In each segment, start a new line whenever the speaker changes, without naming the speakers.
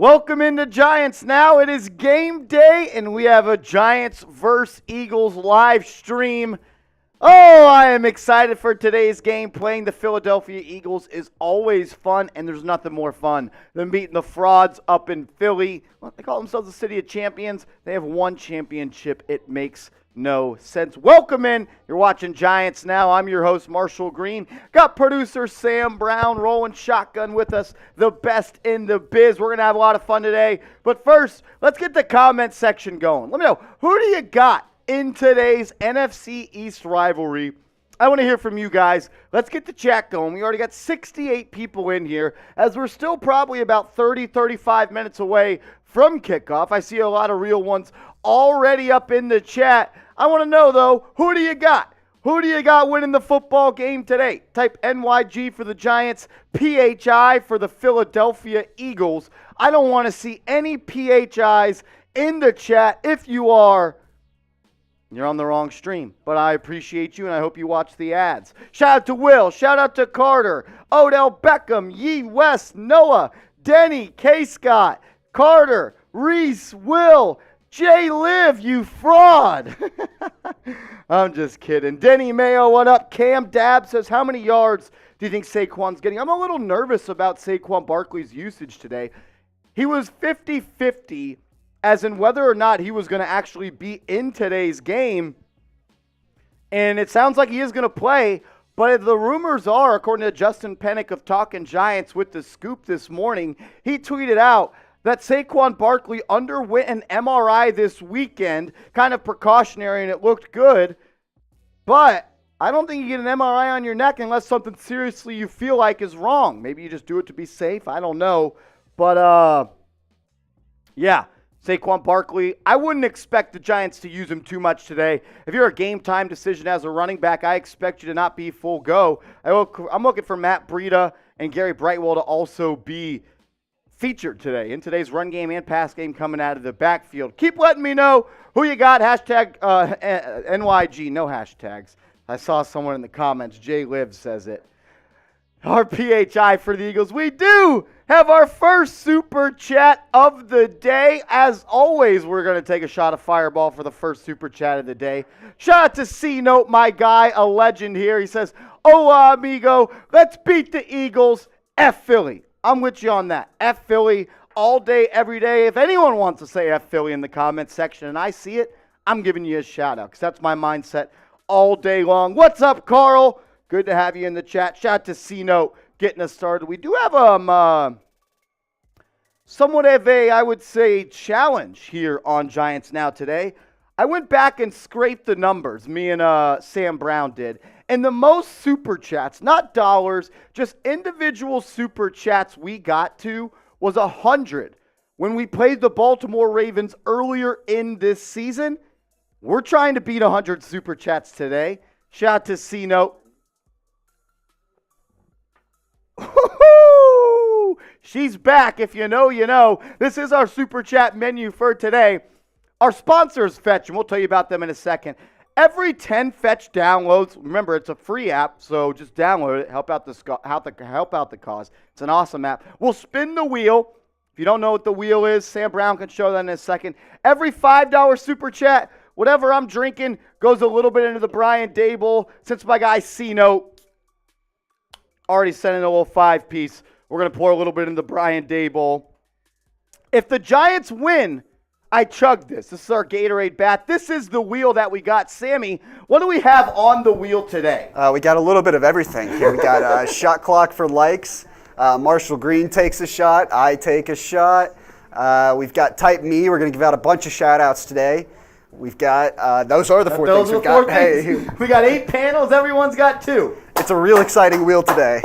Welcome into Giants Now. It is game day, and we have a Giants vs. Eagles live stream. Oh, I am excited for today's game. Playing the Philadelphia Eagles is always fun, and there's nothing more fun than beating the frauds up in Philly. Well, they call themselves the City of Champions. They have one championship. It makes no sense. Welcome in. You're watching Giants Now. I'm your host, Marshall Green. Got producer Sam Brown rolling shotgun with us, the best in the biz. We're going to have a lot of fun today. But first, let's get the comment section going. Let me know, who do you got in today's NFC East rivalry? I want to hear from you guys. Let's get the chat going. We already got 68 people in here, as we're still probably about 35 minutes away from kickoff. I see a lot of real ones already up in the chat. I want to know, though, who do you got? Who do you got winning the football game today? Type NYG for the Giants, PHI for the Philadelphia Eagles. I don't want to see any PHIs in the chat. If you are, you're on the wrong stream, but I appreciate you, and I hope you watch the ads. Shout out to Will. Shout out to Carter, Odell Beckham, Yee West, Noah, Denny, K. Scott, Carter, Reese, Will, Jay Liv, you fraud. I'm just kidding. Denny Mayo, what up? Cam Dab says, how many yards do you think Saquon's getting? I'm a little nervous about Saquon Barkley's usage today. He was 50-50 as in whether or not he was going to actually be in today's game. And it sounds like he is going to play, but the rumors are, according to Justin Pennick of Talkin' Giants with the Scoop this morning, he tweeted out that Saquon Barkley underwent an MRI this weekend, kind of precautionary, and it looked good. But I don't think you get an MRI on your neck unless something seriously you feel like is wrong. Maybe you just do it to be safe. I don't know. But, yeah. Saquon Barkley, I wouldn't expect the Giants to use him too much today. If you're a game-time decision as a running back, I expect you to not be full go. I'm looking for Matt Breida and Gary Brightwell to also be featured today in today's run game and pass game coming out of the backfield. Keep letting me know who you got. Hashtag NYG, no hashtags. I saw someone in the comments. Jay Liv says it. Our PHI for the Eagles. We do have our first super chat of the day. As always, we're going to take a shot of Fireball for the first super chat of the day. Shout out to C-Note, my guy, a legend here. He says, hola, amigo. Let's beat the Eagles. F Philly. I'm with you on that. F Philly all day, every day. If anyone wants to say F Philly in the comments section and I see it, I'm giving you a shout out because that's my mindset all day long. What's up, Carl? Good to have you in the chat. Shout out to C-Note getting us started. We do have somewhat of a, I would say, challenge here on Giants Now today. I went back and scraped the numbers, me and Sam Brown did. And the most super chats, not dollars, just individual super chats we got to was 100. When we played the Baltimore Ravens earlier in this season, we're trying to beat 100 super chats today. Shout out to C-Note. She's back. If you know, you know. This is our super chat menu for today. Our sponsors, Fetch, and we'll tell you about them in a second. Every 10 Fetch downloads, remember it's a free app, so just download it. Help out the cause. It's an awesome app. We'll spin the wheel. If you don't know what the wheel is, Sam Brown can show that in a second. Every $5 super chat, whatever I'm drinking, goes a little bit into the Brian Dable. Since my guy C-Note already sent in a little 5-piece, we're going to pour a little bit into the Brian Dable. If the Giants win, I chug this. This is our Gatorade bat. This is the wheel that we got. Sammy, what do we have on the wheel today?
We got a little bit of everything here. We got a shot clock for likes. Marshall Green takes a shot. I take a shot. We've got Type Me. We're going to give out a bunch of shout-outs today. We've got, those are the four things we've got.
Hey. We got 8 panels. Everyone's got 2.
It's a real exciting wheel today.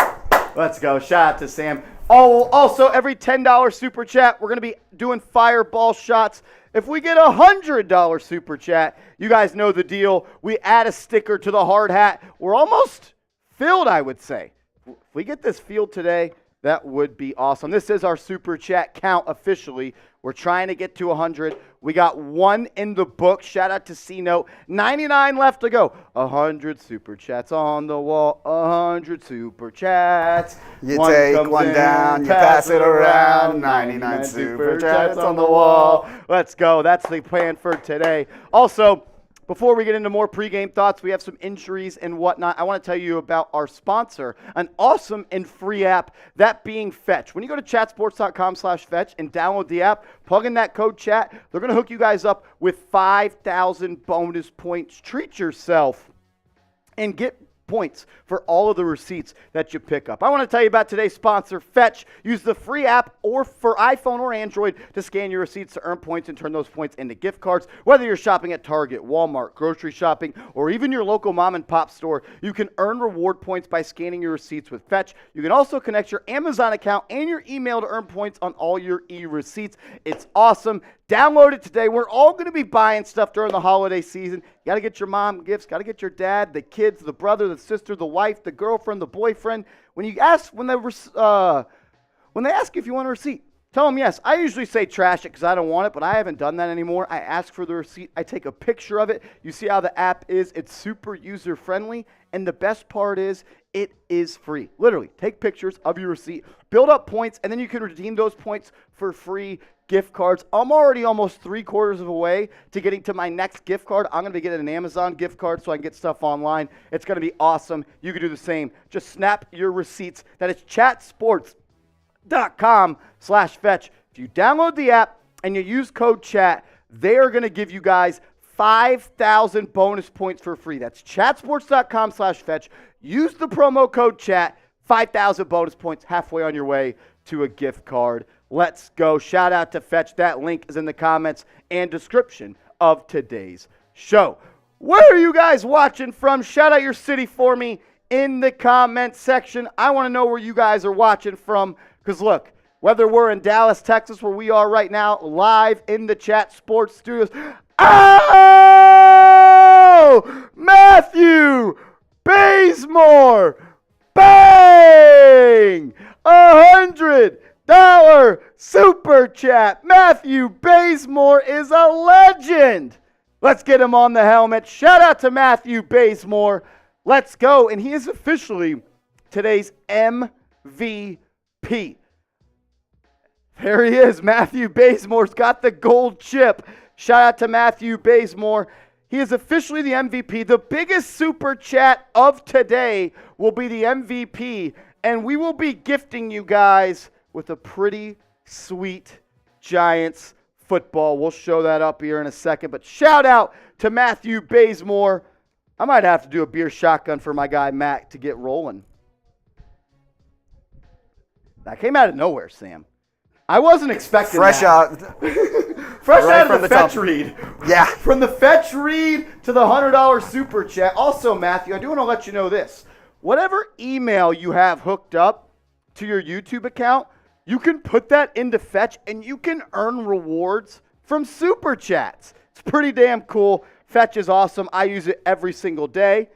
Let's go. Shout out to Sam. Oh, also, every $10 super chat, we're going to be doing fireball shots. If we get a $100 super chat, you guys know the deal. We add a sticker to the hard hat. We're almost filled, I would say. If we get this field today, that would be awesome. This is our Super Chat count officially. We're trying to get to 100. We got 1 in the book. Shout out to C-Note. 99 left to go. 100 Super Chats on the wall. 100 Super Chats.
You take one down, you pass it around. 99 Super Chats on the wall.
Let's go. That's the plan for today. Also, before we get into more pregame thoughts, we have some injuries and whatnot. I want to tell you about our sponsor, an awesome and free app, that being Fetch. When you go to chatsports.com/Fetch and download the app, plug in that code CHAT, they're going to hook you guys up with 5,000 bonus points. Treat yourself and get points for all of the receipts that you pick up. I want to tell you about today's sponsor, Fetch. Use the free app or for iPhone or Android to scan your receipts to earn points and turn those points into gift cards. Whether you're shopping at Target, Walmart, grocery shopping, or even your local mom and pop store, you can earn reward points by scanning your receipts with Fetch. You can also connect your Amazon account and your email to earn points on all your e-receipts. It's awesome. Download it today. We're all going to be buying stuff during the holiday season. You got to get your mom gifts, got to get your dad, the kids, the brother, the sister, the wife, the girlfriend, the boyfriend. When they ask if you want a receipt, tell them yes. I usually say trash it because I don't want it, but I haven't done that anymore. I ask for the receipt. I take a picture of it. You see how the app is. It's super user-friendly, and the best part is it is free. Literally, take pictures of your receipt, build up points, and then you can redeem those points for free gift cards. I'm already almost 3/4 of the way to getting to my next gift card. I'm going to be getting an Amazon gift card so I can get stuff online. It's going to be awesome. You can do the same. Just snap your receipts. That is chatsports.com/Fetch. If you download the app and you use code CHAT, they are going to give you guys 5,000 bonus points for free. That's chatsports.com/Fetch. Use the promo code CHAT, 5,000 bonus points, halfway on your way to a gift card. Let's go. Shout out to Fetch. That link is in the comments and description of today's show. Where are you guys watching from? Shout out your city for me in the comment section. I want to know where you guys are watching from because, look, whether we're in Dallas, Texas, where we are right now, live in the Chat Sports Studios. Oh! Matthew Bazemore! Bang! $100 Super Chat. Matthew Bazemore is a legend. Let's get him on the helmet. Shout out to Matthew Bazemore. Let's go. And he is officially today's MVP. There he is. Matthew Bazemore's got the gold chip. Shout out to Matthew Bazemore. He is officially the MVP. The biggest Super Chat of today will be the MVP. And we will be gifting you guys with a pretty sweet Giants football. We'll show that up here in a second. But shout out to Matthew Bazemore. I might have to do a beer shotgun for my guy Matt to get rolling. That came out of nowhere, Sam. I wasn't expecting
Fresh
that.
out.
Fresh
Right
out of
from
the
the
Fetch
top.
read.
Yeah.
From the Fetch read to the $100 Super Chat. Also, Matthew, I do want to let you know this. Whatever email you have hooked up to your YouTube account, you can put that into Fetch and you can earn rewards from Super Chats. It's pretty damn cool. Fetch is awesome. I use it every single day.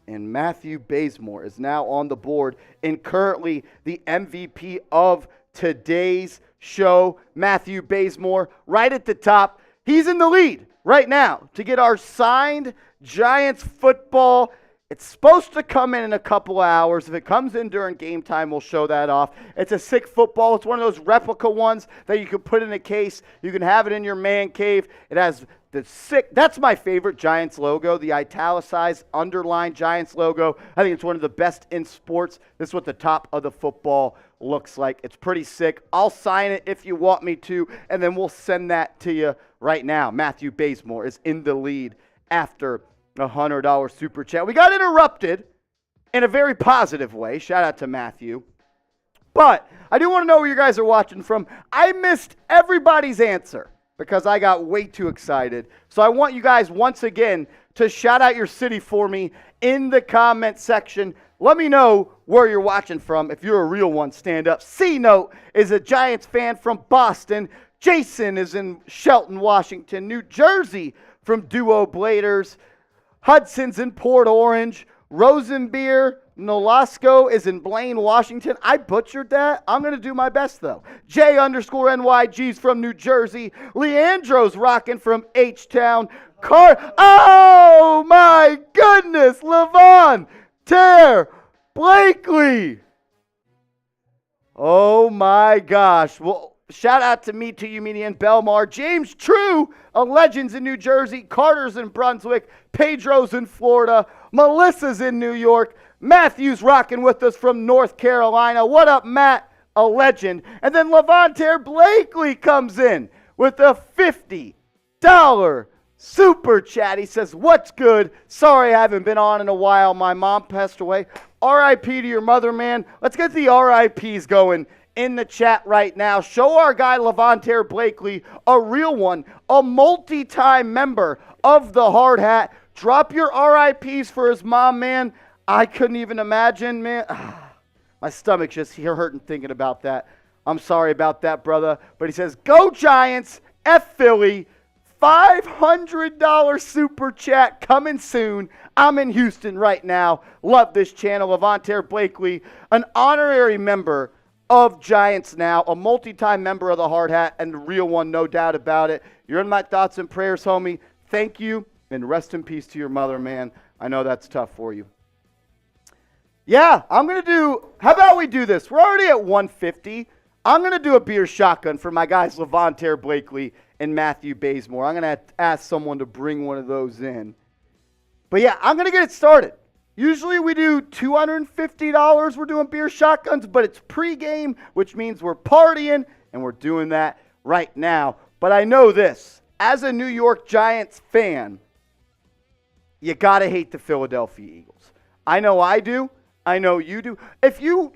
And Matthew Bazemore is now on the board and currently the MVP of today's show. Matthew Bazemore right at the top. He's in the lead right now to get our signed Giants football. It's supposed to come in a couple of hours. If it comes in during game time, we'll show that off. It's a sick football. It's one of those replica ones that you can put in a case. You can have it in your man cave. It has the sick, that's my favorite Giants logo, the italicized, underlined Giants logo. I think it's one of the best in sports. This is what the top of the football looks like. It's pretty sick. I'll sign it if you want me to, and then we'll send that to you right now. Matthew Bazemore is in the lead after $100 Super Chat. We got interrupted in a very positive way. Shout out to Matthew. But I do want to know where you guys are watching from. I missed everybody's answer because I got way too excited. So I want you guys once again to shout out your city for me in the comment section. Let me know where you're watching from. If you're a real one, stand up. C-Note is a Giants fan from Boston. Jason is in Shelton, Washington. New Jersey from Duo Bladers. Hudson's in Port Orange. Rosenbeer, Nolasco is in Blaine, Washington. I butchered that. I'm going to do my best, though. J_NYG's from New Jersey. Leandro's rocking from H-Town. Oh, my goodness. Levon Blakely. Oh, my gosh. Well, shout out to Me, To You, Media in Belmar. James True, a Legends in New Jersey. Carter's in Brunswick. Pedro's in Florida. Melissa's in New York. Matthew's rocking with us from North Carolina. What up, Matt? A legend. And then Levontaire Blakely comes in with a $50 super chat. He says, what's good? Sorry I haven't been on in a while. My mom passed away. RIP to your mother, man. Let's get the RIPs going in the chat right now. Show our guy Levontaire Blakely, a real one, a multi-time member of the Hard Hat. Drop your RIPs for his mom, man. I couldn't even imagine, man. My stomach's just here hurting thinking about that. I'm sorry about that, brother. But he says, go Giants, F Philly, $500 super chat coming soon. I'm in Houston right now. Love this channel. Levontaire Blakely, an honorary member of Giants now, a multi-time member of the Hard Hat, and the real one, no doubt about it. You're in my thoughts and prayers, homie. Thank you, and rest in peace to your mother, man. I know that's tough for you. Yeah, I'm going to do, how about we do this? We're already at 150. I'm going to do a beer shotgun for my guys Levontaire Blakely and Matthew Bazemore. I'm going to ask someone to bring one of those in. But yeah, I'm going to get it started. Usually we do $250. We're doing beer shotguns, but it's pregame, which means we're partying, and we're doing that right now. But I know this, as a New York Giants fan, you got to hate the Philadelphia Eagles. I know I do. I know you do.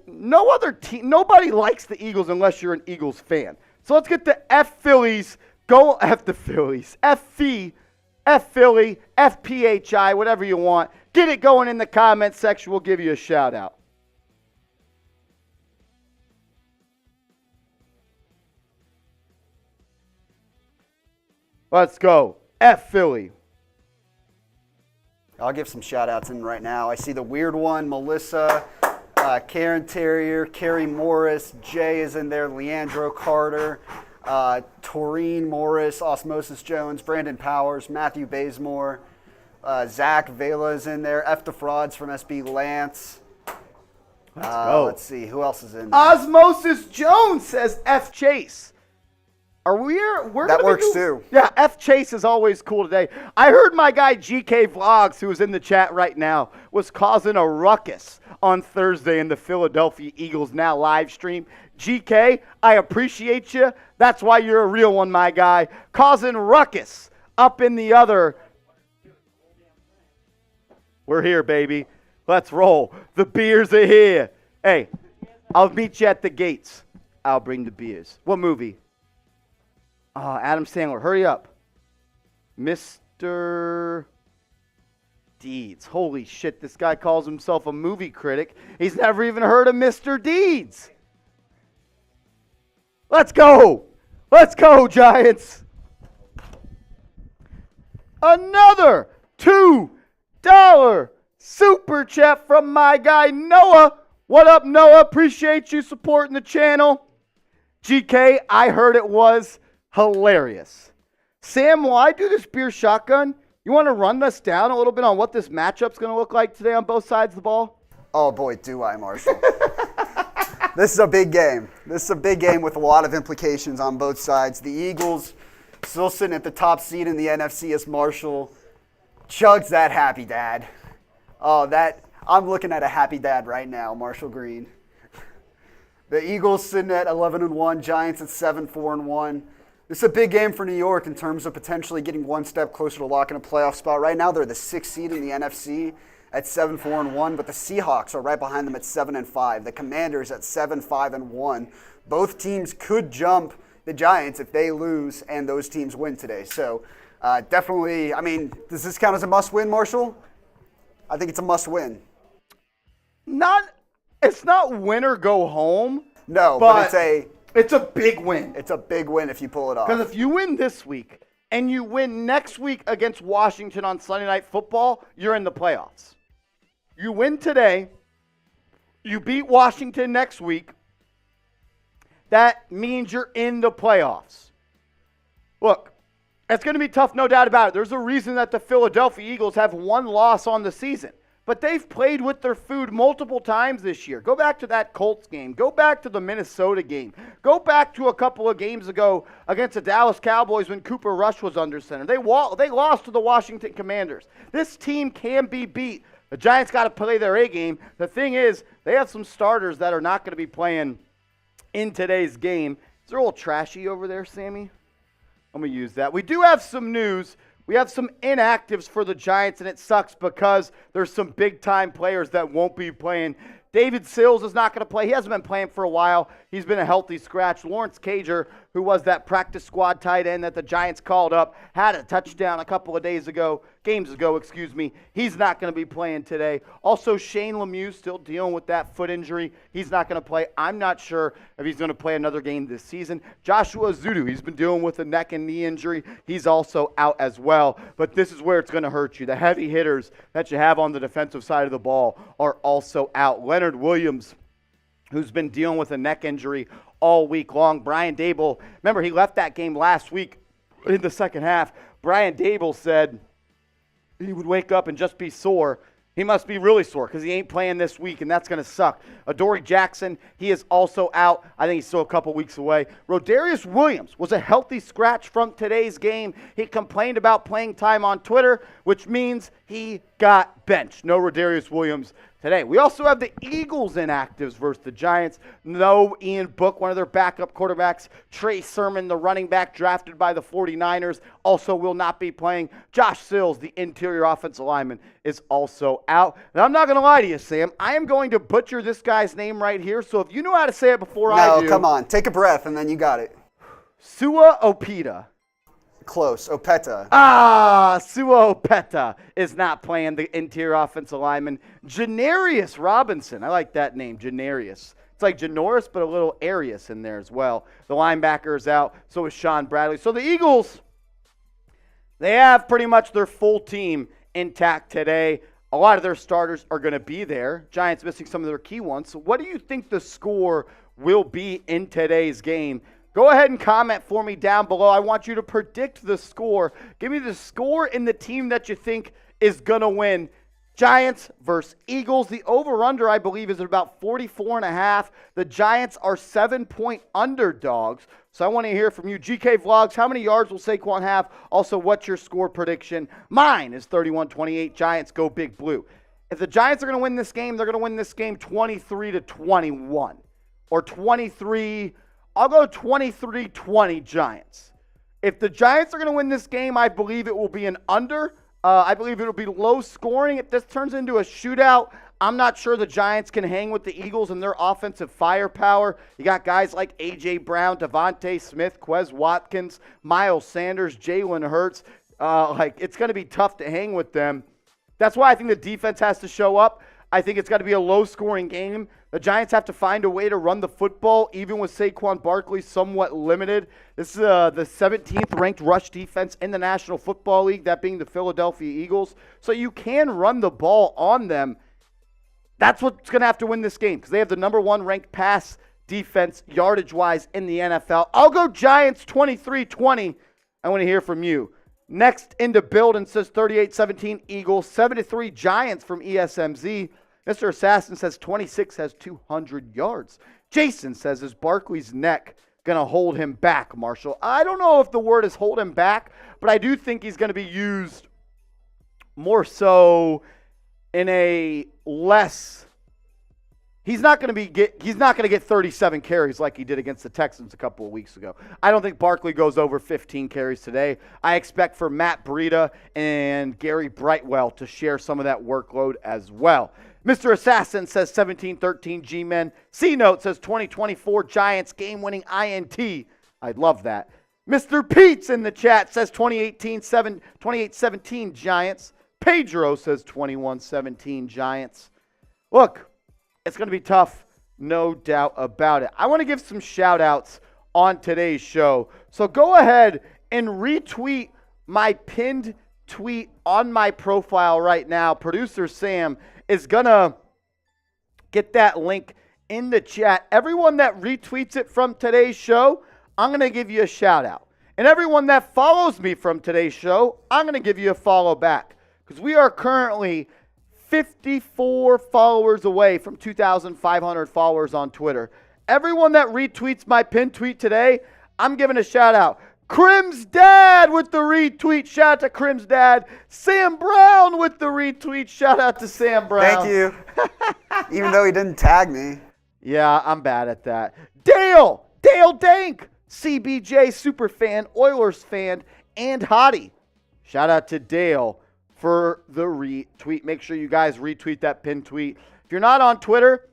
No other team, nobody likes the Eagles unless you're an Eagles fan. So let's get the F Phillies, go F the Phillies, F Philly, FPHI, whatever you want. Get it going in the comment section. We'll give you a shout out. Let's go. F Philly.
I'll give some shout-outs in right now. I see the weird one, Melissa, Karen Terrier, Carrie Morris, Jay is in there, Leandro Carter, Taurine Morris, Osmosis Jones, Brandon Powers, Matthew Bazemore, Zach Vela is in there, F the Frauds from SB Lance.
Let's go.
Let's see, who else is in there?
Osmosis Jones says F Chase.
That works too.
Yeah, F Chase is always cool today. I heard my guy GK Vlogs, who's in the chat right now, was causing a ruckus on Thursday in the Philadelphia Eagles Now live stream. GK, I appreciate you. That's why you're a real one, my guy. Causing ruckus up in the other. We're here, baby. Let's roll. The beers are here. Hey, I'll meet you at the gates. I'll bring the beers. What movie? Adam Sandler, hurry up. Mr. Deeds. Holy shit, this guy calls himself a movie critic. He's never even heard of Mr. Deeds. Let's go. Let's go, Giants. Another $2 super chat from my guy Noah. What up, Noah? Appreciate you supporting the channel. GK, I heard it was hilarious. Sam, while I do this beer shotgun, you want to run us down a little bit on what this matchup's going to look like today on both sides of the ball?
Oh boy, do I, Marshall. This is a big game. This is a big game with a lot of implications on both sides. The Eagles still sitting at the top seed in the NFC as Marshall chugs that happy dad. I'm looking at a happy dad right now, Marshall Green. The Eagles sitting at 11-1, Giants at 7-4-1. This is a big game for New York in terms of potentially getting one step closer to locking a playoff spot. Right now, they're the 6th seed in the NFC at 7-4-1, but the Seahawks are right behind them at 7-5. The Commanders at 7-5-1. Both teams could jump the Giants if they lose and those teams win today. So definitely, does this count as a must-win, Marshall? I think it's a must-win.
It's not win or go home.
No, but
it's a big win.
It's a big win if you pull it off.
Because if you win this week and you win next week against Washington on Sunday Night Football, you're in the playoffs. You win today, You beat Washington next week. That means you're in the playoffs. Look, it's going to be tough, no doubt about it. There's a reason that the Philadelphia Eagles have one loss on the season. But they've played with their food multiple times this year. Go back to that Colts game. Go back to the Minnesota game. Go back to a couple of games ago against the Dallas Cowboys when Cooper Rush was under center. They lost to the Washington Commanders. This team can be beat. The Giants got to play their A game. The thing is, they have some starters that are not going to be playing in today's game. Is it a little trashy over there, Sammy? I'm going to use that. We do have some news. We have some inactives for the Giants, and it sucks because there's some big-time players that won't be playing. David Sills is not going to play. He hasn't been playing for a while. He's been a healthy scratch. Lawrence Cager, who was that practice squad tight end that the Giants called up, had a touchdown a couple of games ago. He's not going to be playing today. Also, Shane Lemieux still dealing with that foot injury. He's not going to play. I'm not sure if he's going to play another game this season. Joshua Zudu, he's been dealing with a neck and knee injury. He's also out as well. But this is where it's going to hurt you. The heavy hitters that you have on the defensive side of the ball are also out. Leonard Williams, who's been dealing with a neck injury all week long. Brian Dable, remember he left that game last week in the second half. Brian Dable said he would wake up and just be sore. He must be really sore because he ain't playing this week, and that's going to suck. Adoree Jackson, he is also out. I think he's still a couple weeks away. Rodarius Williams was a healthy scratch from today's game. He complained about playing time on Twitter, which means he got benched. No Rodarius Williams today. We also have the Eagles inactives versus the Giants. No Ian Book, one of their backup quarterbacks. Trey Sermon, the running back drafted by the 49ers, also will not be playing. Josh Sills, the interior offensive lineman, is also out. Now, I'm not going to lie to you, Sam. I am going to butcher this guy's name right here, so if you know how to say it before I do.
No, come on. Take a breath, and then you got it.
Sua Opeta.
Close. Opeta.
Sua Opeta is not playing, the interior offensive lineman. Janarius Robinson. I like that name, Janarius. It's like Janoris, but a little Arius in there as well. The linebacker is out. So is Sean Bradley. So the Eagles, they have pretty much their full team intact today. A lot of their starters are going to be there. Giants missing some of their key ones. So what do you think the score will be in today's game? Go ahead and comment for me down below. I want you to predict the score. Give me the score and the team that you think is going to win. Giants versus Eagles. The over-under, I believe, is at about 44.5. The Giants are 7-point underdogs. So I want to hear from you. GK Vlogs, how many yards will Saquon have? Also, what's your score prediction? Mine is 31-28. Giants go big blue. If the Giants are going to win this game, they're going to win this game 23-21. Or 23... I'll go 23-20 Giants. If the Giants are going to win this game, I believe it will be an under. I believe it will be low scoring. If this turns into a shootout, I'm not sure the Giants can hang with the Eagles and their offensive firepower. You got guys like A.J. Brown, Devontae Smith, Quez Watkins, Miles Sanders, Jalen Hurts. It's going to be tough to hang with them. That's why I think the defense has to show up. I think it's got to be a low-scoring game. The Giants have to find a way to run the football, even with Saquon Barkley somewhat limited. This is the 17th ranked rush defense in the National Football League, that being the Philadelphia Eagles. So you can run the ball on them. That's what's going to have to win this game because they have the number one ranked pass defense yardage-wise in the NFL. I'll go Giants 23-20. I want to hear from you. Next into building says 38-17 Eagles, 7-3 Giants from ESMZ. Mr. Assassin says 26 has 200 yards. Jason says, is Barkley's neck going to hold him back, Marshall? I don't know if the word is hold him back, but I do think he's going to be used more so in a less. He's not going to get 37 carries like he did against the Texans a couple of weeks ago. I don't think Barkley goes over 15 carries today. I expect for Matt Breida and Gary Brightwell to share some of that workload as well. Mr. Assassin says 17-13 G-Men. C-Note says 2024 Giants game-winning INT. I'd love that. Mr. Pete's in the chat says 28-17 Giants. Pedro says 21-17 Giants. Look, it's going to be tough, no doubt about it. I want to give some shout-outs on today's show. So go ahead and retweet my pinned tweet on my profile right now. Producer Sam is going to Get that link in the chat. Everyone that retweets it from today's show, I'm going to give you a shout out. And everyone that follows me from today's show, I'm going to give you a follow back. Because we are currently 54 followers away from 2,500 followers on Twitter. Everyone that retweets my pinned tweet today, I'm giving a shout out. Crim's dad with the retweet. Shout out to Crim's dad. Sam Brown with the retweet. Shout out to Sam Brown.
Thank you. Even though he didn't tag me.
Yeah, I'm bad at that. Dale Dank, CBJ superfan, Oilers fan, and Hottie. Shout out to Dale for the retweet. Make sure you guys retweet that pinned tweet. If you're not on Twitter,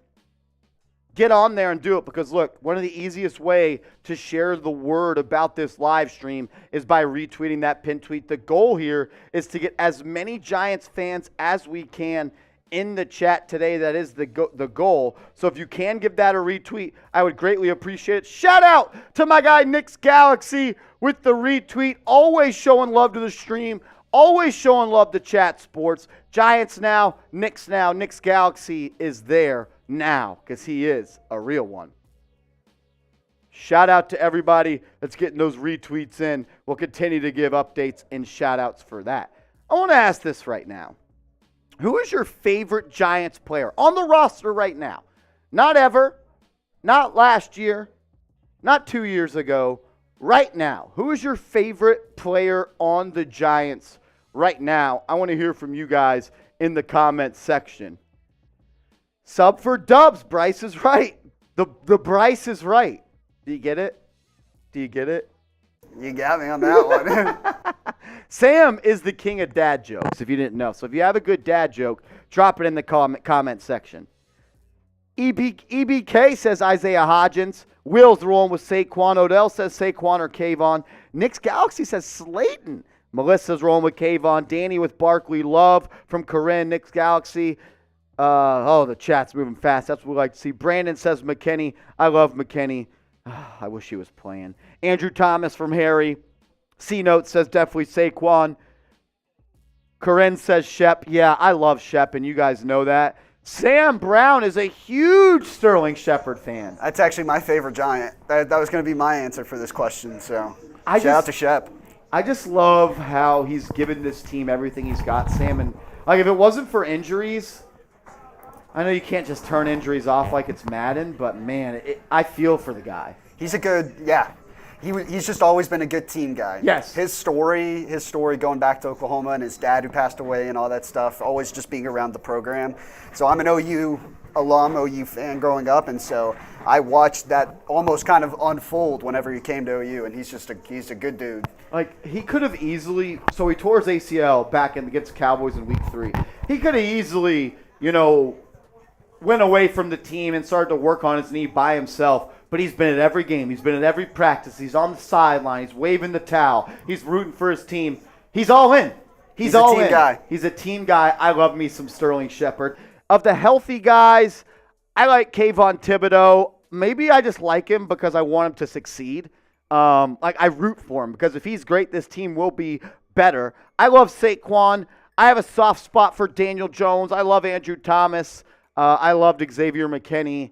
get on there and do it, because look, one of the easiest way to share the word about this live stream is by retweeting that pinned tweet. The goal here is to get as many Giants fans as we can in the chat today. That is the goal. So if you can give that a retweet, I would greatly appreciate it. Shout out to my guy Nick's Galaxy with the retweet. Always showing love to the stream. Always showing love to Chat Sports. Giants now, Nick's now. Nick's Galaxy is there now because he is a real one. Shout out to everybody that's getting those retweets in. We'll continue to give updates and shout outs for that. I want to ask this right now. Who is your favorite Giants player on the roster right now? Not ever, not last year, not 2 years ago, right now. Who is your favorite player on the Giants right now? I want to hear from you guys in the comments section. Sub for Dubs. Bryce is right. The Bryce is right. Do you get it? Do you get it?
You got me on that one.
Sam is the king of dad jokes, if you didn't know. So if you have a good dad joke, drop it in the comment section. EBK says Isaiah Hodgins. Will's rolling with Saquon. Odell says Saquon or Kayvon. Nick's Galaxy says Slayton. Melissa's rolling with Kayvon. Danny with Barkley. Love from Corinne. Nick's Galaxy. The chat's moving fast. That's what we like to see. Brandon says McKinney. I love McKinney. I wish he was playing. Andrew Thomas from Harry. C-Note says definitely Saquon. Corinne says Shep. Yeah, I love Shep, and you guys know that. Sam Brown is a huge Sterling Shepard fan.
That's actually my favorite Giant. That was going to be my answer for this question. So shout out to Shep.
I just love how he's given this team everything he's got, Sam. And like, if it wasn't for injuries, I know you can't just turn injuries off like it's Madden, but man, I feel for the guy.
He's a good, yeah. He's just always been a good team guy.
Yes.
His story going back to Oklahoma and his dad who passed away and all that stuff, always just being around the program. So I'm an OU alum, OU fan growing up, and so I watched that almost kind of unfold whenever he came to OU, and he's a good dude.
Like, he could have easily, so he tore his ACL back against the Cowboys in week 3. He could have easily, went away from the team and started to work on his knee by himself. But he's been at every game. He's been at every practice. He's on the sideline. He's waving the towel. He's rooting for his team. He's all in. He's all in. He's a team guy. He's a team guy. I love me some Sterling Shepard. Of the healthy guys, I like Kayvon Thibodeau. Maybe I just like him because I want him to succeed. I root for him because if he's great, this team will be better. I love Saquon. I have a soft spot for Daniel Jones. I love Andrew Thomas. I loved Xavier McKinney.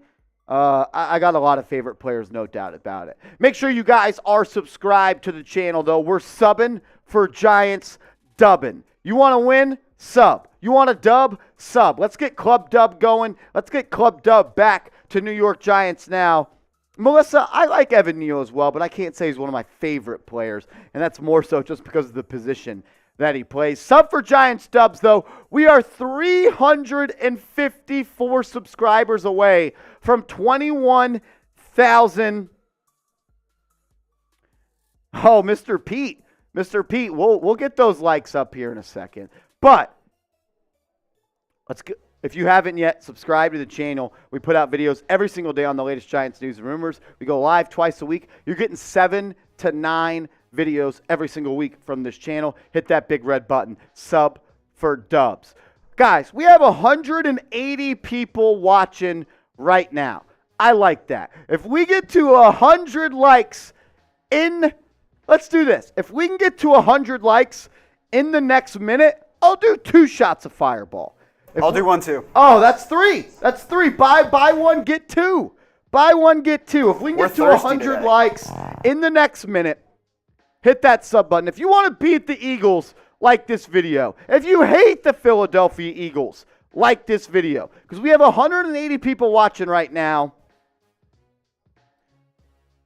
I got a lot of favorite players, no doubt about it. Make sure you guys are subscribed to the channel, though. We're subbing for Giants dubbing. You want to win? Sub. You want a dub? Sub. Let's get Club Dub going. Let's get Club Dub back to New York Giants now. Melissa, I like Evan Neal as well, but I can't say he's one of my favorite players, and that's more so just because of the position that he plays. Sub for Giants dubs, though. We are 354 subscribers away from 21,000. Oh, Mr. Pete, we'll get those likes up here in a second. But let's go. If you haven't yet, subscribe to the channel. We put out videos every single day on the latest Giants news and rumors. We go live twice a week. You're getting 7 to 9 videos every single week from this channel. Hit that big red button. Sub for dubs. Guys, we have 180 people watching right now. I like that. If we get to 100 likes let's do this. If we can get to 100 likes in the next minute, I'll do 2 shots of Fireball.
I'll do one too.
Oh, that's 3. That's 3. Buy one, get 2. Buy one, get 2. If we can get to 100 likes in the next minute, hit that sub button. If you want to beat the Eagles, like this video. If you hate the Philadelphia Eagles, like this video. Because we have 180 people watching right now.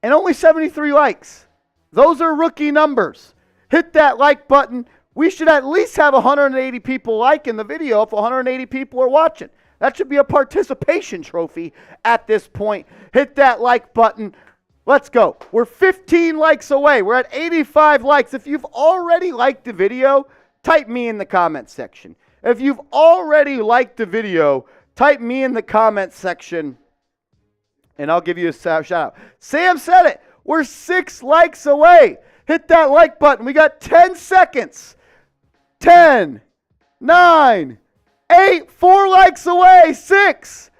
And only 73 likes. Those are rookie numbers. Hit that like button. We should at least have 180 people liking the video if 180 people are watching. That should be a participation trophy at this point. Hit that like button. Let's go. We're 15 likes away. We're at 85 likes. If you've already liked the video, type me in the comments section. If you've already liked the video, type me in the comments section, and I'll give you a shout out. Sam said it. We're 6 likes away. Hit that like button. We got 10 seconds. 10, 9, 8, 4 likes away. 6,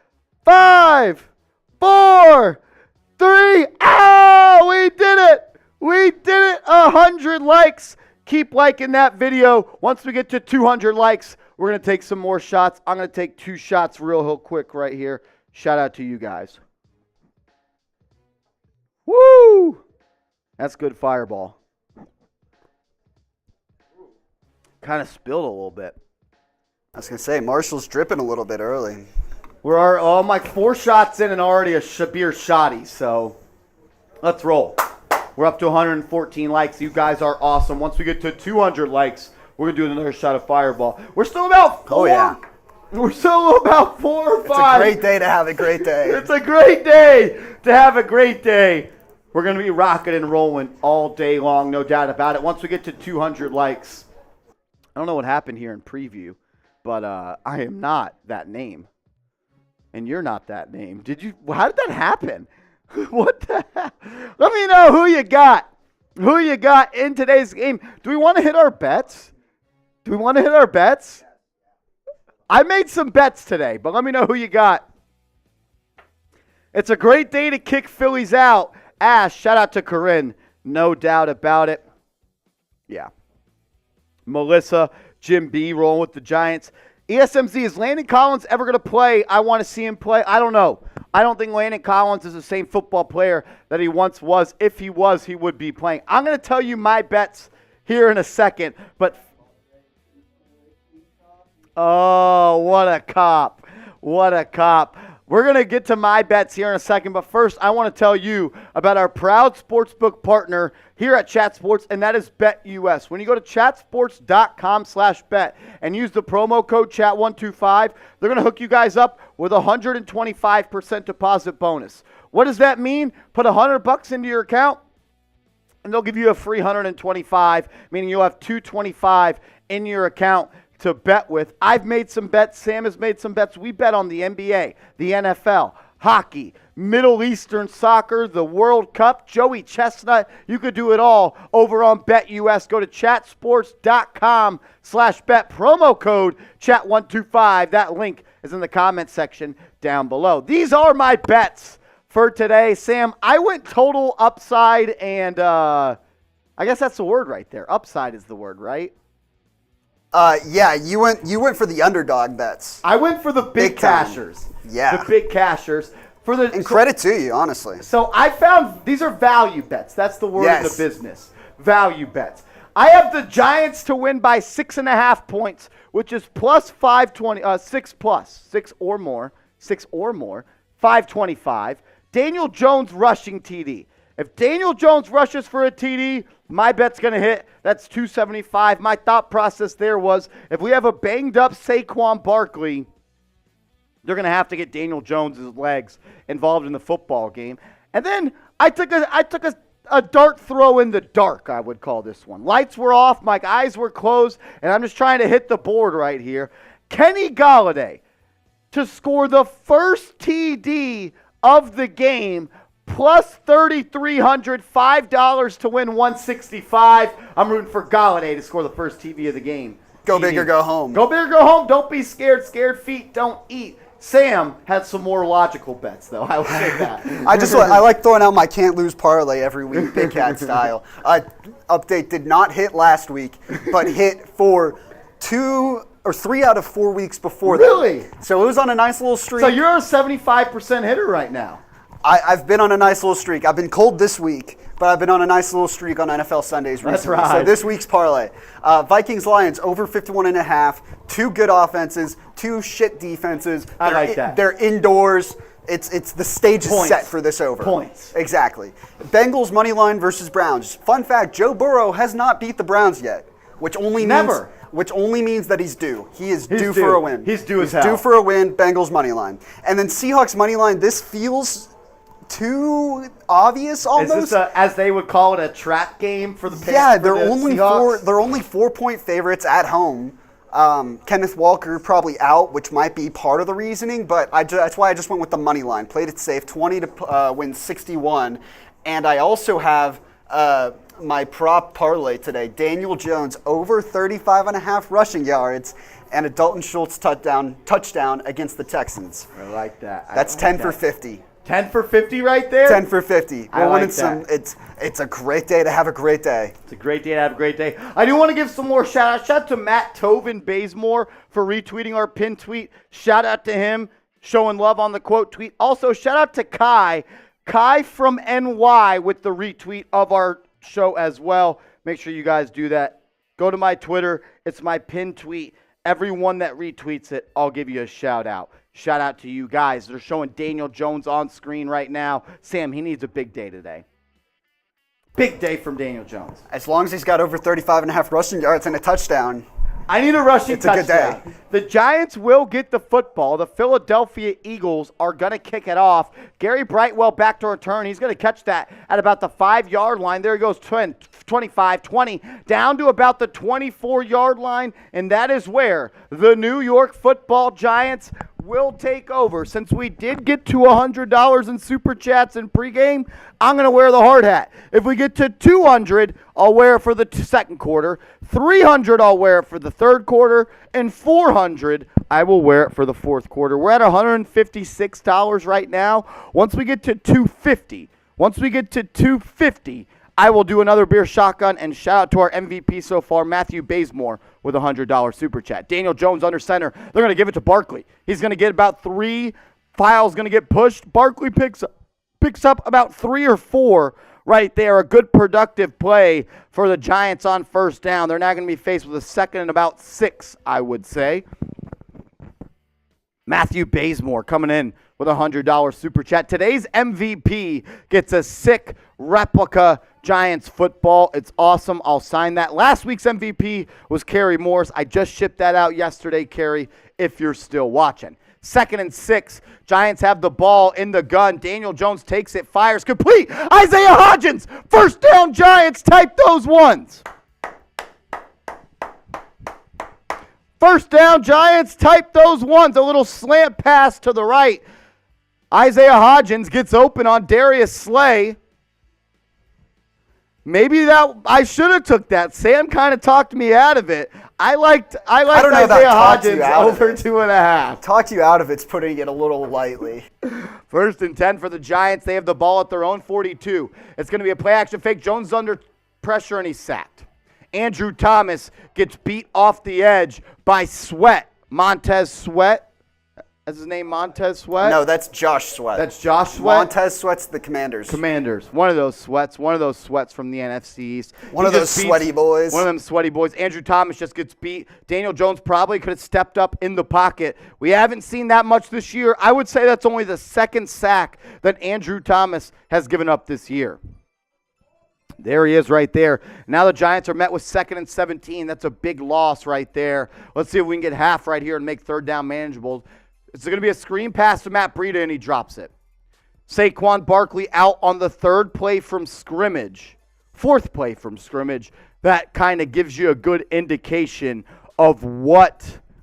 5, 4, 3. Oh, we did it. We did it. 100 likes. Keep liking that video. Once we get to 200 likes, we're going to take some more shots. I'm going to take 2 shots real quick right here. Shout out to you guys. Woo! That's good fireball. Kind of spilled a little bit.
I was going to say, Marshall's dripping a little bit early.
I'm like 4 shots in and already a beer shotty, so let's roll. We're up to 114 likes. You guys are awesome. Once we get to 200 likes, we're going to do another shot of fireball. We're still about 4.
Oh, yeah.
We're still about 4 or 5.
It's a great day to have a great day.
It's a great day to have a great day. We're going to be rocking and rolling all day long, no doubt about it. Once we get to 200 likes, I don't know what happened here in preview, but I am not that name. And you're not that name. How did that happen? What the heck? Let me know who you got. Who you got in today's game. Do we want to hit our bets? I made some bets today, but let me know who you got. It's a great day to kick Phillies out. Ash, shout out to Corinne. No doubt about it. Yeah. Melissa, Jim B, rolling with the Giants. ESMZ, is Landon Collins ever going to play? I want to see him play. I don't know. I don't think Landon Collins is the same football player that he once was. If he was, he would be playing. I'm going to tell you my bets here in a second. But, oh, what a cop. What a cop. We're going to get to my bets here in a second, but first I want to tell you about our proud sportsbook partner here at Chat Sports, and that is BetUS. When you go to chatsports.com/bet and use the promo code CHAT125, they're going to hook you guys up with a 125% deposit bonus. What does that mean? Put $100 into your account, and they'll give you a free 125, meaning you'll have 225 in your account to bet with. I've made some bets. Sam has made some bets. We bet on the NBA, the NFL, hockey, Middle Eastern soccer, the World Cup, Joey Chestnut. You could do it all over on BetUS. Go to chatsports.com/bet. Promo code chat125. That link is in the comment section down below. These are my bets for today. Sam, I went total upside, and I guess that's the word right there. Upside is the word, right?
Yeah, you went for the underdog bets.
I went for the big cashers.
Yeah.
The big cashers.
And credit to you, honestly.
So I found these are value bets. That's the word in the business. Value bets. I have the Giants to win by 6.5 points, which is plus 520, 6 or more, 525. Daniel Jones rushing TD. If Daniel Jones rushes for a TD, my bet's going to hit. That's 275. My thought process there was if we have a banged-up Saquon Barkley, they're going to have to get Daniel Jones' legs involved in the football game. And then I took a dart throw in the dark, I would call this one. Lights were off, my eyes were closed, and I'm just trying to hit the board right here. Kenny Golladay to score the first TD of the game, plus 3,300, $5 to win 165. I'm rooting for Golladay to score the first TD of the game.
Go big or go home.
Go big or go home. Don't be scared. Scared feet don't eat. Sam had some more logical bets, though. I will say that.
I like throwing out my can't lose parlay every week, Big Cat style. Update did not hit last week, but hit for 2 or 3 out of 4 weeks before
Really?
that. So it was on a nice little streak.
So you're a 75% hitter right now.
I've been on a nice little streak. I've been cold this week, but I've been on a nice little streak on NFL Sundays recently.
That's right.
So this week's parlay. Vikings-Lions over 51.5. 2 good offenses, 2 shit defenses.
I like that.
They're indoors. It's the stage is set for this over.
Points.
Exactly. Bengals money line versus Browns. Fun fact, Joe Burrow has not beat the Browns yet, which only means that he's due. He's due for a win.
He's due as hell.
Due for a win, Bengals money line. And then Seahawks money line, this feels too obvious almost.
Is this as they would call it, a trap game for the Seahawks?
Yeah, they're only 4-point favorites at home. Kenneth Walker probably out, which might be part of the reasoning, but that's why I just went with the money line. Played it safe, 20 to win 61. And I also have my prop parlay today, Daniel Jones over 35.5 rushing yards and a Dalton Schultz touchdown against the Texans.
I like that.
That's 10 for 50.
10 for 50 right there?
10 for 50.
I like that.
It's a great day to have a great day.
It's a great day to have a great day. I do want to give some more shout-outs. Shout out to Matt Tovin Bazemore for retweeting our pin tweet. Shout out to him, showing love on the quote tweet. Also, shout out to Kai from NY with the retweet of our show as well. Make sure you guys do that. Go to my Twitter. It's my pin tweet. Everyone that retweets it, I'll give you a shout-out. Shout out to you guys. They're showing Daniel Jones on screen right now. Sam, he needs a big day today. Big day from Daniel Jones.
As long as he's got over 35.5 rushing yards and a touchdown.
I need a rushing touchdown.
It's a good day.
The Giants will get the football. The Philadelphia Eagles are going to kick it off. Gary Brightwell back to return. He's going to catch that at about the 5-yard line. There he goes, 25, 20, down to about the 24-yard line. And that is where the New York Football Giants will take over. Since we did get to $100 in Super Chats in pregame, I'm going to wear the hard hat. If we get to 200, I'll wear it for the second quarter. 300, I'll wear it for the third quarter. And 400, I will wear it for the fourth quarter. We're at $156 right now. Once we get to 250, I will do another beer shotgun, and shout out to our MVP so far, Matthew Bazemore, with a $100 super chat. Daniel Jones under center. They're going to give it to Barkley. He's going to get about 3. Files going to get pushed. Barkley picks up about 3 or 4 right there. A good productive play for the Giants on first down. They're now going to be faced with a second and about 6, I would say. Matthew Bazemore coming in with a $100 super chat. Today's MVP gets a sick replica Giants football. It's awesome. I'll sign that. Last week's MVP was Kerry Morris. I just shipped that out yesterday, Kerry, if you're still watching. 2nd and 6. Giants have the ball in the gun. Daniel Jones takes it, fires, complete. Isaiah Hodgins, first down Giants. Type those ones. First down Giants, type those ones. A little slant pass to the right. Isaiah Hodgins gets open on Darius Slay. Maybe that I should have took that. Sam kind of talked me out of it. I liked Isaiah Hodgins over 2.5.
Talked you out of it's putting it a little lightly.
1st and 10 for the Giants. They have the ball at their own 42. It's going to be a play action fake. Jones is under pressure and he's sacked. Andrew Thomas gets beat off the edge by Sweat. Montez Sweat. That's his name, Montez Sweat?
No, that's Josh Sweat.
That's Josh Sweat?
Montez Sweat's the Commanders.
One of those Sweats from the NFC East.
One of those sweaty boys.
One of them sweaty boys. Andrew Thomas just gets beat. Daniel Jones probably could have stepped up in the pocket. We haven't seen that much this year. I would say that's only the 2nd sack that Andrew Thomas has given up this year. There he is right there. Now the Giants are met with 2nd and 17. That's a big loss right there. Let's see if we can get half right here and make third down manageable. It's going to be a screen pass to Matt Breida, and he drops it. Saquon Barkley out on the 3rd play from scrimmage. 4th play from scrimmage. That kind of gives you a good indication of what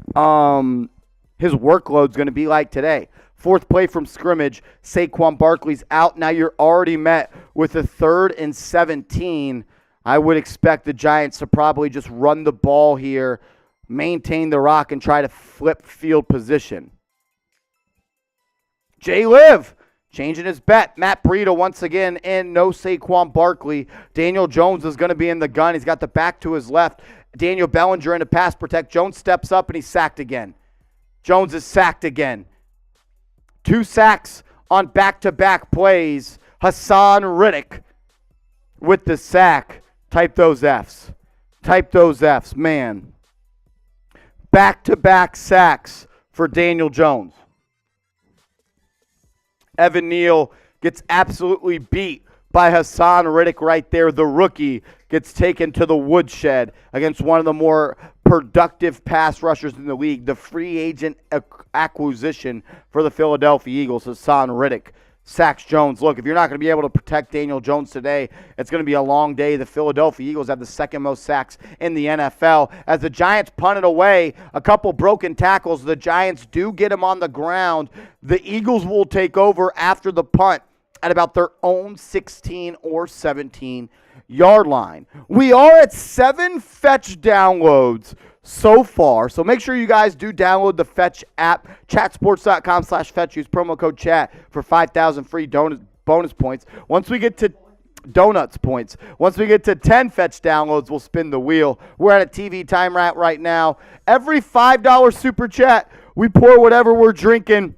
his workload's going to be like today. 4th play from scrimmage. Saquon Barkley's out. Now you're already met with a 3rd and 17. I would expect the Giants to probably just run the ball here, maintain the rock, and try to flip field position. Jay Liv changing his bet. Matt Breida once again in. No Saquon Barkley. Daniel Jones is going to be in the gun. He's got the back to his left. Daniel Bellinger in a pass protect. Jones steps up and he's sacked again. Jones is sacked again. 2 sacks on back-to-back plays. Hassan Riddick with the sack. Type those Fs. Type those Fs, man. Back-to-back sacks for Daniel Jones. Evan Neal gets absolutely beat by Hassan Riddick right there. The rookie gets taken to the woodshed against one of the more productive pass rushers in the league. The free agent acquisition for the Philadelphia Eagles, Hassan Riddick, sacks Jones. Look, if you're not going to be able to protect Daniel Jones today, it's going to be a long day. The Philadelphia Eagles have the second most sacks in the NFL. As the Giants punted away, a couple broken tackles, the Giants do get him on the ground. The Eagles will take over after the punt at about their own 16 or 17-yard line. We are at 7 Fetch downloads so far, so make sure you guys do download the Fetch app. Chatsports.com/Fetch. Use promo code CHAT for 5,000 free bonus points. Once we get to Once we get to 10 Fetch downloads, we'll spin the wheel. We're at a TV time right now. Every $5 super chat, we pour whatever we're drinking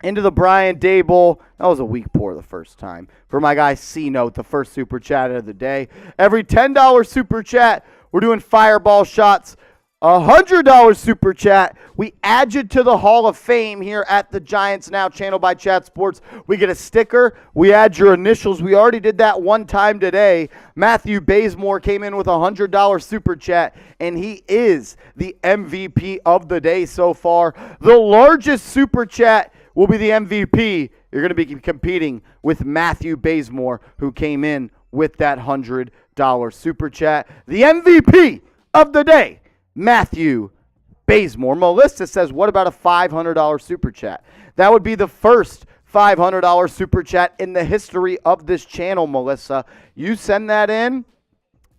into the Brian Daboll. That was a weak pour the first time. For my guy C-Note, the first super chat of the day. Every $10 super chat, we're doing fireball shots. $100 super chat, we add you to the Hall of Fame here at the Giants Now channel by Chat Sports. We get a sticker. We add your initials. We already did that one time today. Matthew Bazemore came in with a $100 super chat, and he is the MVP of the day so far. The largest super chat will be the MVP. You're going to be competing with Matthew Bazemore, who came in with that $100 super chat. The MVP of the day, Matthew Bazemore. Melissa says, what about a $500 super chat? That would be the first $500 super chat in the history of this channel, Melissa. You send that in,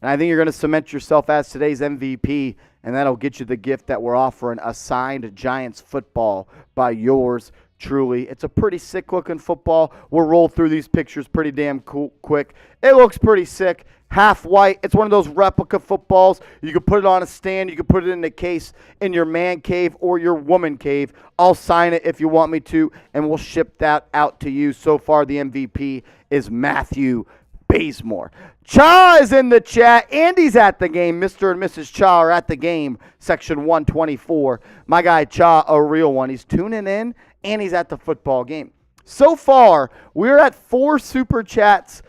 and I think you're going to cement yourself as today's MVP, and that'll get you the gift that we're offering, a signed Giants football by yours truly. It's a pretty sick-looking football. We'll roll through these pictures pretty damn quick. It looks pretty sick. Half white. It's one of those replica footballs. You can put it on a stand. You can put it in a case in your man cave or your woman cave. I'll sign it if you want me to, and we'll ship that out to you. So far, the MVP is Matthew Bazemore. Cha is in the chat. Andy's at the game. Mr. and Mrs. Cha are at the game. Section 124. My guy Cha, a real one. He's tuning in, and he's at the football game. So far, we're at 4 super chats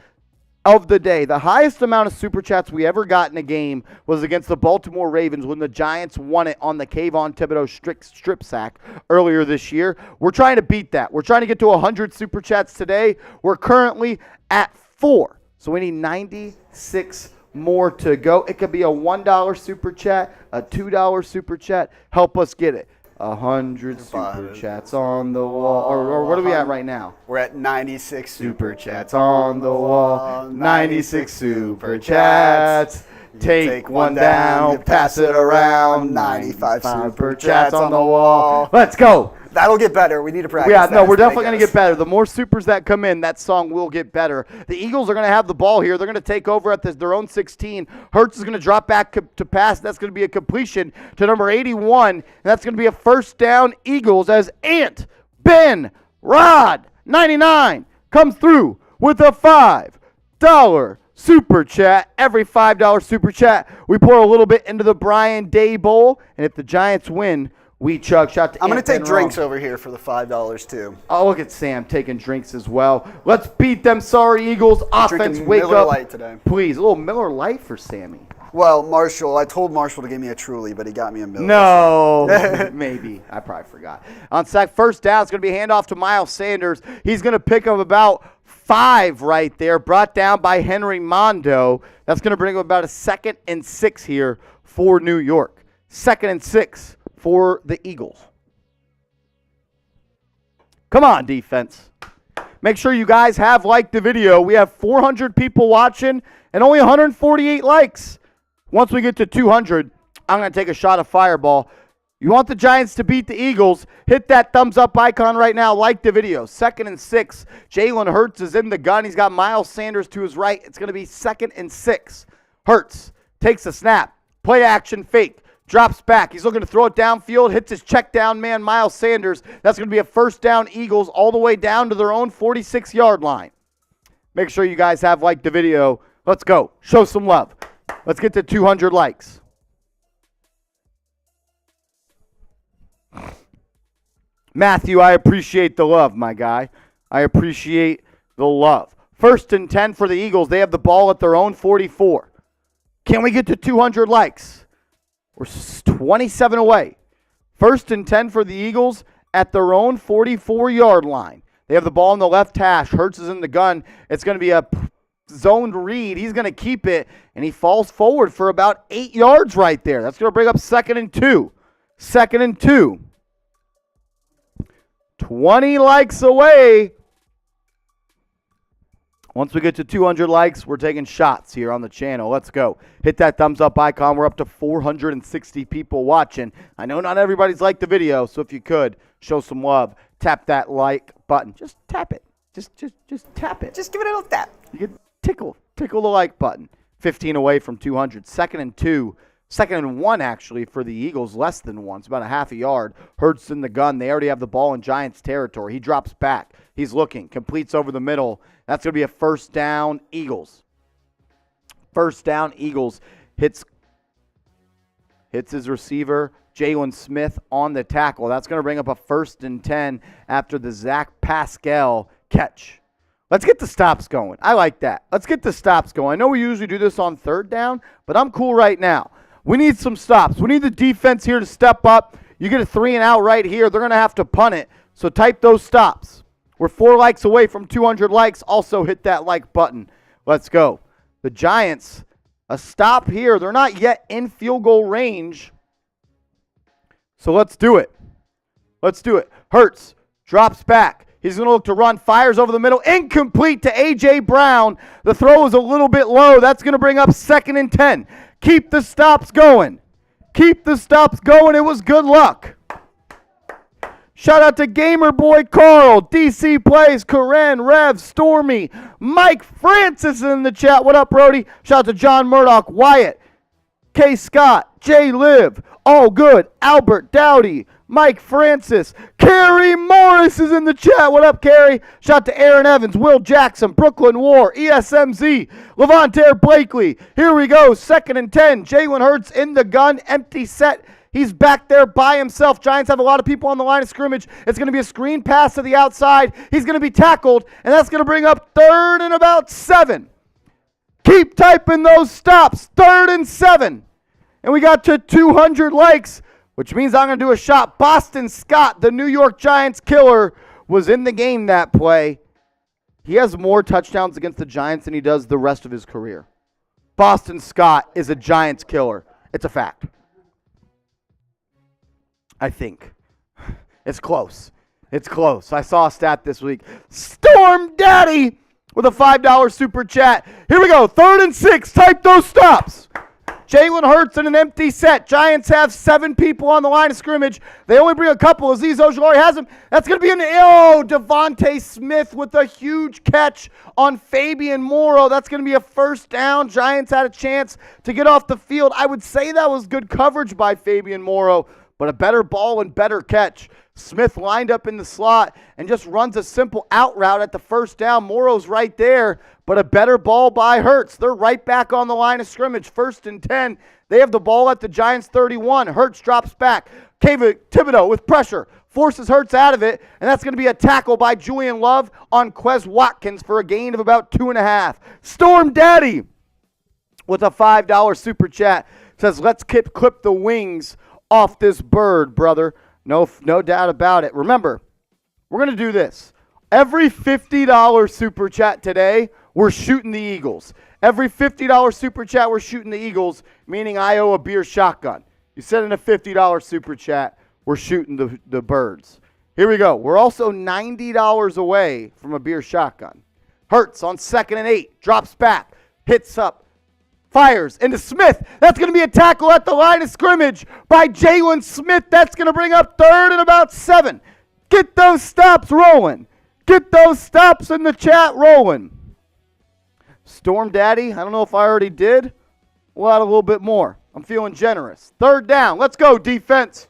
of the day. The highest amount of super chats we ever got in a game was against the Baltimore Ravens when the Giants won it on the Kayvon Thibodeau strip sack earlier this year. We're trying to beat that. We're trying to get to 100 super chats today. We're currently at 4. So we need 96 more to go. It could be a $1 super chat, a $2 super chat. Help us get it. 100 super chats on the wall. Or what are we at right now?
We're at 96
super chats on the wall. 96 super chats. Take one down, pass it around.
95 super chats on the wall.
Let's go.
That'll get better. We need to practice.
Yeah, no, we're definitely going to get better. The more supers that come in, that song will get better. The Eagles are going to have the ball here. They're going to take over at their own 16. Hurts is going to drop back to pass. That's going to be a completion to number 81. And that's going to be a first down Eagles as Ant Ben Rod 99 comes through with a $5 super chat. Every $5 super chat, we pour a little bit into the Brian Daboll. And if the Giants win, we chug. Shout to
I'm going to take drinks over here for the $5 too.
Oh, look at Sam taking drinks as well. Let's beat them sorry Eagles. Offense, wake
Miller
up.
Lite today.
Please, a little Miller Lite for Sammy.
Well, I told Marshall to give me a Truly, but he got me a Miller.
No, maybe. I probably forgot. On first down, it's going to be a handoff to Miles Sanders. He's going to pick up about 5 right there, brought down by Henry Mondo. That's going to bring him about a 2nd and 6 here for New York. 2nd and 6 for the Eagles. Come on, defense. Make sure you guys have liked the video. We have 400 people watching and only 148 likes. Once we get to 200, I'm going to take a shot of Fireball. You want the Giants to beat the Eagles, hit that thumbs up icon right now. Like the video. 2nd and 6. Jalen Hurts is in the gun. He's got Miles Sanders to his right. It's going to be 2nd and 6. Hurts takes the snap. Play action fake. Drops back. He's looking to throw it downfield. Hits his check down man, Miles Sanders. That's going to be a first down, Eagles, all the way down to their own 46-yard line. Make sure you guys have liked the video. Let's go. Show some love. Let's get to 200 likes. Matthew, I appreciate the love, my guy. I appreciate the love. 1st and 10 for the Eagles. They have the ball at their own 44. Can we get to 200 likes? We're 27 away. 1st and 10 for the Eagles at their own 44-yard line. They have the ball in the left hash. Hurts is in the gun. It's going to be a zoned read. He's going to keep it, and he falls forward for about 8 yards right there. That's going to bring up 2nd and 2. 2nd and 2. 20 likes away. Once we get to 200 likes, we're taking shots here on the channel. Let's go. Hit that thumbs up icon. We're up to 460 people watching. I know not everybody's liked the video, so if you could, show some love. Tap that like button. Just tap it. Just tap it.
Just give it a little tap.
You can tickle the like button. 15 away from 200. 2nd and 2. 2nd and 1, actually, for the Eagles. Less than 1. It's about a half a yard. Hurts in the gun. They already have the ball in Giants territory. He drops back. He's looking. Completes over the middle. That's going to be a first down, Eagles. First down, Eagles. Hits his receiver, Jalen Smith, on the tackle. That's going to bring up a 1st and 10 after the Zach Pascal catch. Let's get the stops going. I like that. Let's get the stops going. I know we usually do this on 3rd down, but I'm cool right now. We need some stops. We need the defense here to step up. You get a 3 and out right here. They're going to have to punt it, so type those stops. We're 4 likes away from 200 likes. Also hit that like button. Let's go. The Giants, a stop here. They're not yet in field goal range. So let's do it. Let's do it. Hurts, drops back. He's going to look to run, fires over the middle. Incomplete to A.J. Brown. The throw is a little bit low. That's going to bring up 2nd and 10. Keep the stops going. Keep the stops going. It was good luck. Shout out to Gamer Boy Carl, DC Plays, Karen, Rev, Stormy, Mike Francis in the chat. What up, Brody? Shout out to John Murdoch, Wyatt, K. Scott, J. Liv, All Good, Albert Dowdy, Mike Francis, Carrie Morris is in the chat. What up, Carrie? Shout out to Aaron Evans, Will Jackson, Brooklyn War, ESMZ, Levante Blakely. Here we go, 2nd and 10. Jalen Hurts in the gun, empty set. He's back there by himself. Giants have a lot of people on the line of scrimmage. It's going to be a screen pass to the outside. He's going to be tackled, and that's going to bring up 3rd and about 7. Keep typing those stops. 3rd and 7. And we got to 200 likes, which means I'm going to do a shot. Boston Scott, the New York Giants killer, was in the game that play. He has more touchdowns against the Giants than he does the rest of his career. Boston Scott is a Giants killer. It's a fact. I think. It's close. It's close. I saw a stat this week. Storm Daddy with a $5 super chat. Here we go. 3rd and 6. Type those stops. Jalen Hurts in an empty set. Giants have 7 people on the line of scrimmage. They only bring a couple. Azeez Ojulari has them. That's going to be an Devontae Smith with a huge catch on Fabian Morrow. That's going to be a first down. Giants had a chance to get off the field. I would say that was good coverage by Fabian Morrow, but a better ball and better catch. Smith lined up in the slot and just runs a simple out route at the first down. Morrow's right there, but a better ball by Hurts. They're right back on the line of scrimmage. 1st and 10. They have the ball at the Giants 31. Hurts drops back. Thibodeau with pressure forces Hurts out of it, and that's going to be a tackle by Julian Love on Quez Watkins for a gain of about 2.5. Storm Daddy with a $5 super chat says, let's clip the wings off this bird, brother. No doubt about it. Remember, we're going to do this. Every $50 super chat today, we're shooting the Eagles. Every $50 super chat, we're shooting the Eagles, meaning I owe a beer shotgun. You send in a $50 super chat, we're shooting the birds. Here we go. We're also $90 away from a beer shotgun. Hurts on 2nd and 8. Drops back. Hits up. Fires into Smith. That's going to be a tackle at the line of scrimmage by Jalen Smith. That's going to bring up 3rd and about 7. Get those stops rolling. Get those stops in the chat rolling. Storm Daddy, I don't know if I already did. We'll add a little bit more. I'm feeling generous. Third down. Let's go, defense.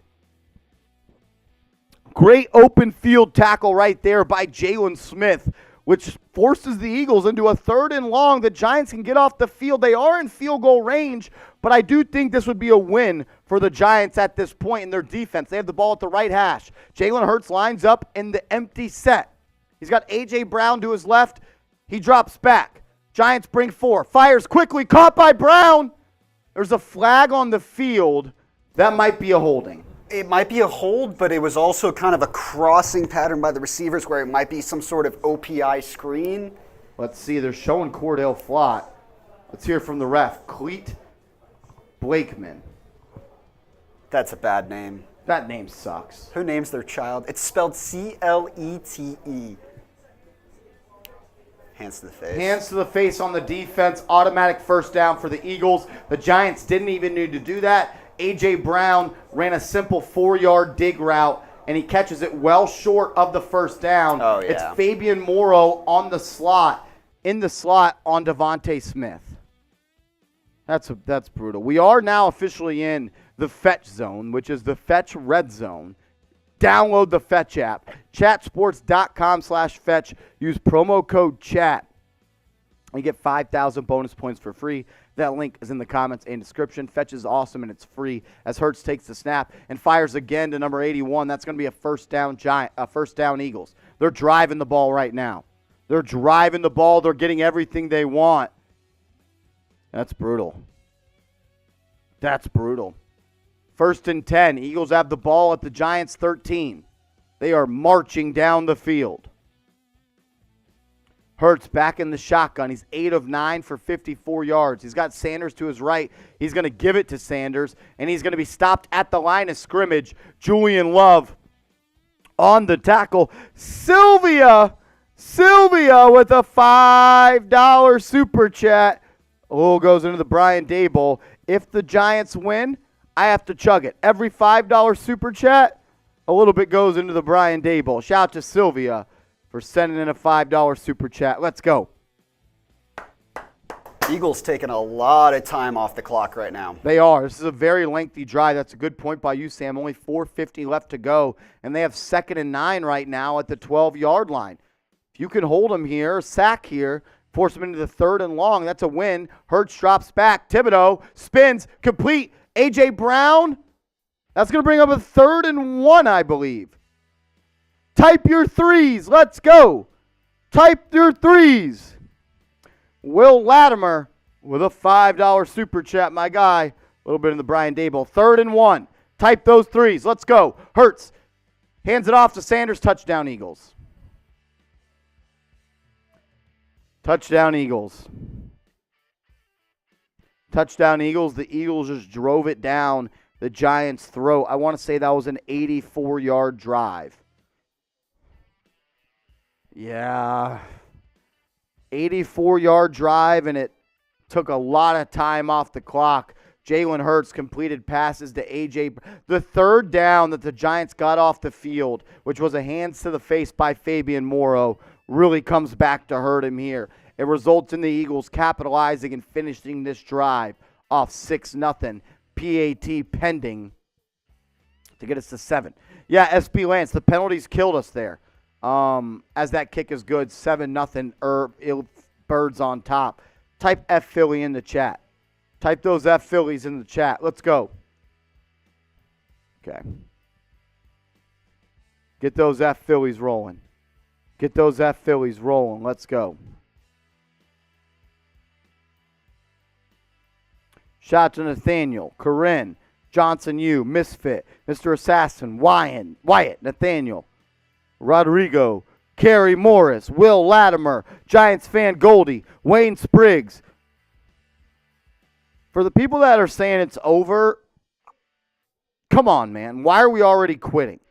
Great open field tackle right there by Jalen Smith, which forces the Eagles into a 3rd and long. The Giants can get off the field. They are in field goal range, but I do think this would be a win for the Giants at this point in their defense. They have the ball at the right hash. Jalen Hurts lines up in the empty set. He's got A.J. Brown to his left. He drops back. Giants bring 4. Fires quickly. Caught by Brown. There's a flag on the field. That might be a holding.
It might be a hold, but it was also kind of a crossing pattern by the receivers where it might be some sort of OPI screen.
Let's see. They're showing Cordell Flott. Let's hear from the ref. Cleat Blakeman.
That's a bad name.
That name sucks.
Who names their child? It's spelled C-L-E-T-E. Hands to the face.
Hands to the face on the defense. Automatic first down for the Eagles. The Giants didn't even need to do that. A.J. Brown ran a simple 4-yard dig route, and he catches it well short of the first down.
Oh, yeah.
It's Fabian Morrow on the slot, in the slot on Devontae Smith. That's brutal. We are now officially in the Fetch Zone, which is the Fetch Red Zone. Download the Fetch app. Chatsports.com/Fetch. Use promo code CHAT. You get 5,000 bonus points for free. That link is in the comments and description. Fetch is awesome, and it's free as Hurts takes the snap and fires again to number 81. That's going to be a first down Eagles. They're driving the ball right now. They're driving the ball. They're getting everything they want. That's brutal. That's brutal. 1st and 10. Eagles have the ball at the Giants' 13. They are marching down the field. Hurts back in the shotgun. He's 8 of 9 for 54 yards. He's got Sanders to his right. He's going to give it to Sanders, and he's going to be stopped at the line of scrimmage. Julian Love on the tackle. Sylvia with a $5 super chat. Oh, goes into the Brian Daboll. If the Giants win, I have to chug it. Every $5 super chat, a little bit goes into the Brian Daboll. Shout out to Sylvia for sending in a $5 super chat. Let's go.
Eagles taking a lot of time off the clock right now.
They are. This is a very lengthy drive. That's a good point by you, Sam. Only 4:50 left to go, and they have 2nd and 9 right now at the 12-yard line. If you can hold them here, sack here, force them into the 3rd and long, that's a win. Hurts drops back. Thibodeau spins, complete. A.J. Brown, that's going to bring up a 3rd and 1, I believe. Type your threes. Let's go. Type your threes. Will Latimer with a $5 super chat, my guy. A little bit in the Brian Daboll. 3rd and 1. Type those threes. Let's go. Hurts hands it off to Sanders. Touchdown, Eagles. Touchdown, Eagles. Touchdown, Eagles. The Eagles just drove it down the Giants' throat. I want to say that was an 84-yard drive. Yeah. 84-yard drive, and it took a lot of time off the clock. Jalen Hurts completed passes to A.J. The 3rd down that the Giants got off the field, which was a hands to the face by Fabian Morrow, really comes back to hurt him here. It results in the Eagles capitalizing and finishing this drive off 6-0. PAT pending to get us to 7. Yeah, SB Lance, the penalties killed us there. As that kick is good, 7-0, Birds on top. Type F Philly in the chat. Type those F Phillies in the chat. Let's go. Okay. Get those F Phillies rolling. Get those F Phillies rolling. Let's go. Shout out to Nathaniel, Corinne, Johnson U, Misfit, Mr. Assassin, Wyatt, Nathaniel, Rodrigo, Kerry Morris, Will Latimer, Giants fan Goldie, Wayne Spriggs. For the people that are saying it's over, come on, man. Why are we already quitting?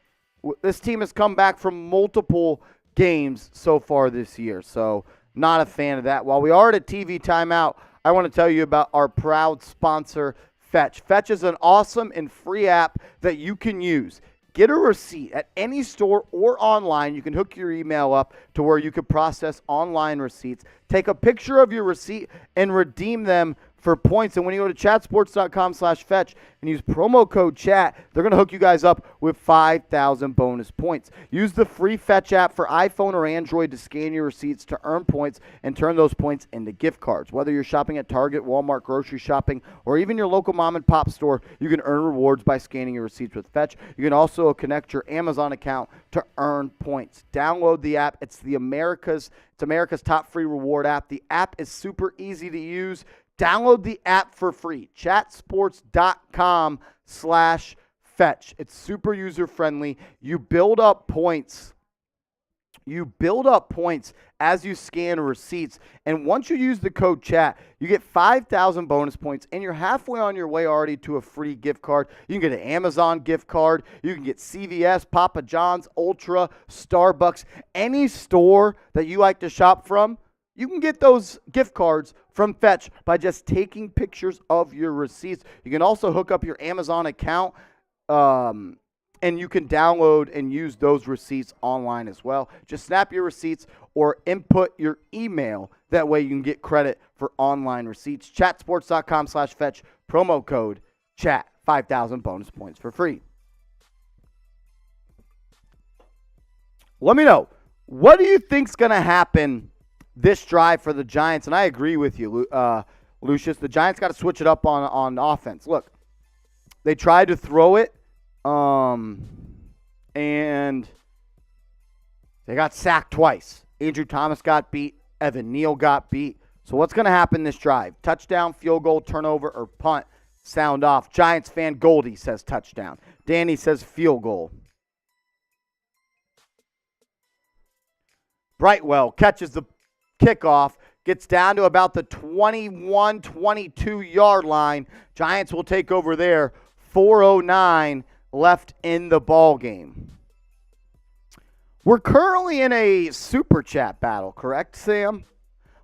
This team has come back from multiple games so far this year, so not a fan of that. While we are at a TV timeout, I want to tell you about our proud sponsor, Fetch. Fetch is an awesome and free app that you can use. Get a receipt at any store or online. You can hook your email up to where you can process online receipts. Take a picture of your receipt and redeem them for points. And when you go to chatsports.com/fetch and use promo code chat, they're going to hook you guys up with 5,000 bonus points. Use the free Fetch app for iPhone or Android to scan your receipts to earn points and turn those points into gift cards. Whether you're shopping at Target, Walmart, grocery shopping, or even your local mom and pop store, you can earn rewards by scanning your receipts with Fetch. You can also connect your Amazon account to earn points. Download the app. It's America's top free reward app. The app is super easy to use. Download the app for free. Chatsports.com/fetch. It's super user-friendly. You build up points. As you scan receipts. And once you use the code chat, you get 5,000 bonus points, and you're halfway on your way already to a free gift card. You can get an Amazon gift card. You can get CVS, Papa John's, Ultra, Starbucks, any store that you like to shop from. You can get those gift cards from Fetch by just taking pictures of your receipts. You can also hook up your Amazon account, and you can download and use those receipts online as well. Just snap your receipts or input your email. That way you can get credit for online receipts. Chatsports.com/fetch, promo code chat, 5,000 bonus points for free. Let me know, what do you think's going to happen this drive for the Giants? And I agree with you, Lucius. The Giants got to switch it up on offense. Look, they tried to throw it, and they got sacked twice. Andrew Thomas got beat. Evan Neal got beat. So what's going to happen this drive? Touchdown, field goal, turnover, or punt? Sound off. Giants fan Goldie says touchdown. Danny says field goal. Brightwell catches the kickoff, gets down to about the 21, 22-yard line. Giants will take over there. 4:09 left in the ball game. We're currently in a super chat battle, correct, Sam?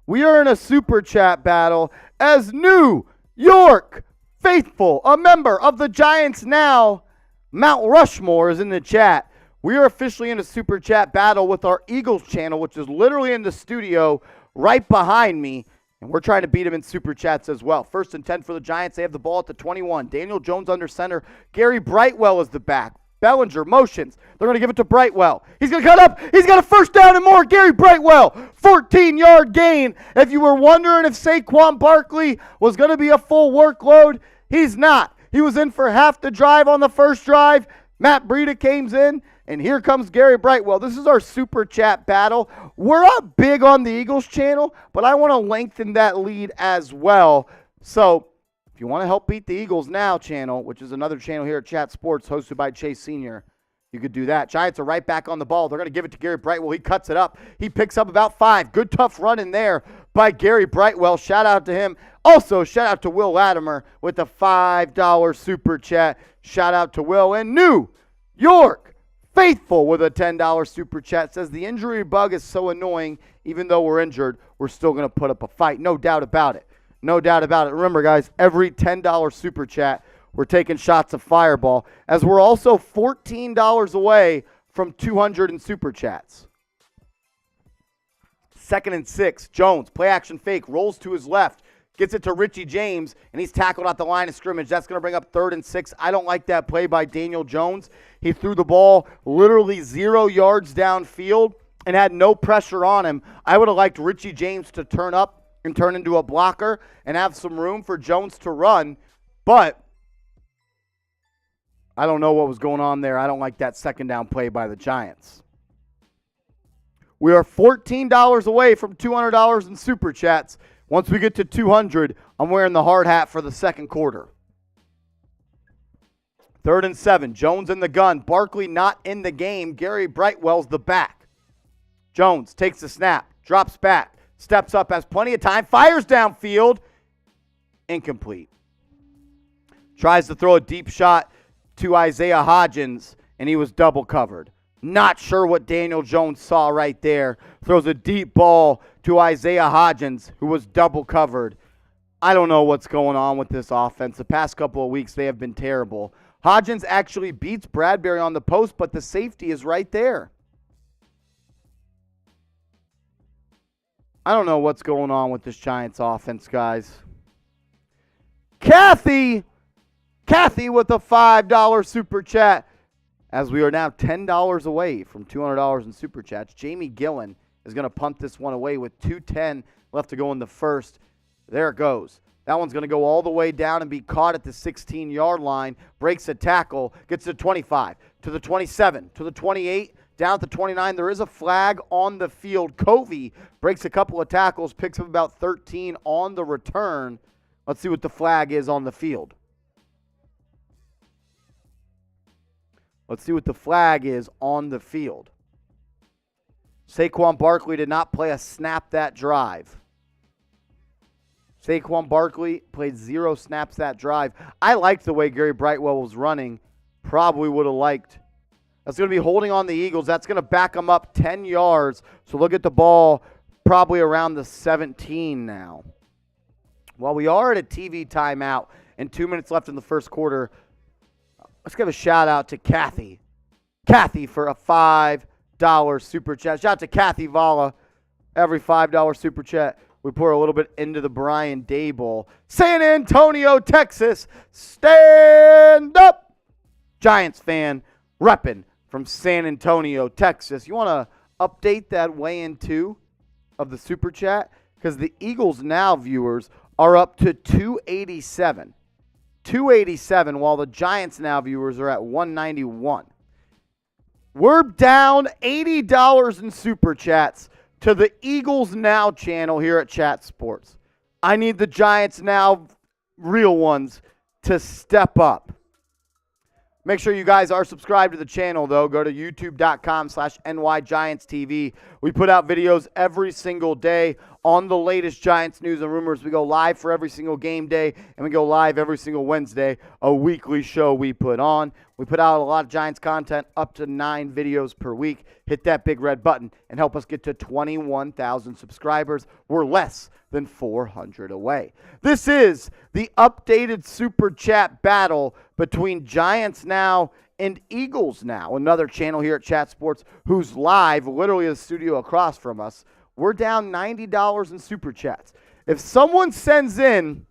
We are in a super chat battle as New York faithful, a member of the Giants now, Mount Rushmore, is in the chat. We are officially in a super chat battle with our Eagles channel, which is literally in the studio right behind me. And we're trying to beat him in super chats as well. 1st and 10 for the Giants. They have the ball at the 21. Daniel Jones under center. Gary Brightwell is the back. Bellinger motions. They're going to give it to Brightwell. He's going to cut up. He's got a first down and more. Gary Brightwell, 14-yard gain. If you were wondering if Saquon Barkley was going to be a full workload, he's not. He was in for half the drive on the first drive. Matt Breida came in, and here comes Gary Brightwell. This is our super chat battle. We're up big on the Eagles channel, but I want to lengthen that lead as well. So if you want to help beat the Eagles Now channel, which is another channel here at Chat Sports hosted by Chase Sr., you could do that. Giants are right back on the ball. They're going to give it to Gary Brightwell. He cuts it up. He picks up about 5. Good, tough run in there by Gary Brightwell. Shout out to him. Also, shout out to Will Latimer with the $5 super chat. Shout out to Will. And New York faithful with a $10 super chat says the injury bug is so annoying. Even though we're injured, we're still going to put up a fight. No doubt about it. No doubt about it. Remember, guys, every $10 super chat, we're taking shots of Fireball, as we're also $14 away from 200 in super chats. 2nd and 6. Jones, play action fake, rolls to his left, gets it to Richie James, and he's tackled at the line of scrimmage. That's going to bring up 3rd and 6. I don't like that play by Daniel Jones. He threw the ball literally 0 yards downfield and had no pressure on him. I would have liked Richie James to turn up and turn into a blocker and have some room for Jones to run, but I don't know what was going on there. I don't like that 2nd down play by the Giants. We are $14 away from $200 in super chats. Once we get to 200, I'm wearing the hard hat for the second quarter. 3rd and 7. Jones in the gun. Barkley not in the game. Gary Brightwell's the back. Jones takes the snap, drops back, steps up, has plenty of time, fires downfield. Incomplete. Tries to throw a deep shot to Isaiah Hodgins, and he was double covered. Not sure what Daniel Jones saw right there. Throws a deep ball to Isaiah Hodgins, who was double covered. I don't know what's going on with this offense. The past couple of weeks, they have been terrible. Hodgins actually beats Bradbury on the post, but the safety is right there. I don't know what's going on with this Giants offense, guys. Kathy with a $5 super chat. As we are now $10 away from $200 in super chats. Jamie Gillen is going to punt this one away with 2:10 left to go in the first. There it goes. That one's going to go all the way down and be caught at the 16-yard line. Breaks a tackle, gets to 25, to the 27, to the 28, down at the 29. There is a flag on the field. Covey breaks a couple of tackles, picks up about 13 on the return. Let's see what the flag is on the field. Let's see what the flag is on the field. Saquon Barkley did not play a snap that drive. Saquon Barkley played 0 snaps that drive. I liked the way Gary Brightwell was running. Probably would have liked. That's going to be holding on the Eagles. That's going to back them up 10 yards. So look at the ball probably around the 17 now. While we are at a TV timeout and 2 minutes left in the first quarter, let's give a shout out to Kathy. Kathy for a $5 super chat. Shout out to Kathy Vala. Every $5 super chat, we pour a little bit into the Brian Day Bowl. San Antonio, Texas. Stand up. Giants fan repping from San Antonio, Texas. You want to update that weigh-in too of the super chat? Because the Eagles Now viewers are up to 287. 287, while the Giants Now viewers are at 191. We're down $80 in super chats to the Eagles Now channel here at Chat Sports. I need the Giants Now real ones to step up. Make sure you guys are subscribed to the channel, though. Go to youtube.com/NYGiantsTV. We put out videos every single day on the latest Giants news and rumors. We go live for every single game day, and we go live every single Wednesday, a weekly show we put on. We put out a lot of Giants content, up to 9 videos per week. Hit that big red button and help us get to 21,000 subscribers. We're less than 400 away. This is the updated Super Chat battle between Giants Now and Eagles Now, another channel here at Chat Sports who's live, literally the studio across from us. We're down $90 in Super Chats. If someone sends in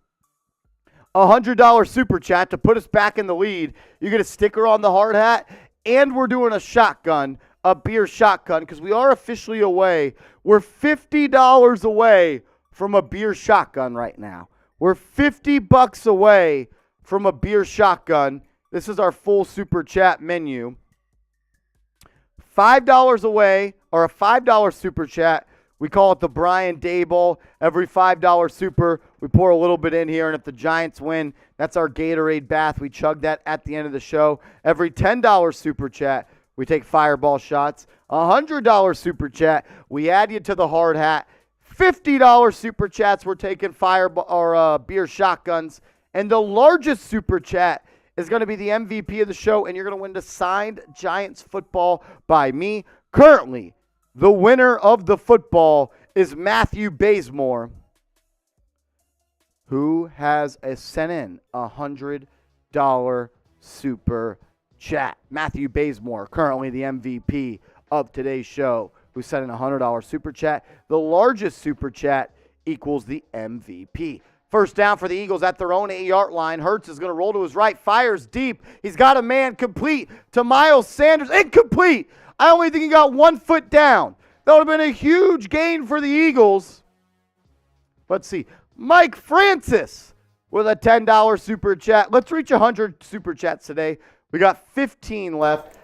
a $100 Super Chat to put us back in the lead, you get a sticker on the hard hat, and we're doing a shotgun, a beer shotgun, because we are officially away. We're $50 away from a beer shotgun right now. We're $50 away from a beer shotgun. This is our full Super Chat menu. $5 away, or a $5 Super Chat. We call it the Brian Day Bowl. Every $5 super, we pour a little bit in here, and if the Giants win, that's our Gatorade bath. We chug that at the end of the show. Every $10 super chat, we take fireball shots. $100 super chat, we add you to the hard hat. $50 super chats, we're taking fireball or beer shotguns. And the largest super chat is going to be the MVP of the show, and you're going to win the signed Giants football by me. Currently, the winner of the football is Matthew Bazemore, who has sent in a $100 super chat. Matthew Bazemore, currently the MVP of today's show, who sent in a $100 super chat. The largest super chat equals the MVP. First down for the Eagles at their own 8-yard line. Hurts is going to roll to his right, fires deep. He's got a man complete to Miles Sanders. Incomplete. I only think he got 1 foot down. That would have been a huge gain for the Eagles. Let's see. Mike Francis with a $10 super chat. Let's reach 100 super chats today. We got 15 left.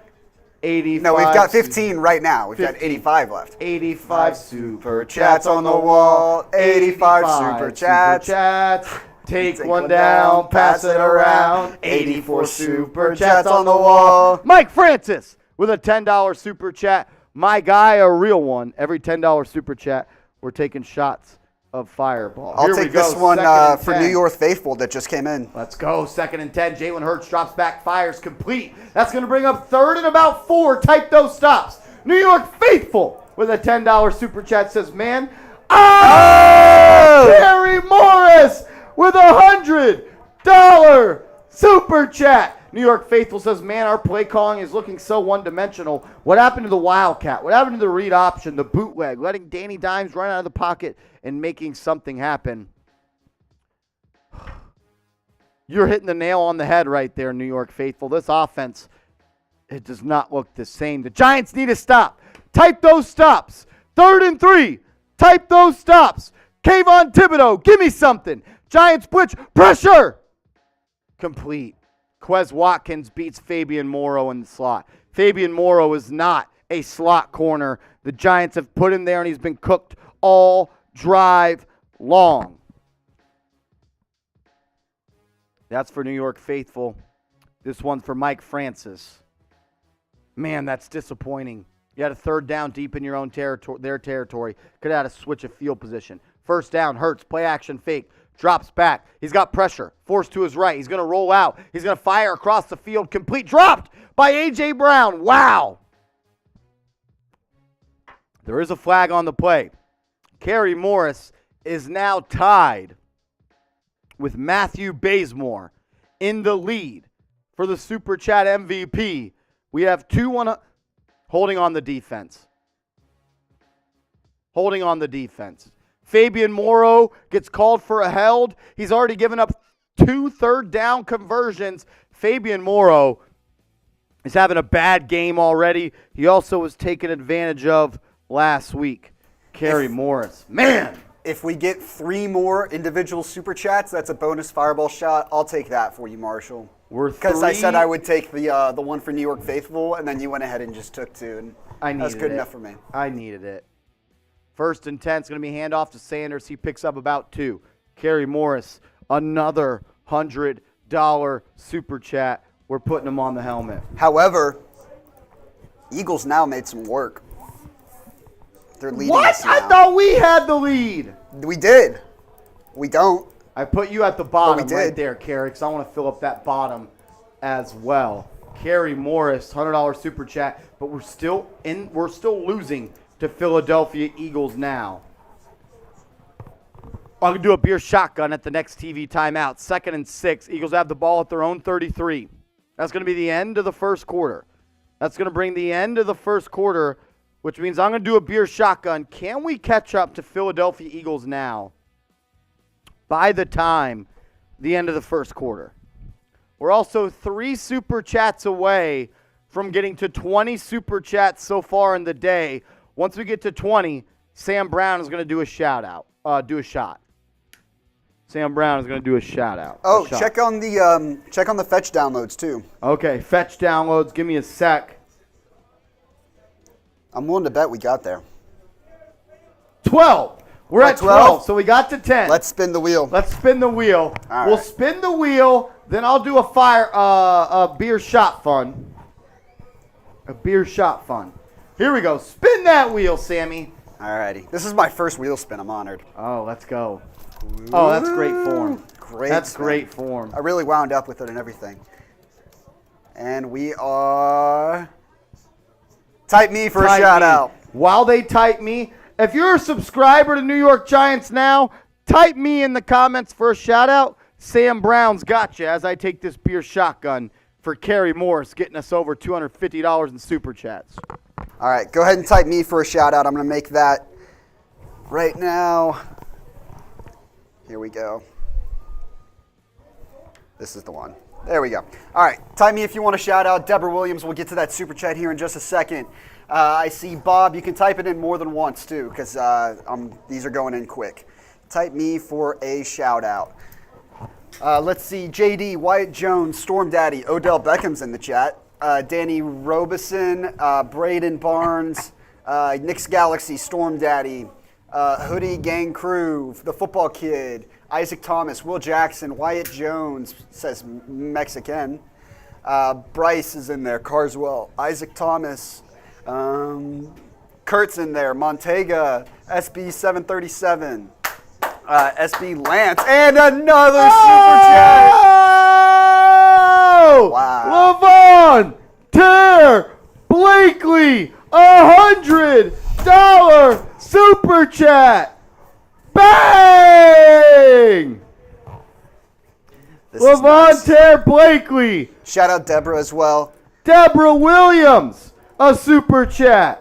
85.
No, we've got 15 right now. We've got 85 left.
85 super chats on the wall.
85 super chats.
Take one down, pass it around. 84 super chats on the wall. Mike Francis with a $10 super chat. My guy, a real one. Every $10 super chat, we're taking shots of fireball.
I'll take this one for New York Faithful that just came in.
Let's go. 2nd and 10. Jalen Hurts drops back, fires complete. That's going to bring up 3rd and about 4. Type those stops. New York Faithful with a $10 super chat says, man. Oh! Terry Morris with a $100 super chat. New York Faithful says, man, our play calling is looking so one-dimensional. What happened to the Wildcat? What happened to the read option, the bootleg, letting Danny Dimes run out of the pocket and making something happen? You're hitting the nail on the head right there, New York faithful. This offense, it does not look the same. The Giants need to stop. Type those stops. 3rd and 3. Type those stops. Kayvon Thibodeau, give me something. Giants blitz, pressure. Complete. Quez Watkins beats Fabian Moreau in the slot. Fabian Moreau is not a slot corner. The Giants have put him there, and he's been cooked all drive long. That's for New York faithful. This one's for Mike Francis. Man, that's disappointing. You had a 3rd down deep in your own territory, their territory. Could have had a switch of field position. 1st down, Hurts, play action fake. Drops back. He's got pressure. Forced to his right. He's going to roll out. He's going to fire across the field. Complete. Dropped by A.J. Brown. Wow. There is a flag on the play. Kerry Morris is now tied with Matthew Bazemore in the lead for the Super Chat MVP. We have 2-1 holding on the defense. Holding on the defense. Fabian Moreau gets called for a held. He's already given up 2 3rd down conversions. Fabian Moreau is having a bad game already. He also was taken advantage of last week. Kerry Morris. Man!
If we get 3 more individual Super Chats, that's a bonus fireball shot. I'll take that for you, Marshall. Because I said I would take the one for New York faithful, and then you went ahead and just took 2. And that's good enough for me.
I needed it. 1st and 10 is going to be handoff to Sanders. He picks up about 2. Kerry Morris, another $100 Super Chat. We're putting him on the helmet.
However, Eagles now made some work. They're leading
What?
us now.
I thought we had the lead.
We did. We don't.
I put you at the bottom
we did.
right there, Kerry, because I want to fill up that bottom as well. Kerry Morris, $100 Super Chat, but we're still losing to Philadelphia Eagles now. I'm going to do a beer shotgun at the next TV timeout. 2nd and 6. Eagles have the ball at their own 33. That's going to be the end of the first quarter. That's going to bring the end of the first quarter, which means I'm going to do a beer shotgun. Can we catch up to Philadelphia Eagles now by the time the end of the first quarter? We're also 3 Super Chats away from getting to 20 Super Chats so far in the day. Once we get to 20, Sam Brown is going to do a shot. Sam Brown is going to do a shout out.
Oh, check on the fetch downloads too.
Okay, fetch downloads. Give me a sec.
I'm willing to bet we got there.
12. We're at 12, so we got to 10.
Let's spin the wheel.
Let's spin the wheel.
All
We'll
right.
spin the wheel, then I'll do a beer shot fun. A beer shot fun. Here we go. Spin that wheel, Sammy.
Alrighty. This is my first wheel spin. I'm honored.
Oh, let's go. Oh, that's great form. That's
spin.
great form.
I really wound up with it and everything. And we are... Type me for a shout out.
While they type me, if you're a subscriber to New York Giants now, type me in the comments for a shout out. Sam Brown's got you as I take this beer shotgun for Kerry Morris, getting us over $250 in Super Chats.
All right, go ahead and type me for a shout out. I'm going to make that right now. Here we go. This is the one. There we go. All right, type me if you want a shout out. Deborah Williams, we'll get to that Super Chat here in just a second. I see Bob. You can type it in more than once too, because these are going in quick. Type me for a shout out. Let's see. JD, Wyatt Jones, Storm Daddy, Odell Beckham's in the chat. Danny Robeson, Braden Barnes, Nick's Galaxy, Storm Daddy, Hoodie Gang Crew, The Football Kid, Isaac Thomas, Will Jackson, Wyatt Jones, says Mexican. Bryce is in there, Carswell, Isaac Thomas, Kurt's in there, Montega, SB 737, SB Lance, and another Super Chat. Wow.
Levon Ter Blakely, $100 Super Chat. Bang! Levon Ter Blakely.
Shout out Deborah as well.
Deborah Williams, a Super Chat.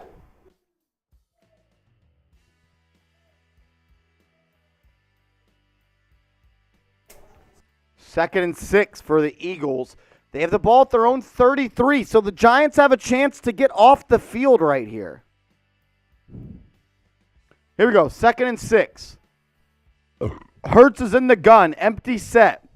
2nd and 6 for the Eagles. They have the ball at their own 33, so the Giants have a chance to get off the field right here. Here we go, 2nd and 6. Hurts is in the gun, empty set.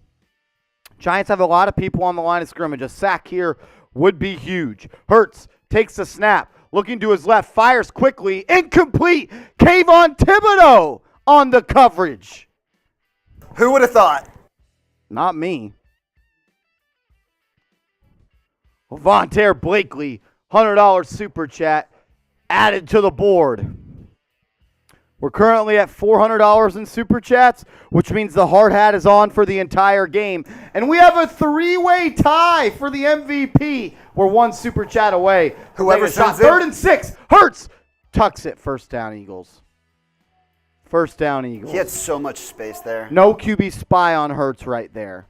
Giants have a lot of people on the line of scrimmage. A sack here would be huge. Hurts takes the snap, looking to his left, fires quickly, incomplete. Kayvon Thibodeau on the coverage.
Who would have thought?
Not me. Vontae Blakely, $100 super chat added to the board. We're currently at $400 in super chats, which means the hard hat is on for the entire game. And we have a 3-way tie for the MVP. We're one super chat away.
Whoever sends it.
3rd and 6. Hurts tucks it. First down, Eagles. First down, Eagles.
He had so much space there.
No QB spy on Hurts right there.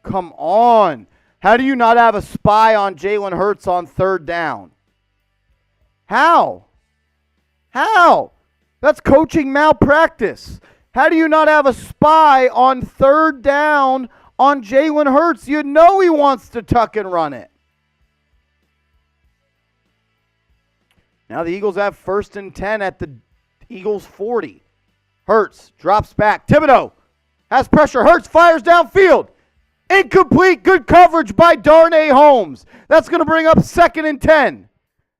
Come on. How do you not have a spy on Jalen Hurts on 3rd down? How? That's coaching malpractice. How do you not have a spy on 3rd down on Jalen Hurts? You know he wants to tuck and run it. Now the Eagles have 1st and 10 at the Eagles 40. Hurts drops back. Thibodeau has pressure. Hurts fires downfield. Incomplete. Good coverage by Darnay Holmes. That's going to bring up 2nd and 10.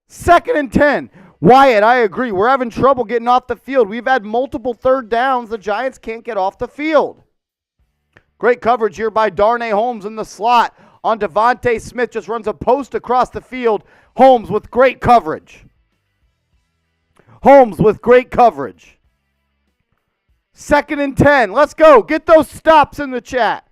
2nd and 10. Wyatt, I agree. We're having trouble getting off the field. We've had multiple 3rd downs. The Giants can't get off the field. Great coverage here by Darnay Holmes in the slot on Devontae Smith. Just runs a post across the field. Holmes with great coverage. 2nd and 10. Let's go. Get those stops in the chat.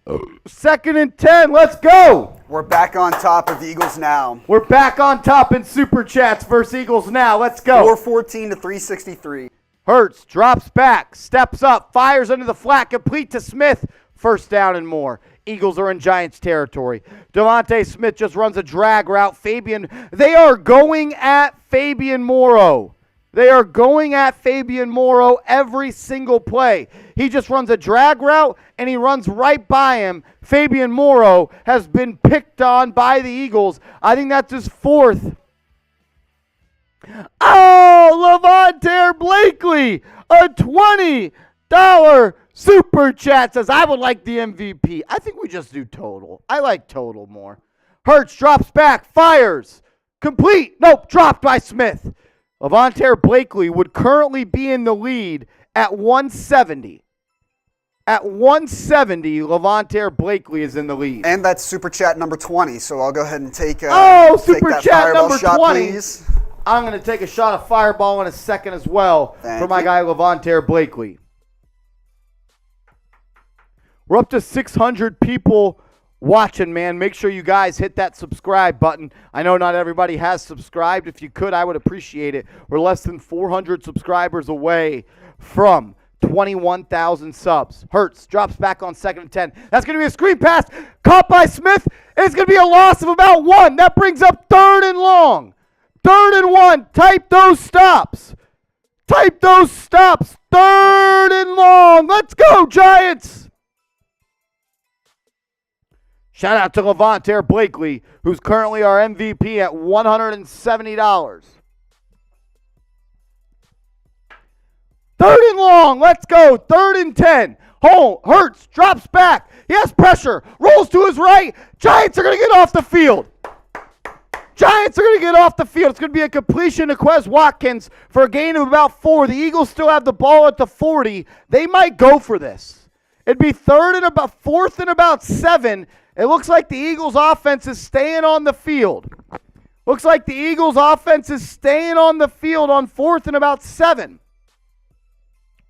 2nd and 10. Let's go.
We're back on top of the Eagles now.
We're back on top in super chats versus Eagles now. Let's go.
414 to 363.
Hurts drops back, steps up, fires into the flat, complete to Smith. First down and more. Eagles are in Giants territory. Devontae Smith just runs a drag route. They are going at Fabian Morrow. Every single play. He just runs a drag route, and he runs right by him. Fabian Morrow has been picked on by the Eagles. I think that's his 4th. Oh, Levante Blakely, a $20 super chat says, I would like the MVP. I think we just do total. I like total more. Hurts drops back, fires. Complete. Nope, dropped by Smith. Levante Blakely would currently be in the lead at 170. At 170, Levante Blakely is in the lead.
And that's super chat number 20, so I'll go ahead and take
super
that
chat
fireball
number
shot,
20.
please.
I'm going to take a shot of fireball in a second as well for my guy Levante Blakely. We're up to 600 people watching, man. Make sure you guys hit that subscribe button. I know not everybody has subscribed. If you could, I would appreciate it. We're less than 400 subscribers away from 21,000 subs. Hurts drops back on 2nd and 10. That's going to be a screen pass caught by Smith. It's going to be a loss of about 1. That brings up 3rd and long. 3rd and 1. Type those stops. 3rd and long. Let's go, Giants. Shout out to Levante Blakely, who's currently our MVP at $170. 3rd and long. Let's go. 3rd and 10. Hurts drops back. He has pressure. Rolls to his right. Giants are going to get off the field. It's going to be a completion to Quez Watkins for a gain of about 4. The Eagles still have the ball at the 40. They might go for this. It'd be 4th and about 7. It looks like the Eagles offense is staying on the field. On 4th and about 7.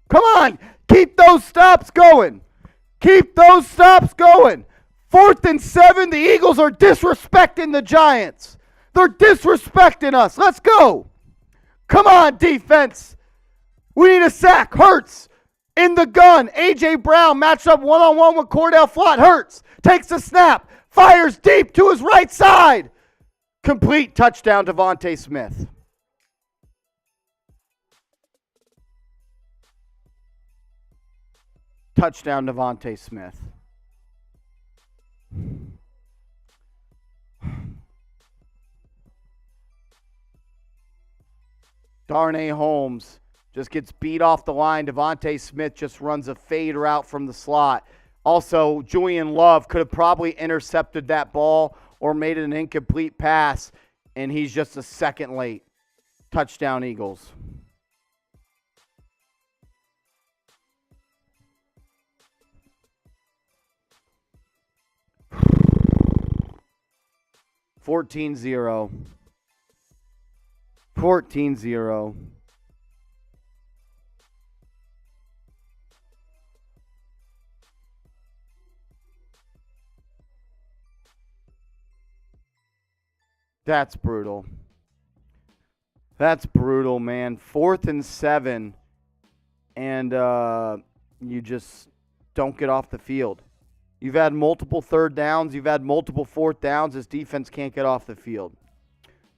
Come on. Keep those stops going. 4th and 7. The Eagles are disrespecting the Giants. They're disrespecting us. Let's go. Come on, defense. We need a sack. Hurts in the gun. A.J. Brown matched up one-on-one with Cordell Flott. Hurts takes the snap. Fires deep to his right side. Complete touchdown, Devontae Smith. Touchdown, Devontae Smith. Darnay Holmes just gets beat off the line. Devontae Smith just runs a fade route from the slot. Also, Julian Love could have probably intercepted that ball or made it an incomplete pass, and he's just a second late. Touchdown, Eagles. Fourteen zero. 14-0. That's brutal. That's brutal, man. 4th and 7, and you just don't get off the field. You've had multiple third downs. You've had multiple fourth downs. This defense can't get off the field.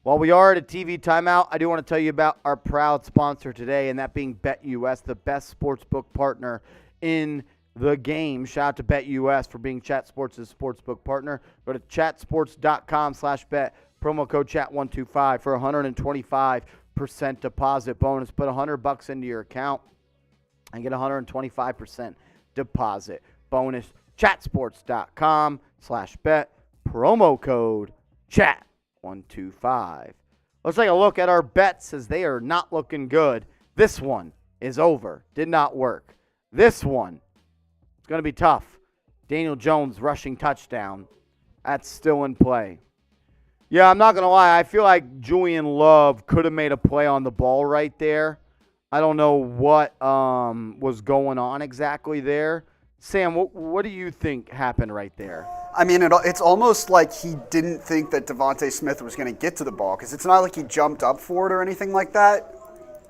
While we are at a TV timeout, I do want to tell you about our proud sponsor today, and that being BetUS, the best sportsbook partner in the game. Shout out to BetUS for being Chat Sports' sportsbook partner. Go to chatsports.com/bet. Promo code chat125 for 125% deposit bonus. Put $100 into your account and get 125% deposit bonus. Chatsports.com/bet. Promo code chat125. Let's take a look at our bets as they are not looking good. This one is over. Did not work. This one, it's going to be tough. Daniel Jones rushing touchdown. That's still in play. Yeah, I'm not going to lie. I feel like Julian Love could have made a play on the ball right there. I don't know what was going on exactly there. Sam, what do you think happened right there?
I mean, it's almost like he didn't think that Devontae Smith was going to get to the ball, because it's not like he jumped up for it or anything like that.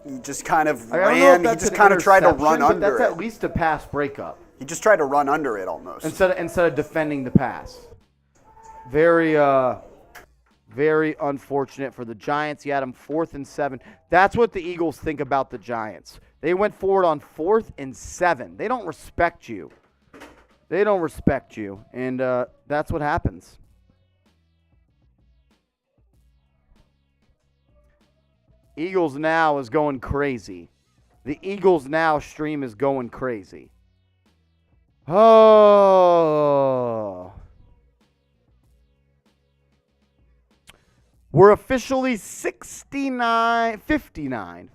He just kind of ran. He just kind of tried to run under it.
That's at least a pass breakup.
He just tried to run under it almost.
Instead of defending the pass. Very unfortunate for the Giants. You had them 4th and 7. That's what the Eagles think about the Giants. They went forward on 4th and 7. They don't respect you. They don't respect you, and that's what happens. Eagles Now is going crazy. The Eagles Now stream is going crazy. Oh. We're officially 59.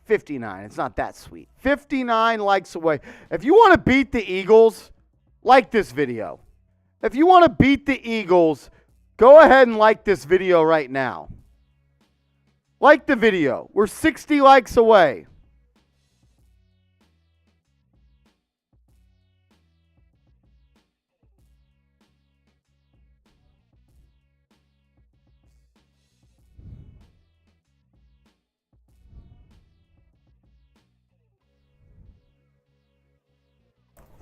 It's not that sweet. 59 likes away. If you want to beat the Eagles, like this video. If you want to beat the Eagles, go ahead and like this video right now. Like the video. We're 60 likes away.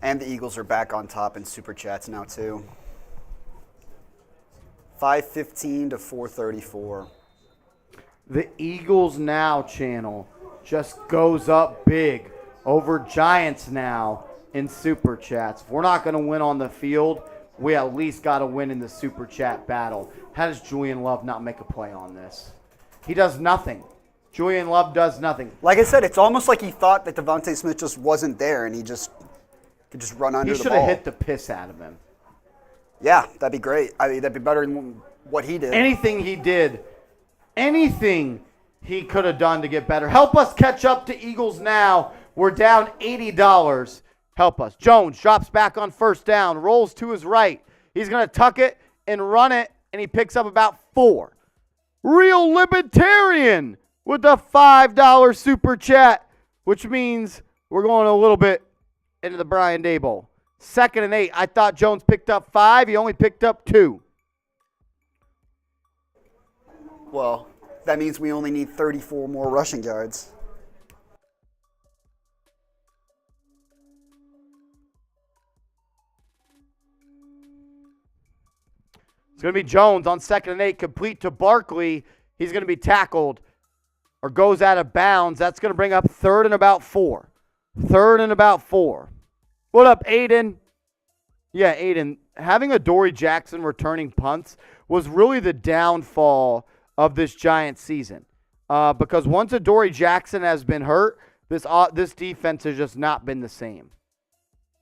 And the Eagles are back on top in Super Chats now, too. 5:15 to 4:34.
The Eagles Now channel just goes up big over Giants Now in Super Chats. If we're not going to win on the field, we at least got to win in the Super Chat battle. How does Julian Love not make a play on this? He does nothing. Julian Love does nothing.
Like I said, it's almost like he thought that Devontae Smith just wasn't there, and he just could just run under the ball.
He should have hit the piss out of him.
Yeah, that'd be great. I mean, that'd be better than what he did.
Anything he did, anything he could have done to get better. Help us catch up to Eagles Now. We're down $80. Help us. Jones drops back on 1st down, rolls to his right. He's going to tuck it and run it, and he picks up about 4. Real Libertarian with a $5 Super Chat, which means we're going a little bit into the Brian Day Bowl. 2nd and 8. I thought Jones picked up 5. He only picked up 2.
Well, that means we only need 34 more rushing yards.
It's going to be Jones on 2nd and 8, complete to Barkley. He's going to be tackled or goes out of bounds. That's going to bring up 3rd and about 4. 3rd and about 4. What up, Aiden? Yeah, Aiden. Having Adoree Jackson returning punts was really the downfall of this Giants season. Because once Adoree Jackson has been hurt, this defense has just not been the same.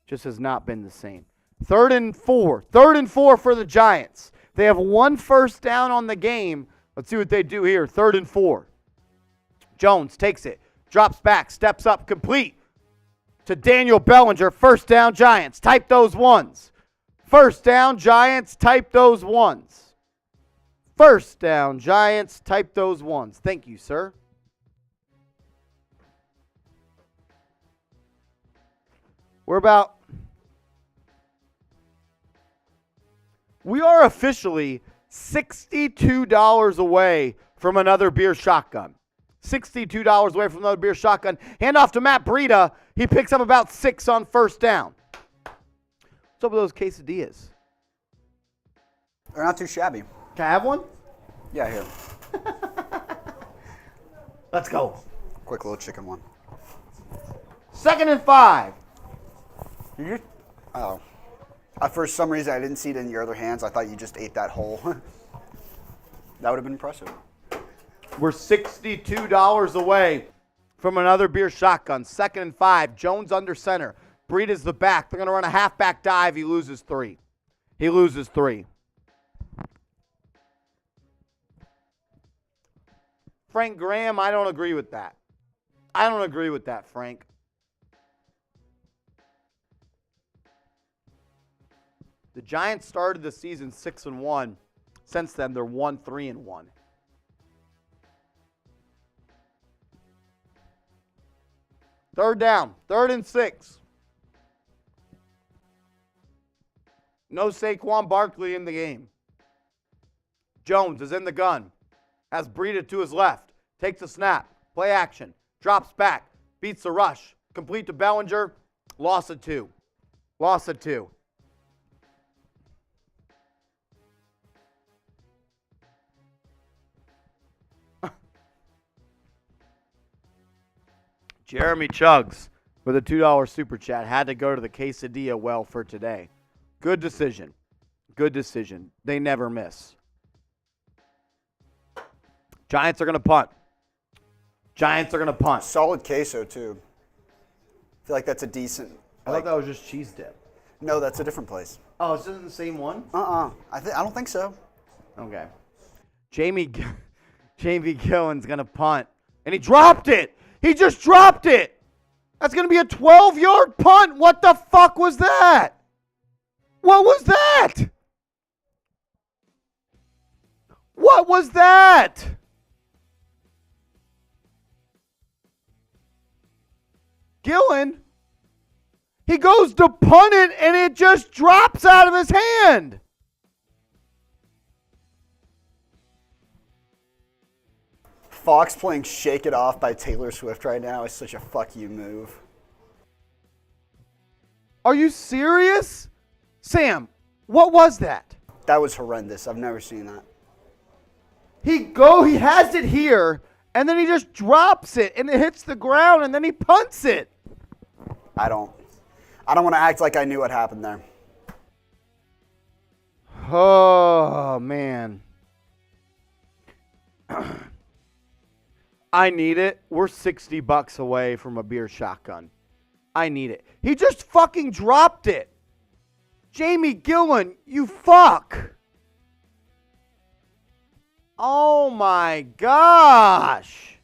Just has not been the same. 3rd and 4. 3rd and 4 for the Giants. They have 1 first down on the game. Let's see what they do here. 3rd and 4. Jones takes it. Drops back. Steps up. Complete to Daniel Bellinger. First down, Giants. Type those ones. First down, Giants. Type those ones. First down, Giants. Type those ones. Thank you, sir. We are officially $62 away from another beer shotgun. $62 away from another beer shotgun. Hand off to Matt Breida. He picks up about 6 on first down. What's up with those quesadillas?
They're not too shabby.
Can I have one?
Yeah, here.
Let's go.
Quick little chicken one.
2nd and 5.
Oh. For some reason, I didn't see it in your other hands. I thought you just ate that whole. That would have been impressive.
We're $62 away from another beer shotgun. 2nd and 5. Jones under center. Breida's the back. They're going to run a halfback dive. He loses 3. Frank Graham, I don't agree with that. Frank. The Giants started the season 6-1. Since then, they're 1-3-1. Third down. 3rd and 6. No Saquon Barkley in the game. Jones is in the gun. Has Breida to his left. Takes a snap. Play action. Drops back. Beats the rush. Complete to Bellinger. Loss of 2. Jeremy Chugs with a $2 super chat. Had to go to the quesadilla well for today. Good decision. They never miss. Giants are going to punt.
Solid queso, too. I feel like that's a decent.
I thought that was just cheese dip.
No, that's a different place.
Oh, it's in the same one?
I don't think so.
Okay. Jamie Gillen's going to punt. And he dropped it. He just dropped it. That's going to be a 12-yard punt. What the fuck was that? What was that? Gillen, he goes to punt it, and it just drops out of his hand.
Fox playing Shake It Off by Taylor Swift right now is such a fuck you move.
Are you serious? Sam, what was that?
That was horrendous. I've never seen that.
He has it here, and then he just drops it, and it hits the ground, and then he punts it.
I don't want to act like I knew what happened there.
Oh, man. I need it. We're $60 away from a beer shotgun. I need it. He just fucking dropped it. Jamie Gillen, you fuck. Oh my gosh.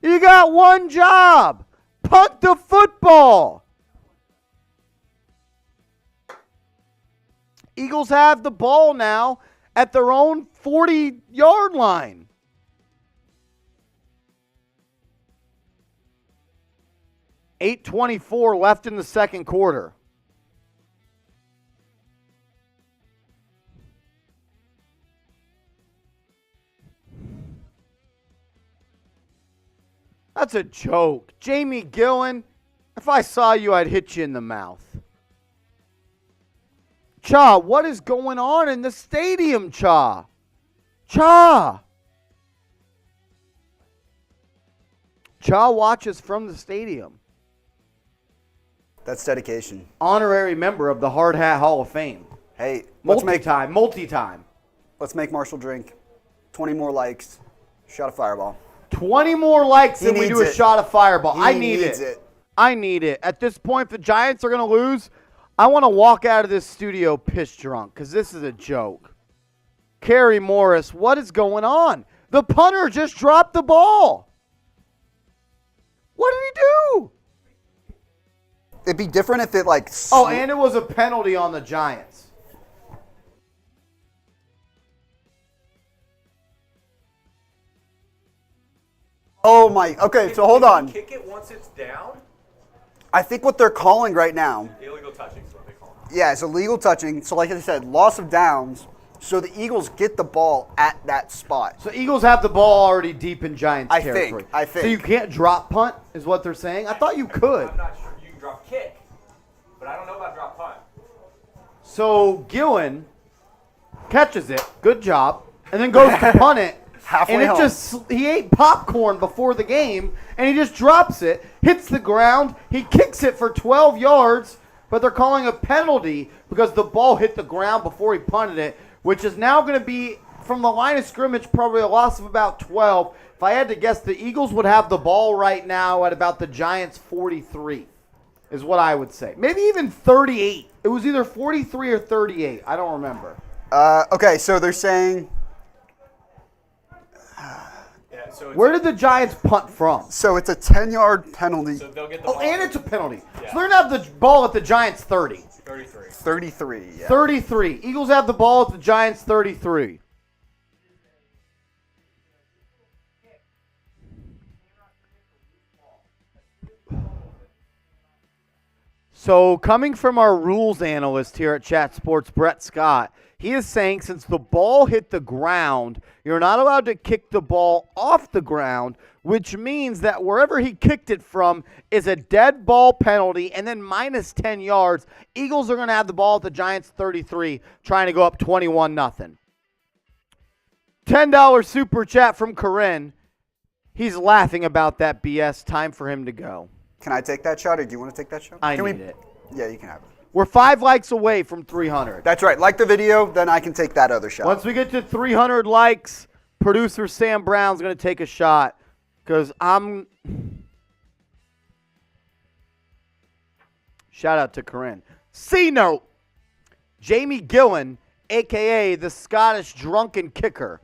You got one job. Punt the football. Eagles have the ball now at their own 40-yard line. $8:24 left in the second quarter. That's a joke. Jamie Gillen, if I saw you, I'd hit you in the mouth. Cha, what is going on in the stadium, Cha? Cha watches from the stadium.
That's dedication.
Honorary member of the Hard Hat Hall of Fame.
Hey,
Multi-time.
Let's make Marshall drink. 20 more likes. Shot a fireball.
20 more likes and we do a shot of Fireball. I need
needs
it. I need it. At this point, the Giants are going to lose. I want to walk out of this studio piss drunk because this is a joke. Kerry Morris, what is going on? The punter just dropped the ball. What did he do?
It'd be different if it
And it was a penalty on the Giants.
Oh my. Okay, so hold on.
Kick it once it's down?
I think what they're calling right now.
Illegal touching is what they call it.
Yeah, it's illegal touching. So like I said, loss of downs. So the Eagles get the ball at that spot.
So Eagles have the ball already deep in Giants territory.
I think.
So you can't drop punt is what they're saying? I thought you could.
I'm not sure. You can drop kick, but I don't know about drop punt.
So Gillen catches it. Good job. And then goes to punt it.
Halfway home.
He ate popcorn before the game, and he just drops it, hits the ground, he kicks it for 12 yards, but they're calling a penalty because the ball hit the ground before he punted it, which is now going to be, from the line of scrimmage, probably a loss of about 12. If I had to guess, the Eagles would have the ball right now at about the Giants' 43, is what I would say. Maybe even 38. It was either 43 or 38. I don't remember.
Okay, so they're saying...
Where did the Giants punt from?
So it's a 10-yard penalty.
So they'll get the ball.
And it's a penalty.
Yeah.
So they're going to have the ball at the Giants' 30.
33.
33, yeah.
33. Eagles have the ball at the Giants' 33. So coming from our rules analyst here at Chat Sports, Brett Scott, he is saying since the ball hit the ground, you're not allowed to kick the ball off the ground, which means that wherever he kicked it from is a dead ball penalty and then minus 10 yards. Eagles are going to have the ball at the Giants' 33, trying to go up 21-0. $10 super chat from Corinne. He's laughing about that BS. Time for him to go.
Can I take that shot, or do you want to take that shot?
I need it.
Yeah, you can have it.
We're 5 likes away from 300.
That's right. Like the video, then I can take that other shot.
Once we get to 300 likes, producer Sam Brown's going to take a shot because Shout out to Corinne. C-note, Jamie Gillen, a.k.a. the Scottish drunken kicker.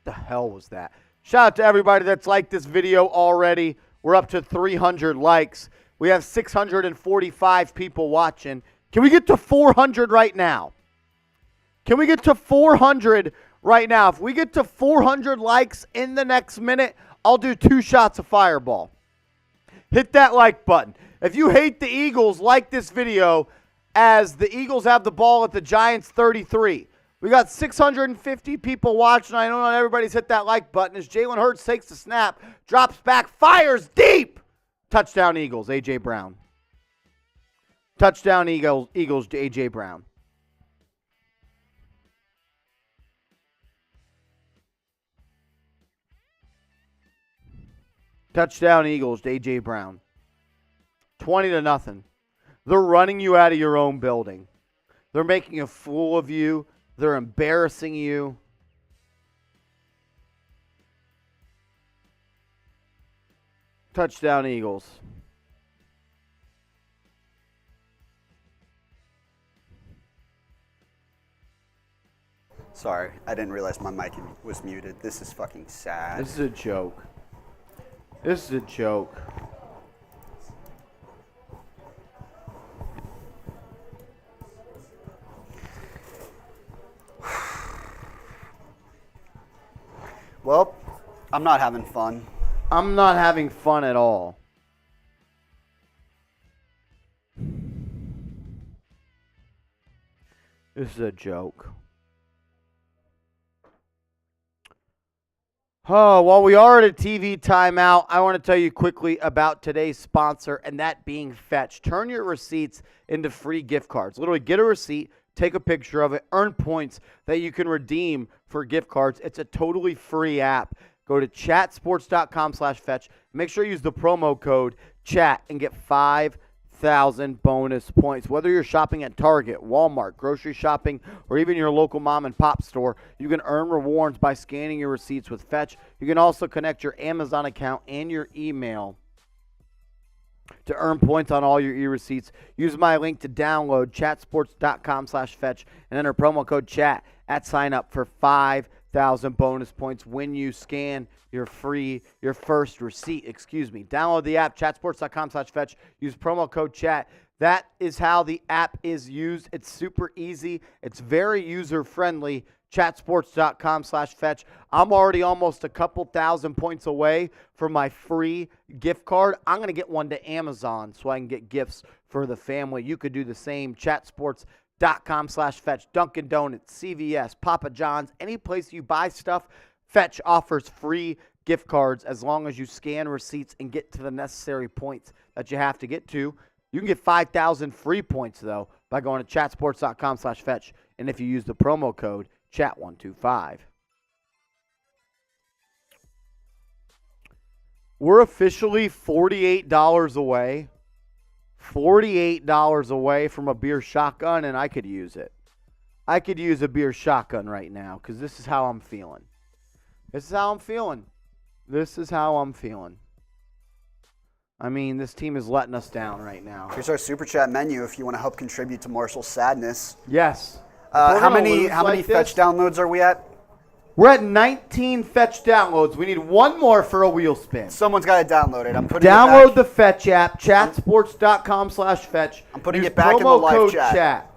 The hell was that? Shout out to everybody that's liked this video already. We're up to 300 likes. We have 645 people watching. Can we get to 400 right now? Can we get to 400 right now? If we get to 400 likes in the next minute, I'll do 2 shots of Fireball. Hit that like button. If you hate the Eagles, like this video as the Eagles have the ball at the Giants' 33. We got 650 people watching. I know not everybody's hit that like button as Jalen Hurts takes the snap, drops back, fires deep. Touchdown Eagles, A.J. Brown. Touchdown Eagles, A.J. Brown. Touchdown Eagles, A.J. Brown. 20-0. They're running you out of your own building. They're making a fool of you. They're embarrassing you. Touchdown Eagles.
Sorry, I didn't realize my mic was muted. This is fucking sad.
This is a joke. This is a joke.
Well, I'm not having fun.
I'm not having fun at all. This is a joke. Oh, while we are at a TV timeout, I want to tell you quickly about today's sponsor, and that being Fetch. Turn your receipts into free gift cards. Literally, get a receipt, take a picture of it, earn points that you can redeem for gift cards. It's a totally free app. Go to chatsports.com/fetch. Make sure you use the promo code CHAT and get $5 5,000 bonus points. Whether you're shopping at Target, Walmart, grocery shopping, or even your local mom and pop store, you can earn rewards by scanning your receipts with Fetch. You can also connect your Amazon account and your email to earn points on all your e-receipts. Use my link to download chatsports.com/fetch and enter promo code chat at sign up for 5,000 bonus points when you scan your first receipt. Download the app, chatsports.com/fetch. Use promo code chat. That is how the app is used. It's super easy. It's very user-friendly. Chatsports.com/fetch. I'm already almost a couple thousand points away from my free gift card. I'm going to get one to Amazon so I can get gifts for the family. You could do the same. Chatsports.com/fetch. Dunkin' Donuts, CVS, Papa John's, any place you buy stuff, Fetch offers free gift cards as long as you scan receipts and get to the necessary points that you have to get to. You can get 5,000 free points, though, by going to chatsports.com/fetch. And if you use the promo code chat125. We're officially $48 away. $48 away from a beer shotgun, and I could use it. I could use a beer shotgun right now because this is how I'm feeling. This is how I'm feeling. This is how I'm feeling. I mean, this team is letting us down right now.
Here's our Super Chat menu if you want to help contribute to Marshall's sadness.
Yes.
How many Fetch downloads are we at?
We're at 19 Fetch downloads. We need one more for a wheel spin.
Someone's got to download it. I'm putting
Download
it back.
the Fetch app, chatsports.com/fetch.
I'm putting
Use
it back in the
promo
live
code
chat.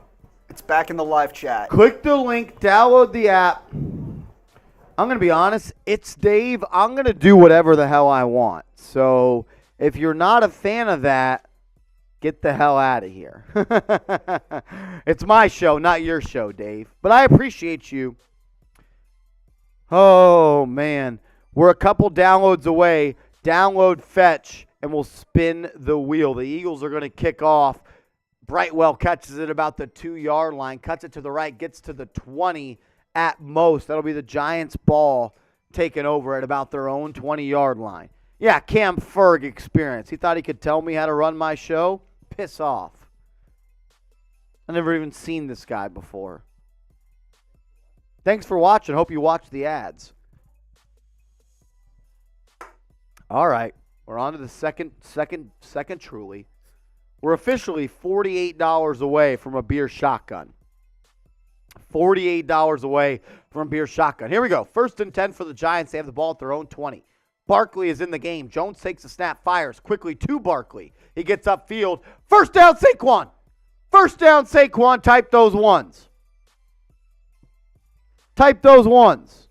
It's back in the live chat.
Click the link, download the app. I'm going to be honest, it's Dave. I'm going to do whatever the hell I want. So if you're not a fan of that, get the hell out of here. It's my show, not your show, Dave. But I appreciate you. Oh, man. We're a couple downloads away. Download Fetch, and we'll spin the wheel. The Eagles are going to kick off. Brightwell catches it about the 2-yard line, cuts it to the right, gets to the 20 at most. That'll be the Giants' ball taken over at about their own 20-yard line. Yeah, Cam Ferg experience. He thought he could tell me how to run my show? Piss off. I've never even seen this guy before. Thanks for watching. Hope you watch the ads. All right. We're on to the second truly. We're officially $48 away from a beer shotgun. $48 away from a beer shotgun. Here we go. 1st and 10 for the Giants. They have the ball at their own 20. Barkley is in the game. Jones takes a snap, fires quickly to Barkley. He gets upfield. First down, Saquon. First down, Saquon. Type those ones. Type those ones.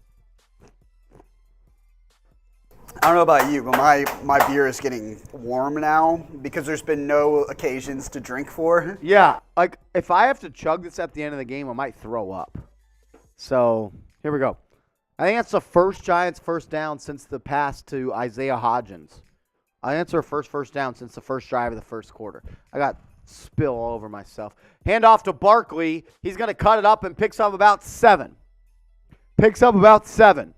I don't know about you, but my beer is getting warm now because there's been no occasions to drink for.
Yeah, like if I have to chug this at the end of the game, I might throw up. So here we go. I think that's the first Giants first down since the pass to Isaiah Hodgins. I think that's our first down since the first drive of the first quarter. I got spill all over myself. Hand off to Barkley. He's going to cut it up and picks up about 7. Picks up about 7.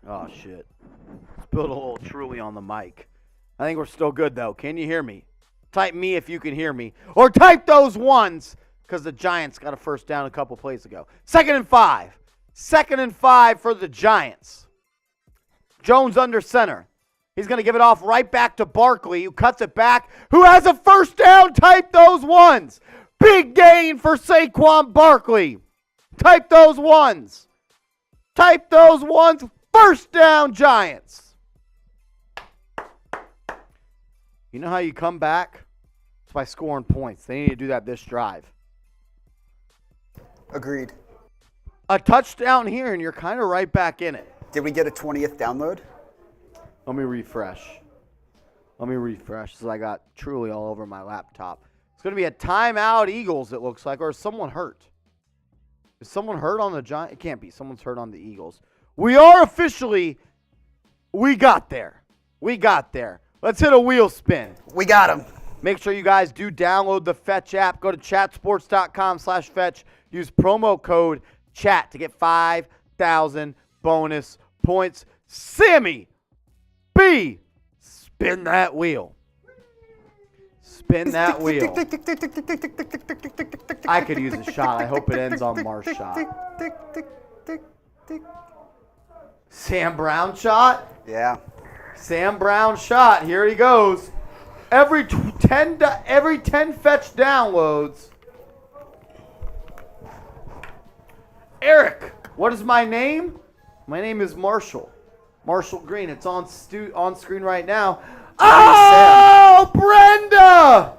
Oh, shit. Spilled a little Truly on the mic. I think we're still good, though. Can you hear me? Type me if you can hear me. Or type those ones, because the Giants got a first down a couple plays ago. 2nd and 5. 2nd and 5 for the Giants. Jones under center. He's going to give it off right back to Barkley, who cuts it back, who has a first down. Type those ones. Big gain for Saquon Barkley. Type those ones. Type those ones. First down, Giants. You know how you come back? It's by scoring points. They need to do that this drive.
Agreed.
A touchdown here, and you're kind of right back in it.
Did we get a 20th download?
Let me refresh. So I got Truly all over my laptop. It's going to be a timeout, Eagles, it looks like, or is someone hurt? Is someone hurt on the Giants? It can't be. Someone's hurt on the Eagles. We got there. Let's hit a wheel spin.
We got him.
Make sure you guys do download the Fetch app. Go to chatsports.com/fetch. Use promo code CHAT to get 5,000 bonus points. Sammy B, spin that wheel. Spin that wheel. I could use a shot. I hope it ends on Marsh's shot. Sam Brown shot?
Yeah.
Sam Brown shot. Here he goes. Every 10 fetch downloads. Eric, what is my name? My name is Marshall. Marshall Green. It's on screen right now. Oh, Brenda!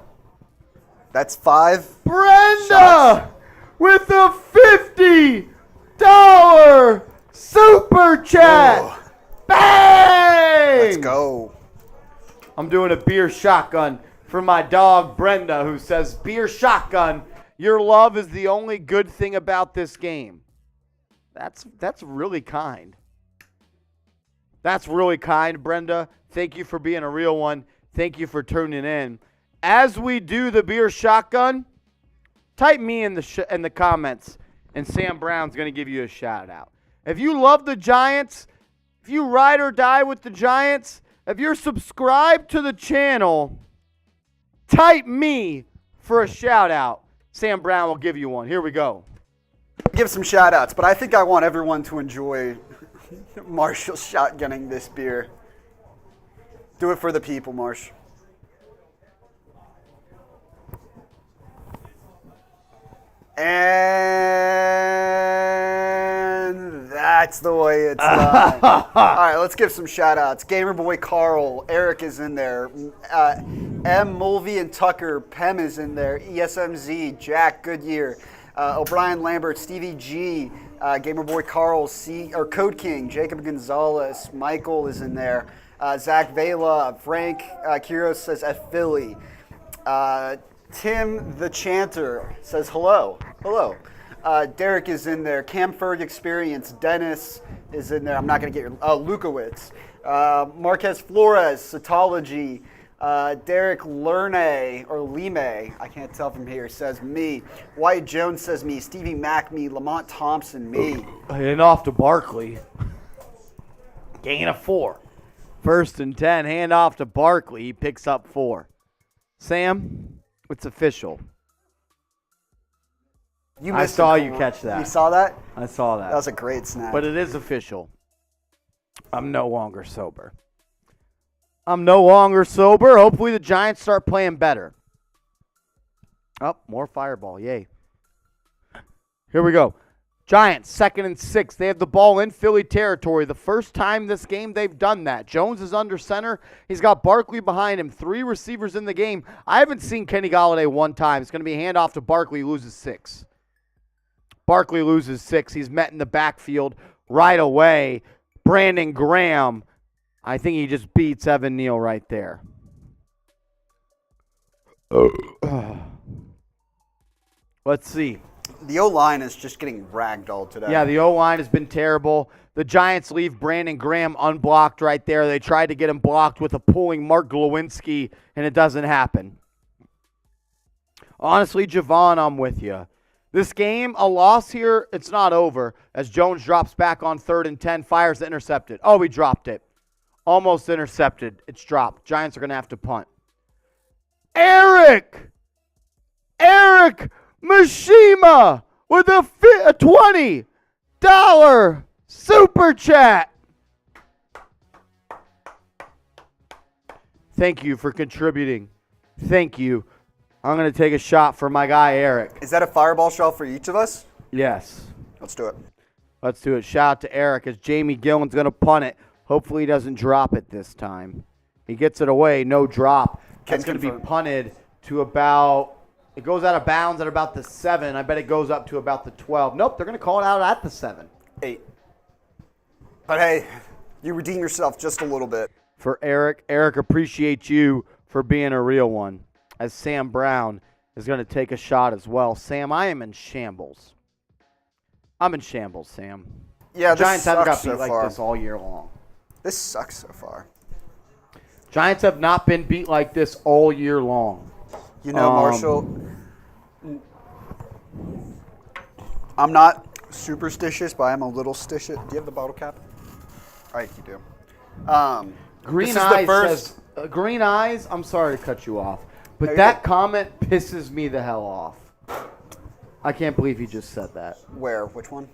That's 5.
Brenda
shots.
With a $50 super chat.
Oh.
Bang!
Let's go.
I'm doing a beer shotgun for my dog Brenda, who says, beer shotgun, your love is the only good thing about this game. That's really kind. That's really kind, Brenda. Thank you for being a real one. Thank you for tuning in. As we do the beer shotgun, type me in the comments, and Sam Brown's going to give you a shout out. If you love the Giants, if you ride or die with the Giants, if you're subscribed to the channel, type me for a shout out. Sam Brown will give you one. Here we go.
Give some shout outs, but I think I want everyone to enjoy Marshall shotgunning this beer. Do it for the people, Marsh. And that's the way it's done. All right, let's give some shout outs. Gamer Boy Carl, Eric is in there. M. Mulvey and Tucker, Pem is in there. ESMZ, Jack Goodyear, O'Brien Lambert, Stevie G, Gamer Boy Carl, Code King, Jacob Gonzalez, Michael is in there. Zach Vela, Frank Kiros says F Philly. Tim the Chanter says hello. Hello. Derek is in there. Cam Ferg Experience. Dennis is in there. I'm not going to get your... Lukowitz. Marquez Flores. Cytology. Derek Lerne, or Lime, I can't tell from here, says me. Wyatt Jones says me. Stevie Mack, me. Lamont Thompson, me.
And off to Barkley. Gain of 4. 1st and 10. Hand off to Barkley. He picks up 4. Sam, it's official. I saw you catch that.
You saw that?
I saw that.
That was a great snap.
But it is official. I'm no longer sober. Hopefully the Giants start playing better. Oh, more fireball. Yay. Here we go. Giants, 2nd and 6. They have the ball in Philly territory. The first time this game they've done that. Jones is under center. He's got Barkley behind him. 3 receivers in the game. I haven't seen Kenny Golladay one time. It's going to be a handoff to Barkley. Loses 6. Barkley loses 6. He's met in the backfield right away. Brandon Graham. I think he just beats Evan Neal right there. Let's see.
The O-line is just getting ragdolled today.
Yeah, the O-line has been terrible. The Giants leave Brandon Graham unblocked right there. They tried to get him blocked with a pulling Mark Glowinski, and it doesn't happen. Honestly, Javon, I'm with you. This game, a loss here, it's not over. As Jones drops back on 3rd and 10, fires the intercepted. Oh, he dropped it. Almost intercepted. It's dropped. Giants are going to have to punt. Eric Mishima with a $20 super chat. Thank you for contributing. Thank you. I'm going to take a shot for my guy, Eric.
Is that a fireball shot for each of us?
Yes.
Let's do it.
Let's do it. Shout out to Eric as Jamie Gillen's going to punt it. Hopefully he doesn't drop it this time. He gets it away. No drop. It's going to be punted to about... It goes out of bounds at about the 7. I bet it goes up to about the 12. Nope, they're going to call it out at the 7.
8. But hey, you redeem yourself just a little bit.
For Eric, appreciate you for being a real one. As Sam Brown is going to take a shot as well. Sam, I am in shambles. I'm in shambles, Sam.
Yeah,
the Giants haven't got beat
so
like
far.
this all year long.
This sucks so far.
Giants have not been beat like this all year long.
You know, Marshall, I'm not superstitious, but I am a little stitious. Do you have the bottle cap? I think you do.
Green
this is
Eyes
the first.
says, Green Eyes, I'm sorry to cut you off, but
you're
that
good.
comment pisses me the hell off. I can't believe he just said that.
Where? Which one?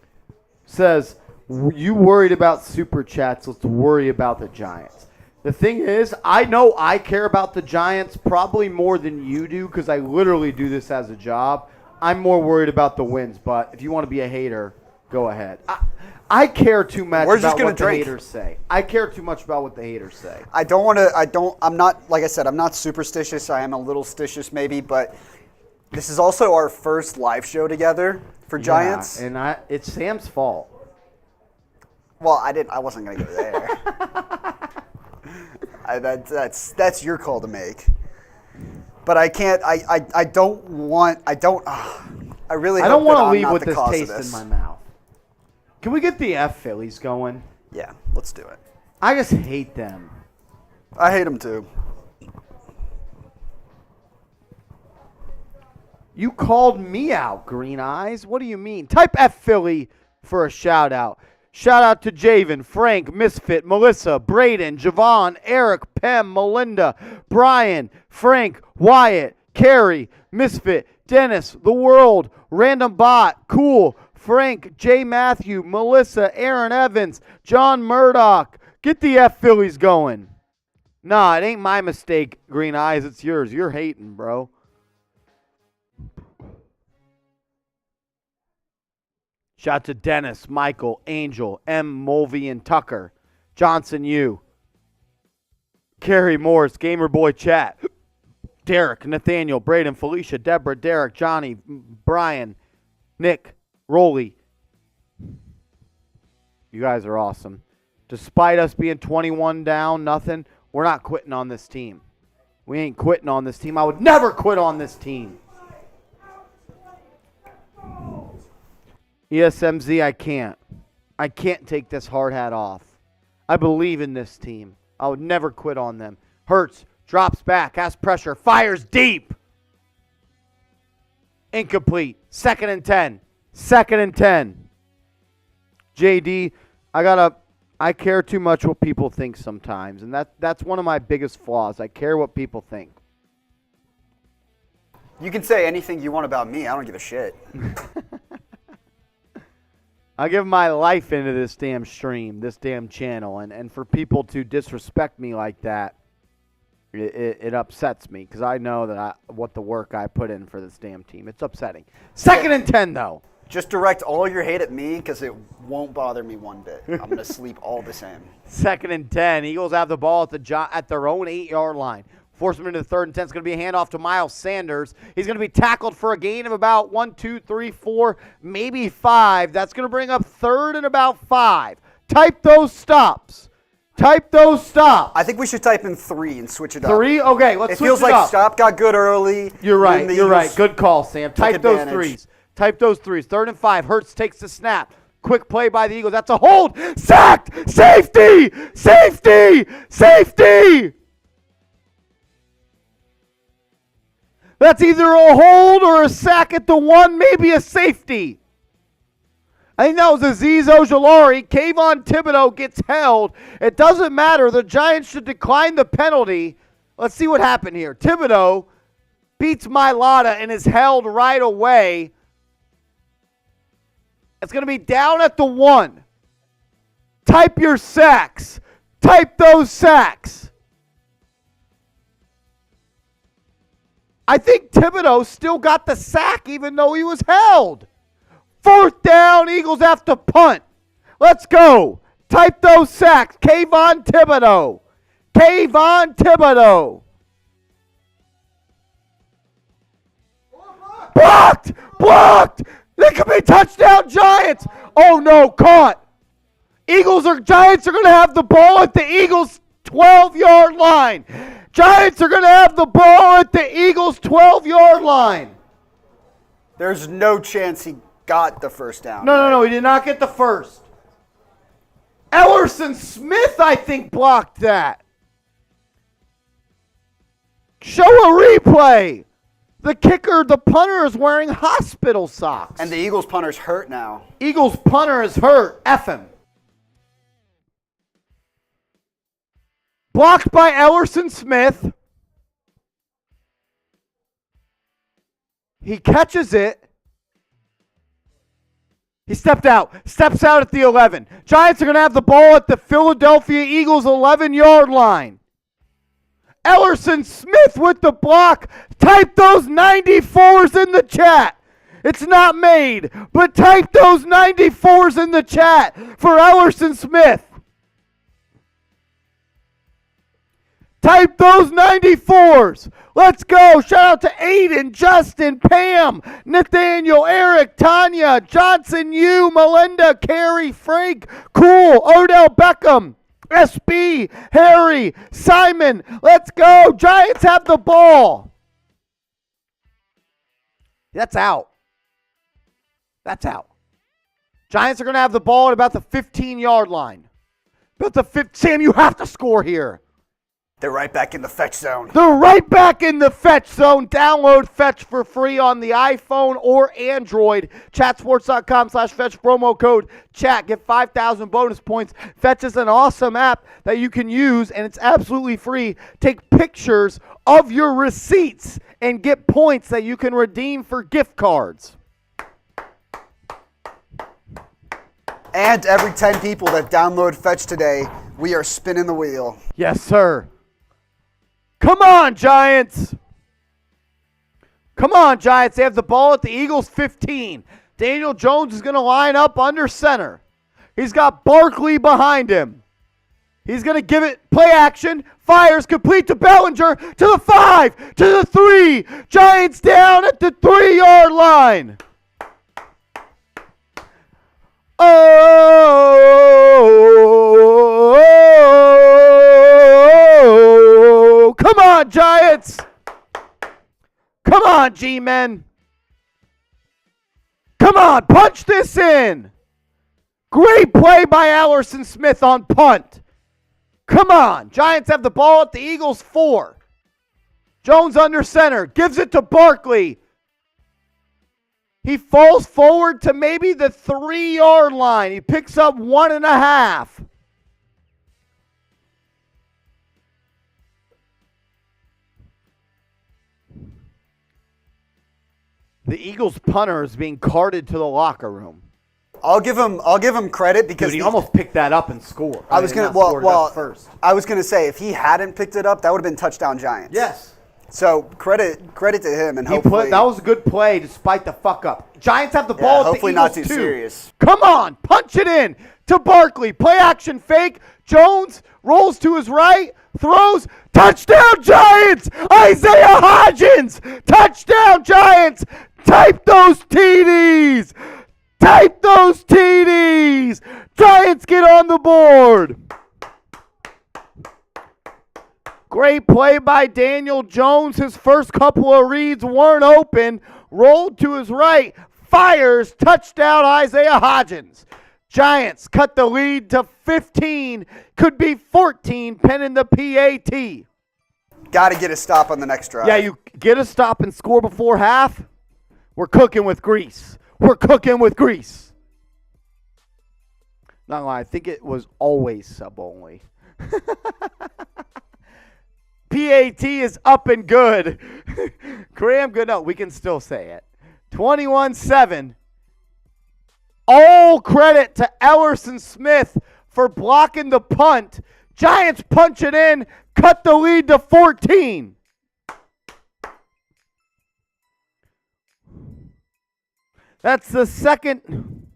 Says, you worried about Super Chats, let's worry about the Giants. The thing is, I know I care about the Giants probably more than you do because I literally do this as a job. I'm more worried about the wins, but if you want to be a hater, go ahead. I care too much
We're just
about
gonna
what
drink.
the haters say. I care too much about what the haters say.
I'm not, like I said, I'm not superstitious. I am a little stitious maybe, but this is also our first live show together for Giants.
Yeah, and it's Sam's fault.
Well, I wasn't going to go there. That's your call to make. But I can't, I don't want to
leave with this taste in my mouth. Can we get the F Phillies going?
Yeah, let's do it.
I just hate them.
I hate them too.
You called me out, Green Eyes. What do you mean? Type F Philly for a shout out. Shout out to Javen, Frank, Misfit, Melissa, Braden, Javon, Eric, Pem, Melinda, Brian, Frank, Wyatt, Carrie, Misfit, Dennis, The World, Random Bot, Cool, Frank, J. Matthew, Melissa, Aaron Evans, John Murdoch. Get the F Phillies going. Nah, it ain't my mistake, Green Eyes. It's yours. You're hating, bro. Shout out to Dennis, Michael, Angel, M. Mulvey, and Tucker. Johnson, you. Carrie Morris, Gamer Boy Chat. Derek, Nathaniel, Braden, Felicia, Deborah, Derek, Johnny, Brian, Nick, Rolly. You guys are awesome. Despite us being 21 down, nothing, we're not quitting on this team. We ain't quitting on this team. I would never quit on this team. ESMZ, I can't. I can't take this hard hat off. I believe in this team. I would never quit on them. Hurts, drops back, has pressure, fires deep. Incomplete. 2nd and 10. 2nd and 10. JD, I care too much what people think sometimes, and that's one of my biggest flaws. I care what people think.
You can say anything you want about me. I don't give a shit.
I give my life into this damn stream, this damn channel, and for people to disrespect me like that, it upsets me because I know that what the work I put in for this damn team. It's upsetting. 2nd and 10, though.
Just direct all your hate at me because it won't bother me one bit. I'm going to sleep all the same.
2nd and 10. Eagles have the ball at their own 8-yard line. Force them into the 3rd and 10. It's going to be a handoff to Miles Sanders. He's going to be tackled for a gain of about 1, 2, 3, 4, maybe 5. That's going to bring up 3rd and about 5. Type those stops. Type those stops.
I think we should type in 3 and switch it up.
3? Okay, let's switch it up.
It feels like stop got good early.
You're right. You're right. Good call, Sam. Type those 3s. Type those 3s. 3rd and 5. Hurts takes the snap. Quick play by the Eagles. That's a hold. Sacked. Safety. Safety. Safety. That's either a hold or a sack at the 1, maybe a safety. I think that was Azeez Ojulari. Kayvon Thibodeau gets held. It doesn't matter. The Giants should decline the penalty. Let's see what happened here. Thibodeau beats Mailata and is held right away. It's going to be down at the 1. Type your sacks. Type those sacks. I think Thibodeau still got the sack even though he was held. 4th down, Eagles have to punt. Let's go. Type those sacks. Kayvon Thibodeau. Kayvon Thibodeau. Blocked! Blocked! That could be touchdown Giants. Oh no, caught. Giants are going to have the ball at the Eagles 12-yard line. Giants are going to have the ball at the Eagles 12-yard line.
There's no chance he got the first down.
No, he did not get the first. Ellerson Smith, I think, blocked that. Show a replay. The kicker, the punter, is wearing hospital socks.
And the Eagles punter's hurt now.
Eagles punter is hurt. F him. Blocked by Ellerson Smith. He catches it. He stepped out. Steps out at the 11. Giants are going to have the ball at the Philadelphia Eagles 11-yard line. Ellerson Smith with the block. Type those 94s in the chat. It's not made, but type those 94s in the chat for Ellerson Smith. Type those 94s. Let's go. Shout out to Aiden, Justin, Pam, Nathaniel, Eric, Tanya, Johnson, you, Melinda, Carrie, Frank, Cool, Odell Beckham, SB, Harry, Simon. Let's go. Giants have the ball. That's out. That's out. Giants are going to have the ball at about the 15-yard line. Sam, you have to score here.
They're right back in the fetch zone.
They're right back in the fetch zone. Download Fetch for free on the iPhone or Android. Chatsports.com/Fetch, promo code chat. Get 5,000 bonus points. Fetch is an awesome app that you can use, and it's absolutely free. Take pictures of your receipts and get points that you can redeem for gift cards.
And every 10 people that download Fetch today, we are spinning the wheel.
Yes, sir. Come on, Giants. Come on, Giants. They have the ball at the Eagles 15. Daniel Jones is going to line up under center. He's got Barkley behind him. He's going to give it play action. Fires complete to Bellinger. To the 5. To the 3. Giants down at the 3-yard line. Oh, come on, Giants. Come on, G-men. Come on, punch this in. Great play by Ellerson Smith on punt. Come on. Giants have the ball at the Eagles 4. Jones under center. Gives it to Barkley. He falls forward to maybe the 3-yard line. He picks up 1.5. The Eagles punter is being carted to the locker room.
I'll give him credit because
Dude, he almost picked that up and scored.
I was gonna say if he hadn't picked it up, that would have been touchdown Giants.
Yes.
So credit to him, and
that was a good play despite the fuck up. Giants have the ball at the
hopefully
Eagles
not too
2.
serious.
Come on, punch it in to Barkley. Play action fake. Jones rolls to his right, throws. Touchdown Giants! Isaiah Hodgins! Touchdown Giants! Type those TDs! Type those TDs! Giants get on the board! Great play by Daniel Jones. His first couple of reads weren't open. Rolled to his right. Fires. Touchdown Isaiah Hodgins. Giants cut the lead to 15. Could be 14 pending the PAT.
Got to get a stop on the next drive.
Yeah, you get a stop and score before half. We're cooking with grease. We're cooking with grease. Not gonna lie, I think it was always sub only. PAT is up and good. Graham, good. No, we can still say it. 21-7. All credit to Ellerson Smith for blocking the punt. Giants punch it in, cut the lead to 14. That's the second.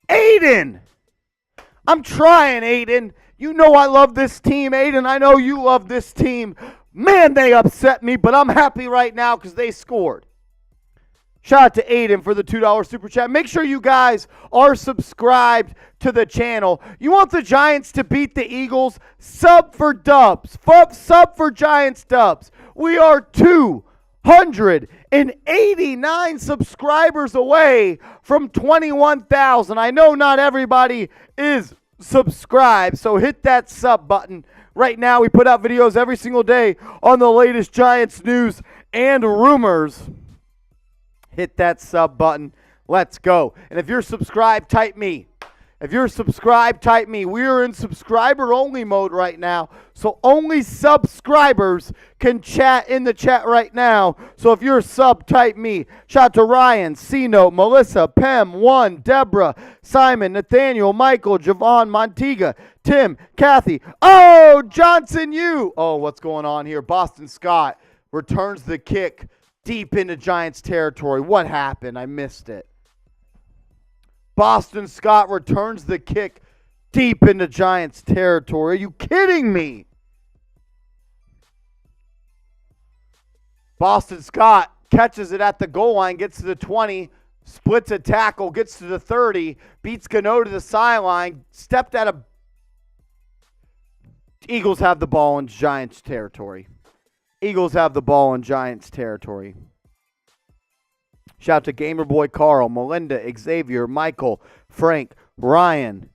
Aiden. I'm trying, Aiden. You know I love this team, Aiden. I know you love this team. Man, they upset me, but I'm happy right now because they scored. Shout out to Aiden for the $2 super chat. Make sure you guys are subscribed to the channel. You want the Giants to beat the Eagles? Sub for dubs. Sub for Giants dubs. We are 289 subscribers away from 21,000. I know not everybody is subscribed, so hit that sub button. Right now, we put out videos every single day on the latest Giants news and rumors. Hit that sub button. Let's go. And if you're subscribed, type me. If you're subscribed, type me. We are in subscriber-only mode right now, so only subscribers can chat in the chat right now. So if you're a sub, type me. Shout out to Ryan, C-Note, Melissa, Pem, One, Deborah, Simon, Nathaniel, Michael, Javon, Montega, Tim, Kathy. Oh, Johnson, you. Oh, what's going on here? Boston Scott returns the kick deep into Giants territory. What happened? I missed it. Boston Scott returns the kick deep into Giants territory. Are you kidding me? Boston Scott catches it at the goal line, gets to the 20, splits a tackle, gets to the 30, beats Gano to the sideline, stepped out of... Eagles have the ball in Giants territory. Eagles have the ball in Giants territory. Shout out to Gamerboy Carl, Melinda, Xavier, Michael, Frank, Ryan,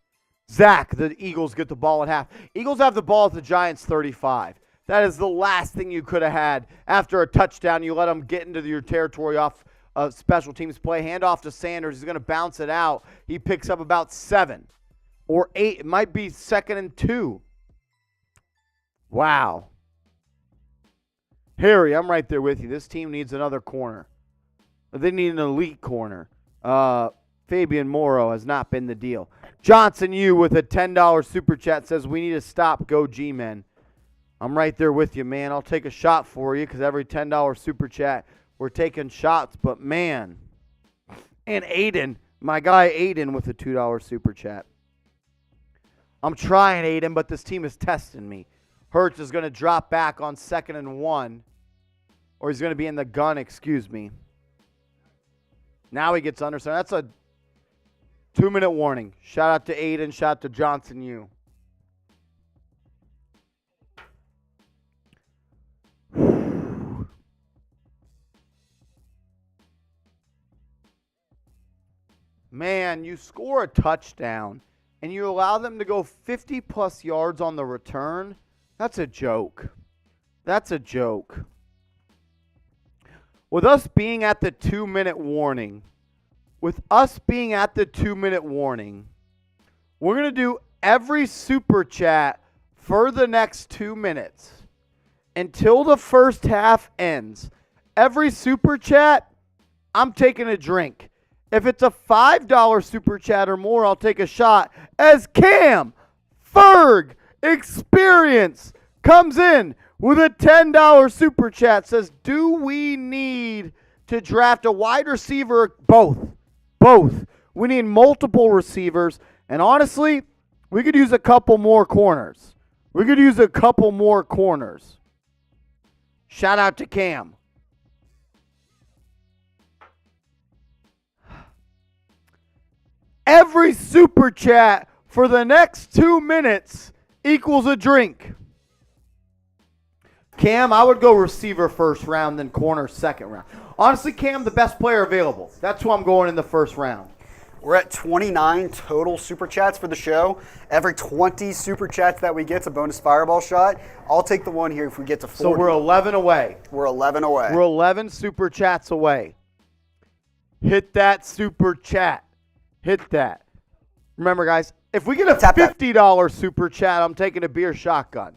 Zach. The Eagles get the ball at half. Eagles have the ball at the Giants 35. That is the last thing you could have had after a touchdown. You let them get into your territory off of special teams play. Hand off to Sanders. He's going to bounce it out. He picks up about 7 or 8. It might be 2nd and 2. Wow. Harry, I'm right there with you. This team needs another corner. They need an elite corner. Fabian Morrow has not been the deal. Johnson U with a $10 super chat says, we need to stop Go G-Men. I'm right there with you, man. I'll take a shot for you because every $10 super chat, we're taking shots. But, man. And Aiden, my guy Aiden with a $2 super chat. I'm trying, Aiden, but this team is testing me. Hurts is going to drop back on 2nd and 1. Or he's going to be in the gun, excuse me. Now he gets under center. That's a 2-minute warning. Shout out to Aiden. Shout out to Johnson U. Man, you score a touchdown and you allow them to go 50-plus yards on the return. That's a joke. That's a joke. With us being at the 2-minute warning, we're going to do every super chat for the next 2 minutes until the first half ends. Every super chat, I'm taking a drink. If it's a $5 super chat or more, I'll take a shot as Cam Ferg Experience comes in with a $10 super chat. Says, do we need to draft a wide receiver? Both. We need multiple receivers. And honestly, we could use a couple more corners. Shout out to Cam. Every super chat for the next 2 minutes equals a drink. Cam, I would go receiver first round, then corner second round. Honestly, Cam, the best player available. That's who I'm going in the first round.
We're at 29 total super chats for the show. Every 20 super chats that we get's a bonus fireball shot. I'll take the one here if we get to 40.
So we're 11 away.
We're 11
super chats away. Hit that super chat. Hit that. Remember, guys, if we get a $50 super chat, I'm taking a beer shotgun.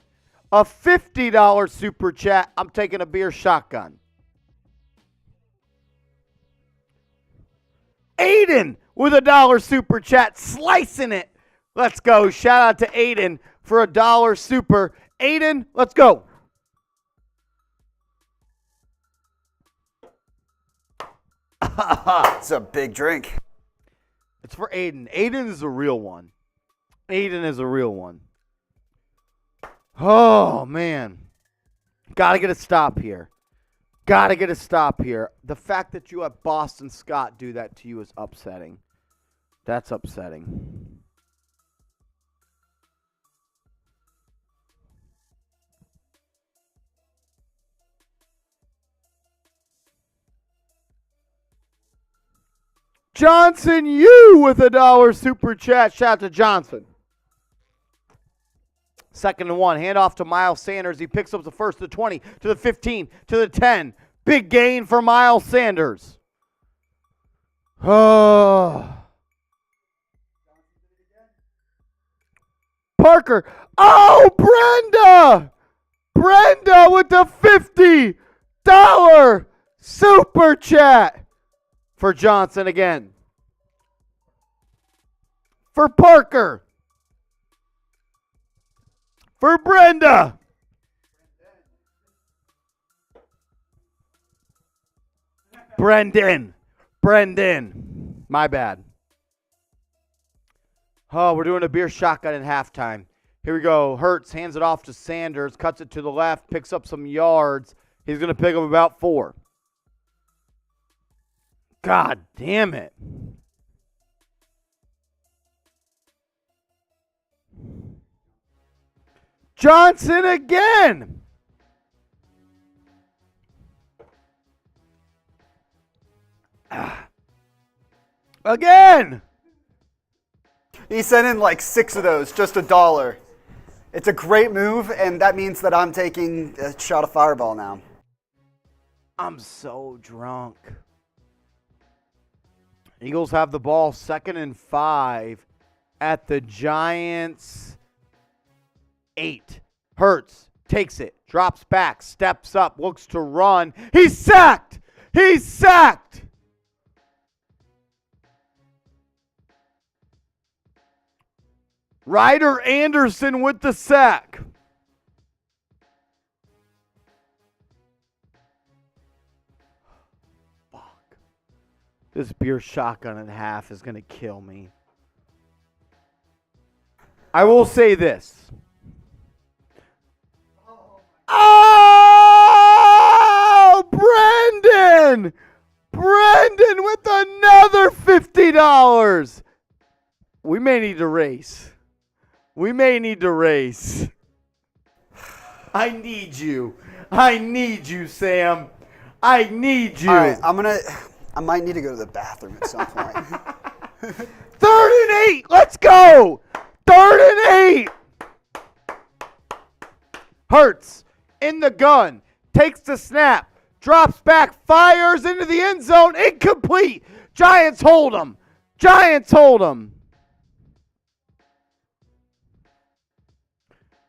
A $50 super chat, I'm taking a beer shotgun. Aiden with a $1 super chat, slicing it. Let's go. Shout out to Aiden for a $1 super. Aiden, let's go.
It's a big drink.
It's for Aiden. Aiden is a real one. Oh, man. Got to get a stop here. The fact that you have Boston Scott do that to you is upsetting. That's upsetting. Johnson, you with a $1 super chat. Shout out to Johnson. 2nd and 1. Hand off to Miles Sanders. He picks up the first to the 20, to the 15, to the 10. Big gain for Miles Sanders. Oh. Parker. Oh, Brenda! Brenda with the $50 super chat for Johnson again. For Parker. For Brenda. Brendan. My bad. Oh, we're doing a beer shotgun at halftime. Here we go. Hurts hands it off to Sanders, cuts it to the left, picks up some yards. He's going to pick up about 4. God damn it. Johnson again. Again.
He sent in like 6 of those, just $1. It's a great move, and that means that I'm taking a shot of Fireball now.
I'm so drunk. Eagles have the ball 2nd and 5 at the Giants' 8. Hurts takes it, drops back, steps up, looks to run. He's sacked. He's sacked. Ryder Anderson with the sack. Fuck. This beer shotgun at half is going to kill me. I will say this. Oh, Brendan! Brendan with another $50. We may need to race. We may need to race. I need you. I need you, Sam. I need you.
All right, I might need to go to the bathroom at some point.
3rd and 8. Let's go. 3rd and 8. Hurts in the gun. Takes the snap. Drops back. Fires into the end zone. Incomplete. Giants hold him. Giants hold him.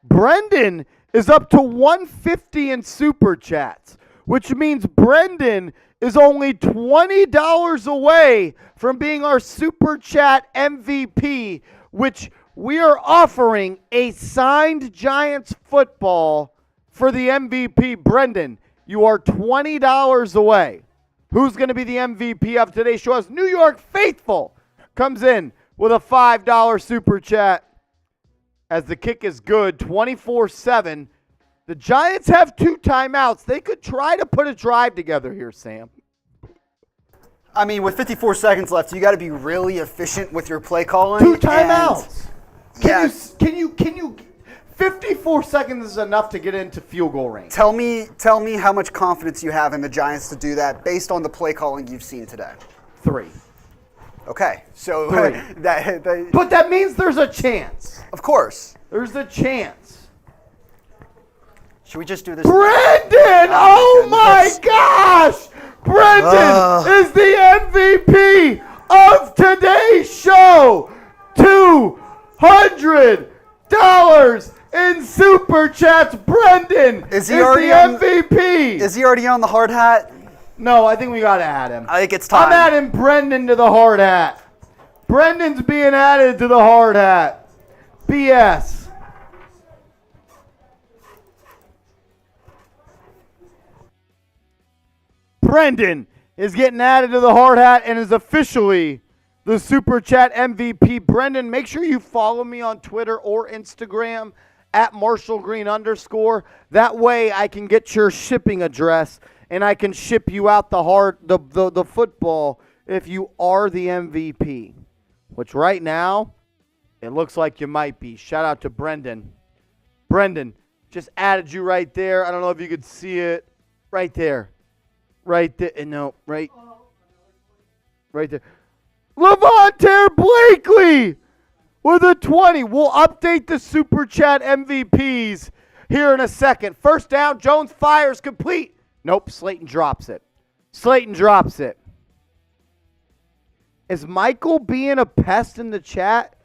Brendan is up to 150 in super chats, which means Brendan is only $20 away from being our super chat MVP, which we are offering a signed Giants football for the MVP. Brendan, you are $20 away. Who's going to be the MVP of today's show? As New York Faithful comes in with a $5 super chat. As the kick is good, 24-7. The Giants have 2 timeouts. They could try to put a drive together here, Sam.
I mean, with 54 seconds left, you got to be really efficient with your play calling.
2 timeouts.
Can
you 54 seconds is enough to get into field goal range.
Tell me how much confidence you have in the Giants to do that based on the play calling you've seen today.
3.
Okay, so
3. But that means there's a chance.
Of course.
There's a chance.
Should we just do this?
Brendan! Oh my gosh! Brendan is the MVP of today's show. $200 in super chats. Brendan is the MVP.
Is he already on the hard hat?
No, I think we got to add him.
I think it's time.
I'm adding Brendan to the hard hat. Brendan's being added to the hard hat. BS. Brendan is getting added to the hard hat and is officially the Super Chat MVP. Brendan, make sure you follow me on Twitter or Instagram at @MarshallGreen_. That way I can get your shipping address and I can ship you out the football if you are the MVP, which right now it looks like you might be. Shout out to Brendan. Brendan, just added you right there. I don't know if you could see it. Right there. Right there. No, right there. Levante Blakely with a 20. We'll update the Super Chat MVPs here in a second. First down, Jones fires, complete. Nope, Slayton drops it. Is Michael being a pest in the chat?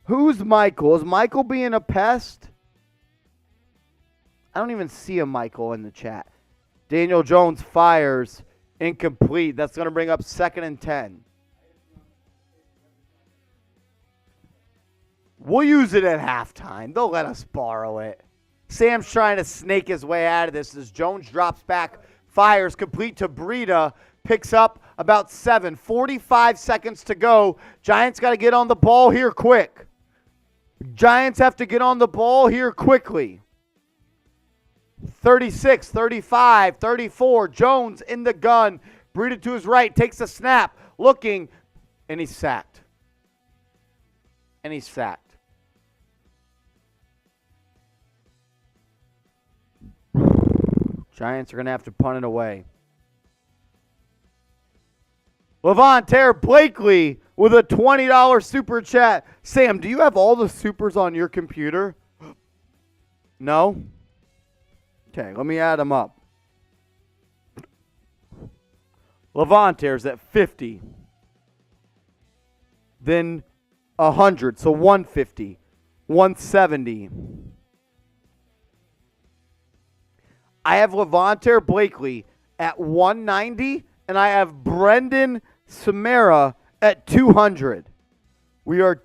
Who's Michael? Is Michael being a pest? I don't even see a Michael in the chat. Daniel Jones fires. Incomplete. That's going to bring up 2nd and 10. We'll use it at halftime. They'll let us borrow it. Sam's trying to snake his way out of this as Jones drops back, fires, complete to Breida, picks up about 7. 45 seconds to go. Giants got to get on the ball here quick. Giants have to get on the ball here quickly. 36, 35, 34. Jones in the gun. Breida to his right, takes a snap, looking, and he's sacked. And he's sacked. Giants are going to have to punt it away. Levontaire Blakely with a $20 super chat. Sam, do you have all the supers on your computer? No? Okay, let me add them up. Levantaire's at 50. Then 100, so 150. 170. I have Levontaire Blakely at 190, and I have Brendan Samara at 200. We are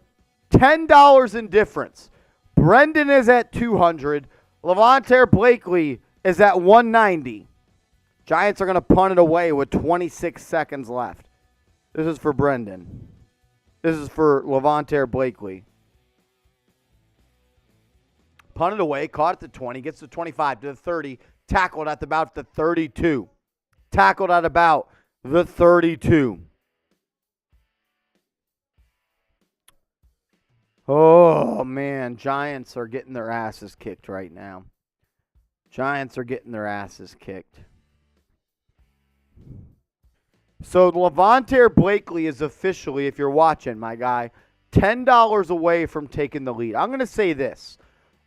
$10 in difference. Brendan is at 200. Levontaire Blakely is at 190. Giants are going to punt it away with 26 seconds left. This is for Brendan. This is for Levontaire Blakely. Punted away, caught at the 20, gets to 25, to the 30, tackled at about the 32. Tackled at about the 32. Oh, man, Giants are getting their asses kicked right now. Giants are getting their asses kicked. So Levontaire Blakely is officially, if you're watching, my guy, $10 away from taking the lead. I'm going to say this.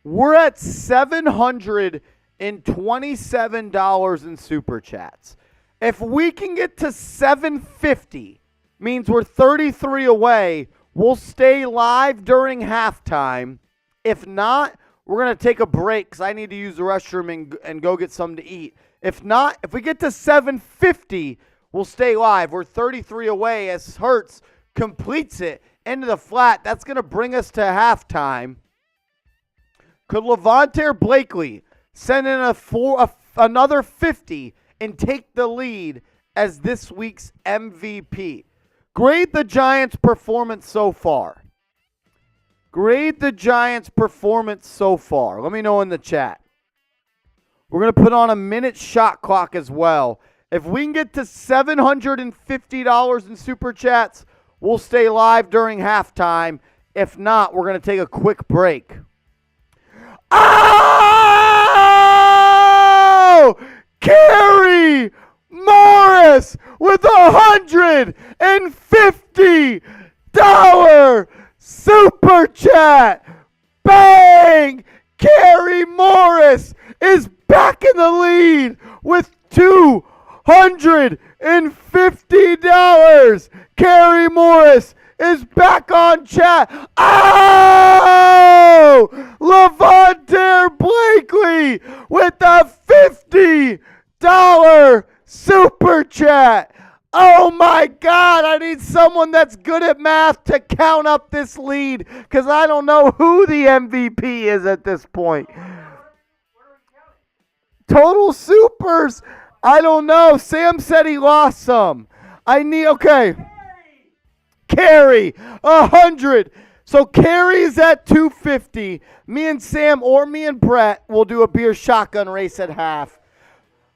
We're at $727 in super chats. If we can get to 750, means we're 33 away. We'll stay live during halftime. If not, we're going to take a break because I need to use the restroom and go get something to eat. If not, if we get to 750, we'll stay live. We're 33 away as Hurts completes it into the flat. That's going to bring us to halftime. Could Levontaire Blakely send in another 50 and take the lead as this week's MVP? Grade the Giants' performance so far. Grade the Giants' performance so far. Let me know in the chat. We're going to put on a minute shot clock as well. If we can get to $750 in super chats, we'll stay live during halftime. If not, we're going to take a quick break. Oh! Kerry Morris with $150 super chat. Bang! Kerry Morris is back in the lead with $250. Kerry Morris is back on chat. Oh! Levontaire Blakely with a $50 super chat. Oh my God, I need someone that's good at math to count up this lead because I don't know who the MVP is at this point. Total supers. I don't know. Sam said he lost some. Okay. Carey, 100. So Carey's at 250. Me and Sam or me and Brett will do a beer shotgun race at half.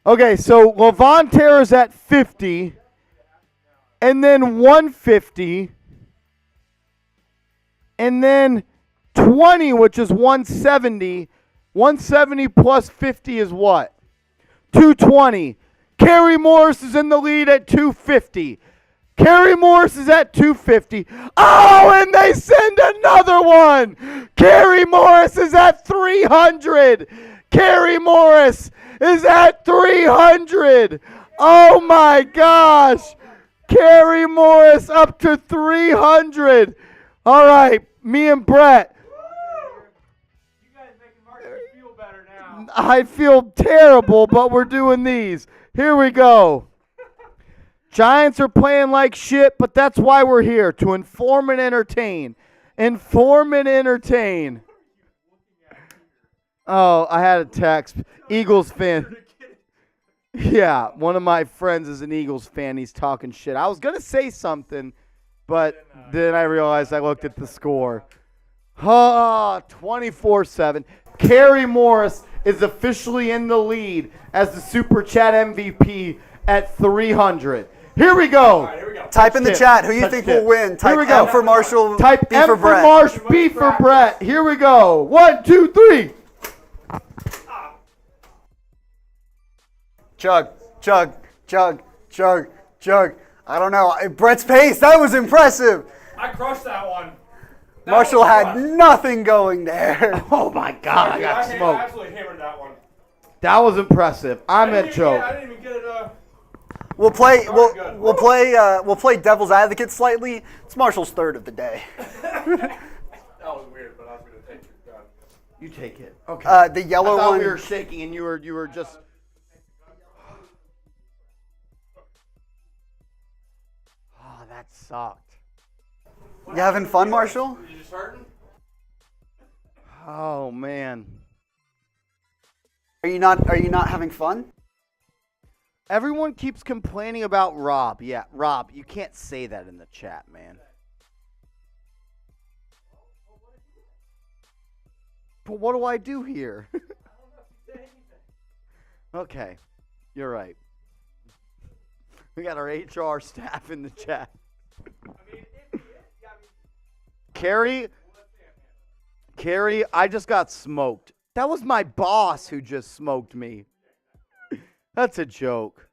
Okay, so Levontaire is at 50. And then 150. And then 20, which is 170. 170 plus 50 is what? 220. Kerry Morris is in the lead at 250. Kerry Morris is at 250. Oh, and they send another one. Kerry Morris is at 300. Kerry Morris is at 300. Oh, my gosh. Kerry Morris up to 300. All right. Me and Brett.
You guys making Marcus feel better now.
I feel terrible, but we're doing these. Here we go. Giants are playing like shit, but that's why we're here, to inform and entertain. Inform and entertain. Oh, I had a text. Eagles fan. Yeah, one of my friends is an Eagles fan. He's talking shit. I was going to say something, but then I realized I looked at the score. 24-7. Kerry Morris is officially in the lead as the Super Chat MVP at 300. Here we go.
All right, here we go.
Type in the chat who you think will win. Type
we go.
M for Marshall,
Type
B
M
for
for
Brett.
Marsh, B for Brett. Here we go. 1, 2, 3.
Chug, chug, chug, chug, chug. I don't know. Brett's pace, that was impressive.
I crushed that one. That
Marshall
was
had
crushed.
nothing going there.
Oh, my God. I got
I
smoked.
absolutely hammered that one.
That was impressive. I'm
I
at
didn't
choke.
even get it.
We'll play.
Good.
We'll play devil's advocate slightly. It's Marshall's third of the day.
That was weird, but I was going to take your gun.
You take it. Okay.
The yellow
I thought
one.
we were shaking and you were just. Oh, that sucked.
You having fun, Marshall?
You just hurting?
Oh man.
Are you not having fun?
Everyone keeps complaining about Rob. Yeah, Rob, you can't say that in the chat, man. But what do I do here? Okay, you're right. We got our HR staff in the chat. Carrie, I just got smoked. That was my boss who just smoked me. That's a joke.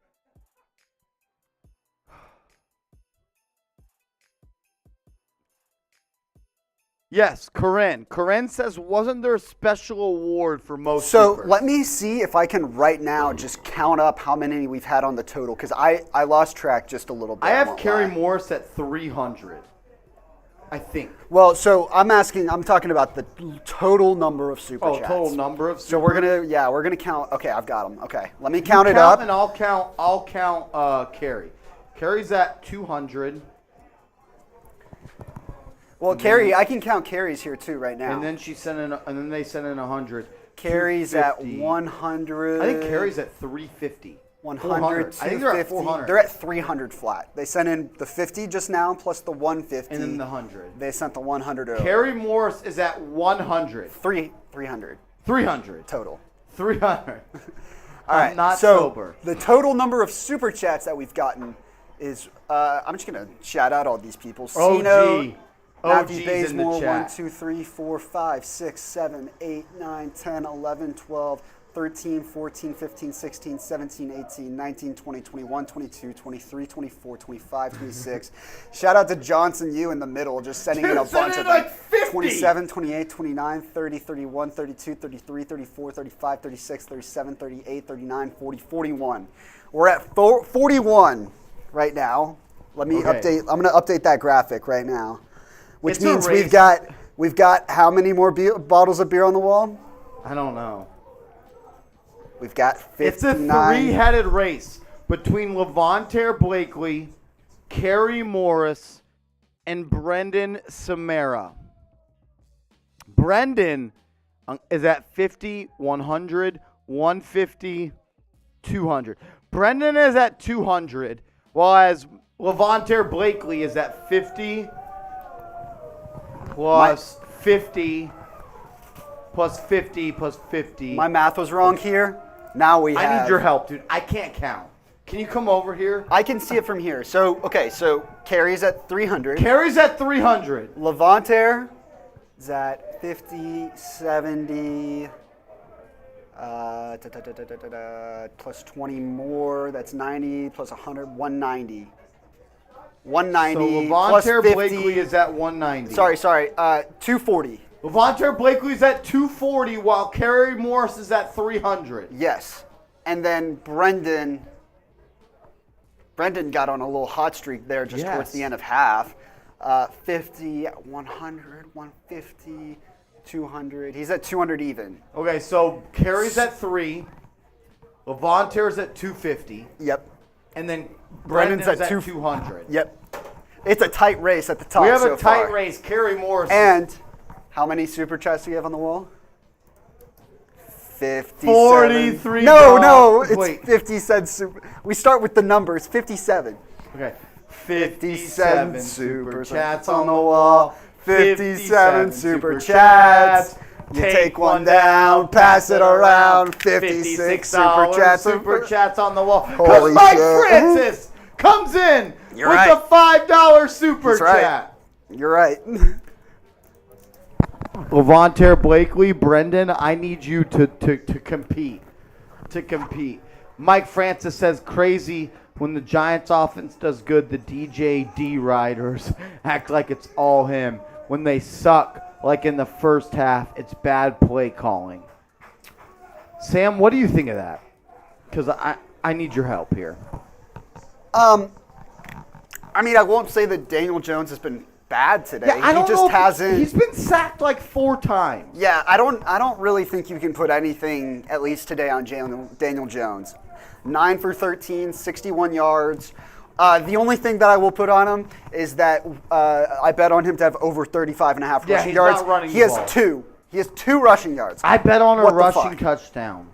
Yes, Corinne. Corinne says, wasn't there a special award for most
So
supers?
let me see if I can right now just count up how many we've had on the total, because I lost track just a little bit.
I have
won't
Kerry
lie.
Morris at 300. I think.
Well, so I'm talking about the total number of super chats.
Total number of supers.
So we're gonna count. Okay, I've got them. Okay, let me count it up.
And I'll count Kerry. Kerry's at 200.
Well, Carrie, I can count Carrie's here too right now.
And then they sent in 100.
Carrie's at
250.
100.
I think Kerry's at 350.
100.
I think they're at
250.
400.
They're at 300 flat. They sent in the 50 just now plus the 150.
And then the 100.
They sent the 100 over.
Kerry Morris is at 100.
300
300.
total.
300.
All right.
I'm not
so
sober.
The total number of super chats that we've gotten is, I'm just going to shout out all these people. Sino, Matthew
OG's in the
Bazemore,
chat.
1, 2, 3, 4, 5, 6, 7, 8, 9, 10, 11, 12, 13, 14, 15, 16, 17, 18, 19, 20, 21, 22, 23, 24, 25, 26. Shout out to Johnson, you in the middle, just sending in a bunch of them.
like 50.
27, 28, 29, 30, 31, 32, 33, 34, 35, 36, 37, 38, 39, 40, 41. We're at 41 right now. Let me
Okay.
I'm going to update that graphic right now. Which
It's a
means
race.
we've got how many more bottles of beer on the wall?
I don't know.
We've got 59.
It's a three-headed race between Levontaire Blakely, Kerry Morris, and Brendan Samara. Brendan is at 50, 100, 150, 200. Brendan is at 200, while as Levontaire Blakely is at 50 plus 50 plus 50 plus 50.
My math was wrong here. Now we have.
I need your help, dude. I can't count. Can you come over here?
I can see it from here. So Carrie's at 300.
Carrie's at 300.
Levontaire is at 50, 70, plus 20 more. That's 90 plus 100, 190. 190
So
plus
Levontaire
50.
Blakely is at 190.
Sorry, 240.
Levontaire Blakely's at 240 while Kerry Morris is at 300.
Yes. And then Brendan got on a little hot streak there just towards
Yes.
the end of half. 50, 100, 150, 200. He's at 200 even.
Okay, so Carey's at 3. Levontair's at 250.
Yep.
And then
Brendan's
Brendan's
at
at 200.
Yep. It's a tight race at the top.
We have
so
a tight
far.
race. Carey Morris.
And how many super chats do you have on the wall? 57.
43.
No, it's
Wait.
50 cents super. We start with the numbers. 57.
Okay.
57
super chats on the wall.
57 super chats. You take one down, pass it around. 56 super chats.
Super chats on the wall.
Holy
Because Mike
shit.
Francis comes in
You're
with
right.
a $5 super
That's right.
chat.
You're right.
Levontair Blakely, Brendan, I need you to compete. To compete. Mike Francis says crazy when the Giants offense does good, the DJD riders act like it's all him. When they suck, like in the first half, it's bad play calling. Sam, what do you think of that? Because I need your help here.
I mean, I won't say that Daniel Jones has been bad today.
Yeah, I don't
he just
know if
hasn't.
He's been sacked like 4 times.
Yeah, I don't really think you can put anything, at least today, on Daniel Jones. 9 for 13, 61 yards. The only thing that I will put on him is that I bet on him to have over 35.5 rushing
he's
yards.
not running
He
the
has
ball.
2. He has 2 rushing yards.
I bet on a
What the
rushing
fuck?
touchdown.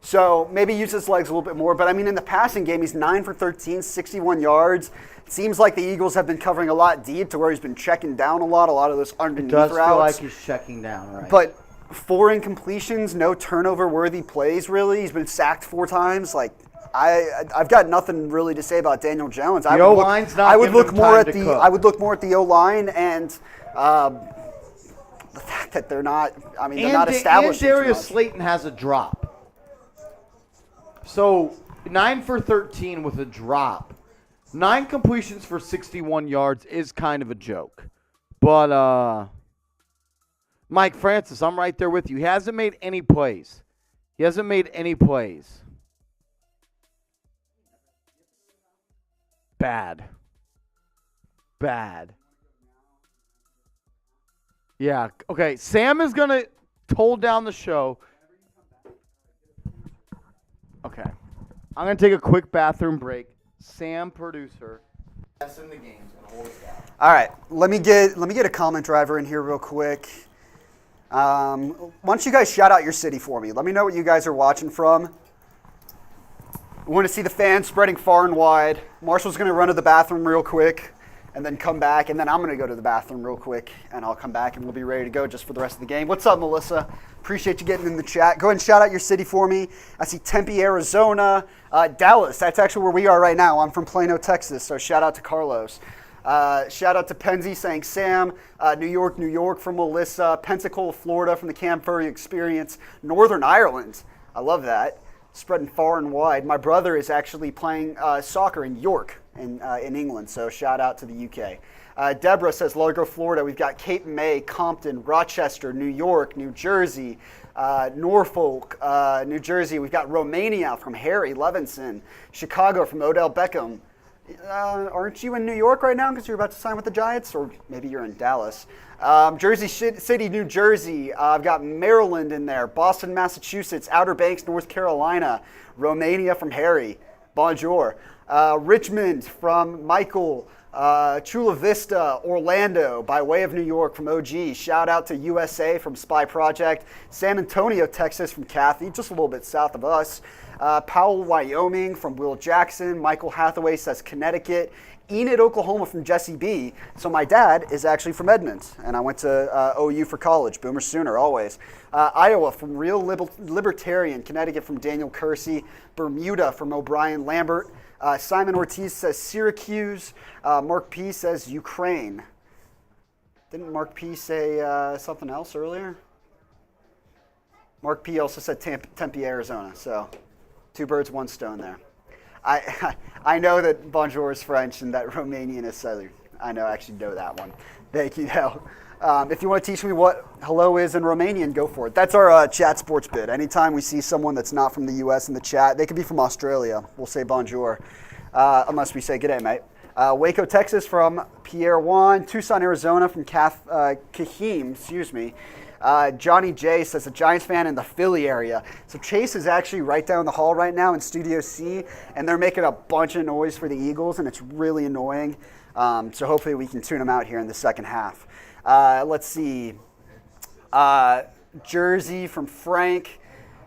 So maybe use his legs a little bit more. But I mean, in the passing game, he's 9 for 13, 61 yards. It seems like the Eagles have been covering a lot deep to where he's been checking down a lot of those underneath
Does
routes.
feel like he's checking down, right?
But 4 incompletions, no turnover-worthy plays, really. He's been sacked 4 times. Like, I've got nothing really to say about Daniel Jones.
The O-line's not
I would
giving
look
him
more
time
at
to
the
cook.
I would look more at the O-line and the fact that they're not. I mean, they're not established.
And Darius Slayton has a drop. So 9 for 13 with a drop. 9 completions for 61 yards is kind of a joke. But Mike Francis, I'm right there with you. He hasn't made any plays. Bad. Yeah, okay. Sam is going to hold down the show. Okay. I'm going to take a quick bathroom break. Sam, producer, that's in the game. Is going to hold us down.
All right, let me get a comment driver in here real quick. Why don't you guys shout out your city for me? Let me know what you guys are watching from. We want to see the fans spreading far and wide. Marshall's going to run to the bathroom real quick and then come back, and then I'm going to go to the bathroom real quick, and I'll come back, and we'll be ready to go just for the rest of the game. What's up, Melissa? Appreciate you getting in the chat. Go ahead and shout out your city for me. I see Tempe, Arizona, Dallas. That's actually where we are right now. I'm from Plano, Texas, so shout out to Carlos. Shout out to Penzi saying Sam, New York from Melissa, Pensacola, Florida from the Cam Furry Experience, Northern Ireland. I love that. Spreading far and wide. My brother is actually playing soccer in York in England, so shout out to the UK. Deborah says Largo, Florida. We've got Cape May, Compton, Rochester, New York, New Jersey, Norfolk, New Jersey. We've got Romania from Harry Levinson, Chicago from Odell Beckham. Aren't you in New York right now because you're about to sign with the Giants? Or maybe you're in Dallas. Jersey City, New Jersey. I've got Maryland in there. Boston, Massachusetts. Outer Banks, North Carolina. Romania from Harry. Bonjour. Richmond from Michael. Chula Vista, Orlando, by way of New York from OG. Shout out to USA from Spy Project. San Antonio, Texas from Kathy, just a little bit south of us. Powell, Wyoming from Will Jackson. Michael Hathaway says Connecticut. Enid, Oklahoma from Jesse B. So my dad is actually from Edmonds, and I went to OU for college. Boomer Sooner, always. Iowa from Real Libertarian. Connecticut from Daniel Kersey. Bermuda from O'Brien Lambert. Simon Ortiz says Syracuse. Mark P says Ukraine. Didn't Mark P say something else earlier? Mark P also said Tempe, Arizona. So 2 birds, 1 stone there. I know that bonjour is French and that Romanian is Southern. I actually know that one. Thank you, though. If you want to teach me what hello is in Romanian, go for it. That's our chat sports bit. Anytime we see someone that's not from the U.S. in the chat, they could be from Australia. We'll say bonjour, unless we say g'day, mate. Waco, Texas from Pierre Juan. Tucson, Arizona from Kahim, Johnny J says a Giants fan in the Philly area. So Chase is actually right down the hall right now in Studio C, and they're making a bunch of noise for the Eagles, and it's really annoying. So hopefully we can tune them out here in the second half. Let's see. Jersey from Frank.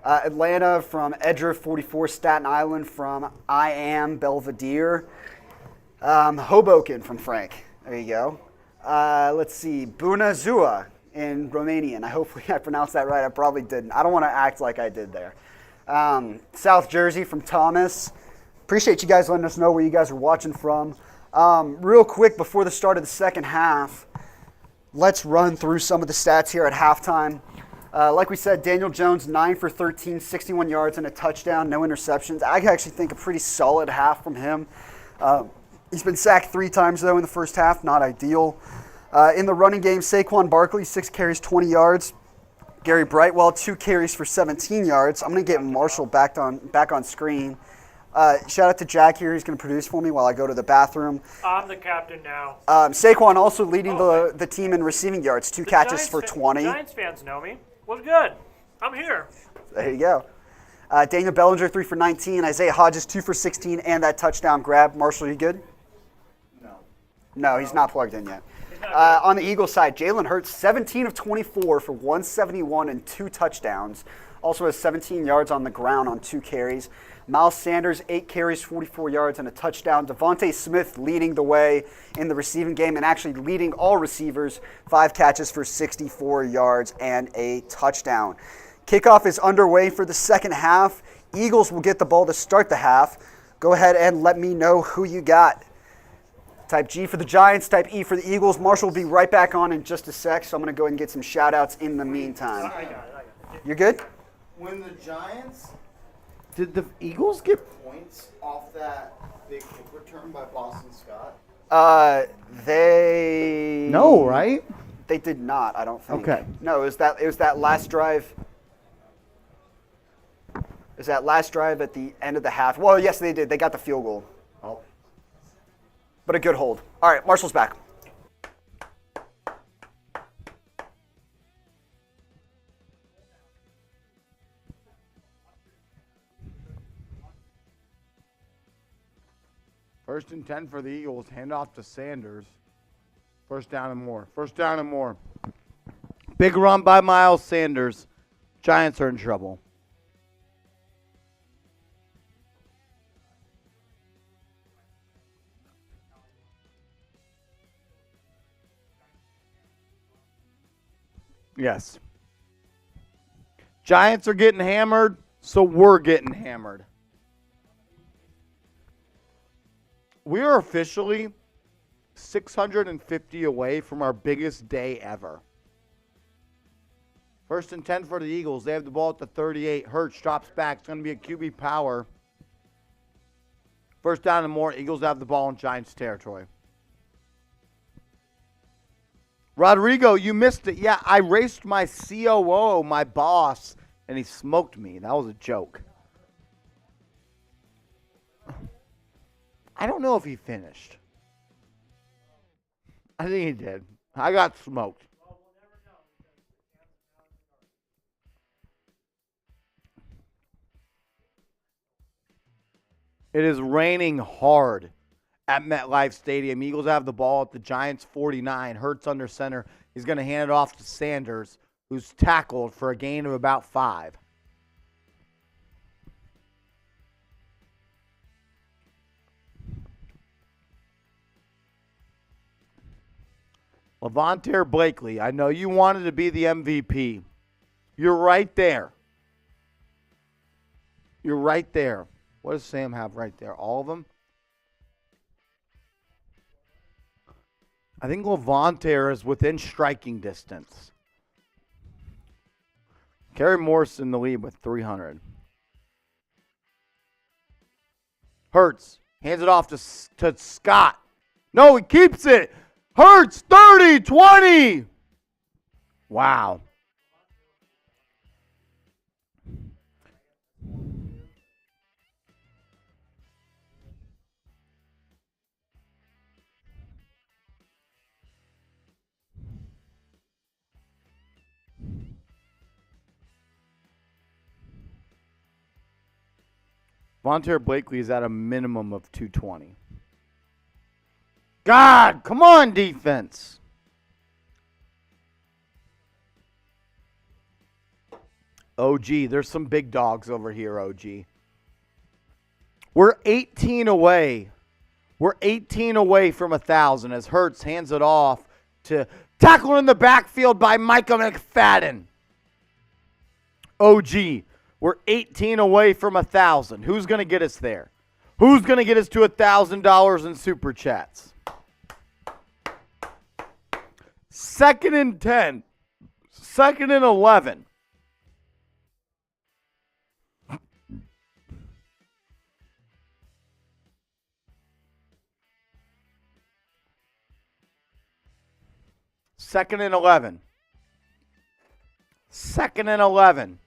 Atlanta from Edger 44. Staten Island from I Am Belvedere. Hoboken from Frank. There you go. Let's see. Bună Ziua in Romanian. Hopefully I pronounced that right. I probably didn't. I don't want to act like I did there. South Jersey from Thomas. Appreciate you guys letting us know where you guys are watching from. Real quick before the start of the second half, let's run through some of the stats here at halftime. Like we said, Daniel Jones, 9 for 13, 61 yards and a touchdown, no interceptions. I actually think a pretty solid half from him. He's been sacked 3 times, though, in the first half. Not ideal. In the running game, Saquon Barkley, 6 carries, 20 yards. Gary Brightwell, 2 carries for 17 yards. I'm going to get Marshall back on screen. Shout out to Jack here. He's going to produce for me while I go to the bathroom.
I'm the captain now.
Saquon also leading the team in receiving yards, 2 catches
Giants
for 20.
Giants fans know me. What's good? I'm here.
There you go. Daniel Bellinger, 3 for 19. Isaiah Hodges, 2 for 16, and that touchdown grab. Marshall, you good? No, he's not plugged in yet. On the Eagles side, Jalen Hurts, 17 of 24 for 171 and 2 touchdowns. Also has 17 yards on the ground on 2 carries. Miles Sanders, 8 carries, 44 yards, and a touchdown. Devontae Smith leading the way in the receiving game and actually leading all receivers, 5 catches for 64 yards and a touchdown. Kickoff is underway for the second half. Eagles will get the ball to start the half. Go ahead and let me know who you got. Type G for the Giants, type E for the Eagles. Marshall will be right back on in just a sec, so I'm going to go ahead and get some shout-outs in the meantime.
I got it.
You're good?
When the Giants, did the Eagles get points off that big kick return by Boston Scott?
They...
No, right?
They did not, I don't think.
Okay.
No, it was that last drive. It was that last drive at the end of the half. Well, yes, they did. They got the field goal.
Oh.
But a good hold. All right, Marshall's back.
First and 10 for the Eagles. Hand off to Sanders. First down and more. First down and more. Big run by Miles Sanders. Giants are in trouble. Yes. Giants are getting hammered, so we're getting hammered. We are officially 650 away from our biggest day ever. First and 10 for the Eagles. They have the ball at the 38. Hurts drops back. It's going to be a QB power. First down and more. Eagles have the ball in Giants territory. Rodrigo, you missed it. Yeah, I raced my COO, my boss, and he smoked me. That was a joke. I don't know if he finished. I think he did. I got smoked. It is raining hard at MetLife Stadium. Eagles have the ball at the Giants 49. Hurts under center. He's going to hand it off to Sanders, who's tackled for a gain of about 5. Levontaire Blakely, I know you wanted to be the MVP. You're right there. You're right there. What does Sam have right there? All of them? I think Levontaire is within striking distance. Kerry Morse in the lead with 300. Hurts hands it off to Scott. No, he keeps it. Hurts 30, 20. Wow. Vontae Blakely is at a minimum of 220. God, come on, defense. OG, there's some big dogs over here, OG. We're 18 away. We're 18 away from 1,000 as Hurts hands it off to tackle in the backfield by Micah McFadden. OG, we're 18 away from 1,000. Who's going to get us there? Who's going to get us to $1,000 in Super Chats? 2nd and 10. 2nd and 11. Second and 11. 2nd and 11.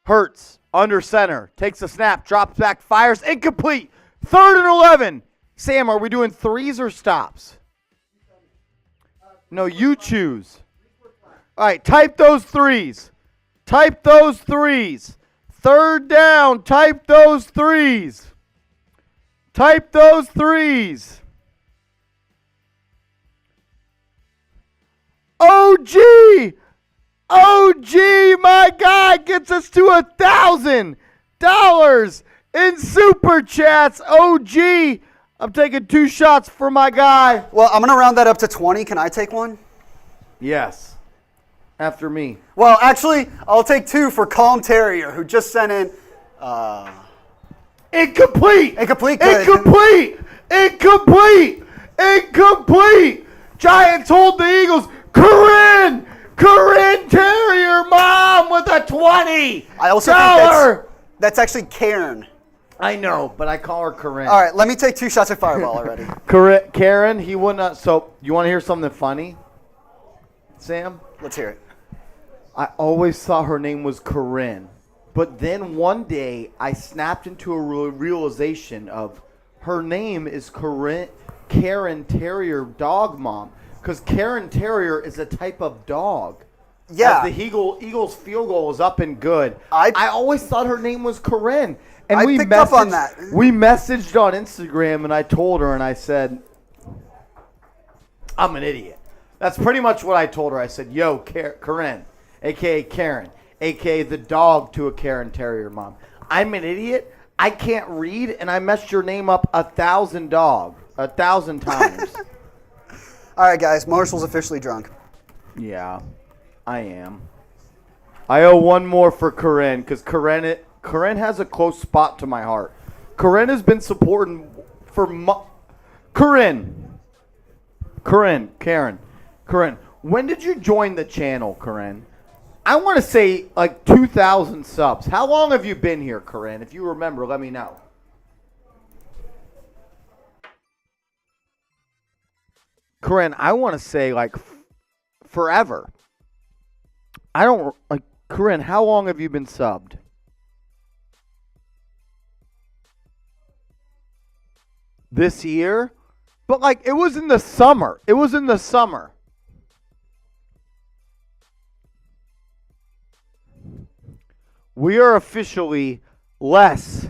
Hurts under center. Takes a snap. Drops back. Fires. Incomplete. 3rd and 11. Sam, are we doing threes or stops? No, you choose. All right, type those threes. Type those threes. 3rd down. Type those threes. Type those threes. OG! OG, my guy, gets us to $1,000 in Super Chats. OG, I'm taking 2 shots for my guy.
Well, I'm going to round that up to 20. Can I take one?
Yes. After me.
Well, actually, I'll take 2 for Calm Terrier, who just sent in...
Incomplete!
Incomplete, good.
Incomplete! Incomplete! Incomplete! Giants hold the Eagles. Corinne Terrier, mom, with a $20.
I also think that's actually Karen.
I know, but I call her Corinne.
All right, let me take 2 shots at Fireball already.
Karen, he would not. So, you want to hear something funny, Sam?
Let's hear it.
I always thought her name was Corinne. But then one day, I snapped into a realization of her name is Karen Terrier Dog Mom. Because Karen Terrier is a type of dog.
Yeah.
As the Eagles field goal is up and good.
I
always thought her name was Corinne. And
I picked up on that.
We messaged on Instagram, and I told her, and I said, I'm an idiot. That's pretty much what I told her. I said, yo, Corinne, a.k.a. Karen, a.k.a. the dog to a Karen Terrier mom. I'm an idiot. I can't read, and I messed your name up 1,000 times.
All right, guys. Marshall's officially drunk.
Yeah, I am. I owe one more for Corinne because Corinne has a close spot to my heart. Corinne has been supporting for Karen. When did you join the channel, Corinne? I want to say like 2,000 subs. How long have you been here, Corinne? If you remember, let me know. Corinne, I want to say like forever. I don't like Corinne. How long have you been subbed? This year? But like it was in the summer. It was in the summer. We are officially less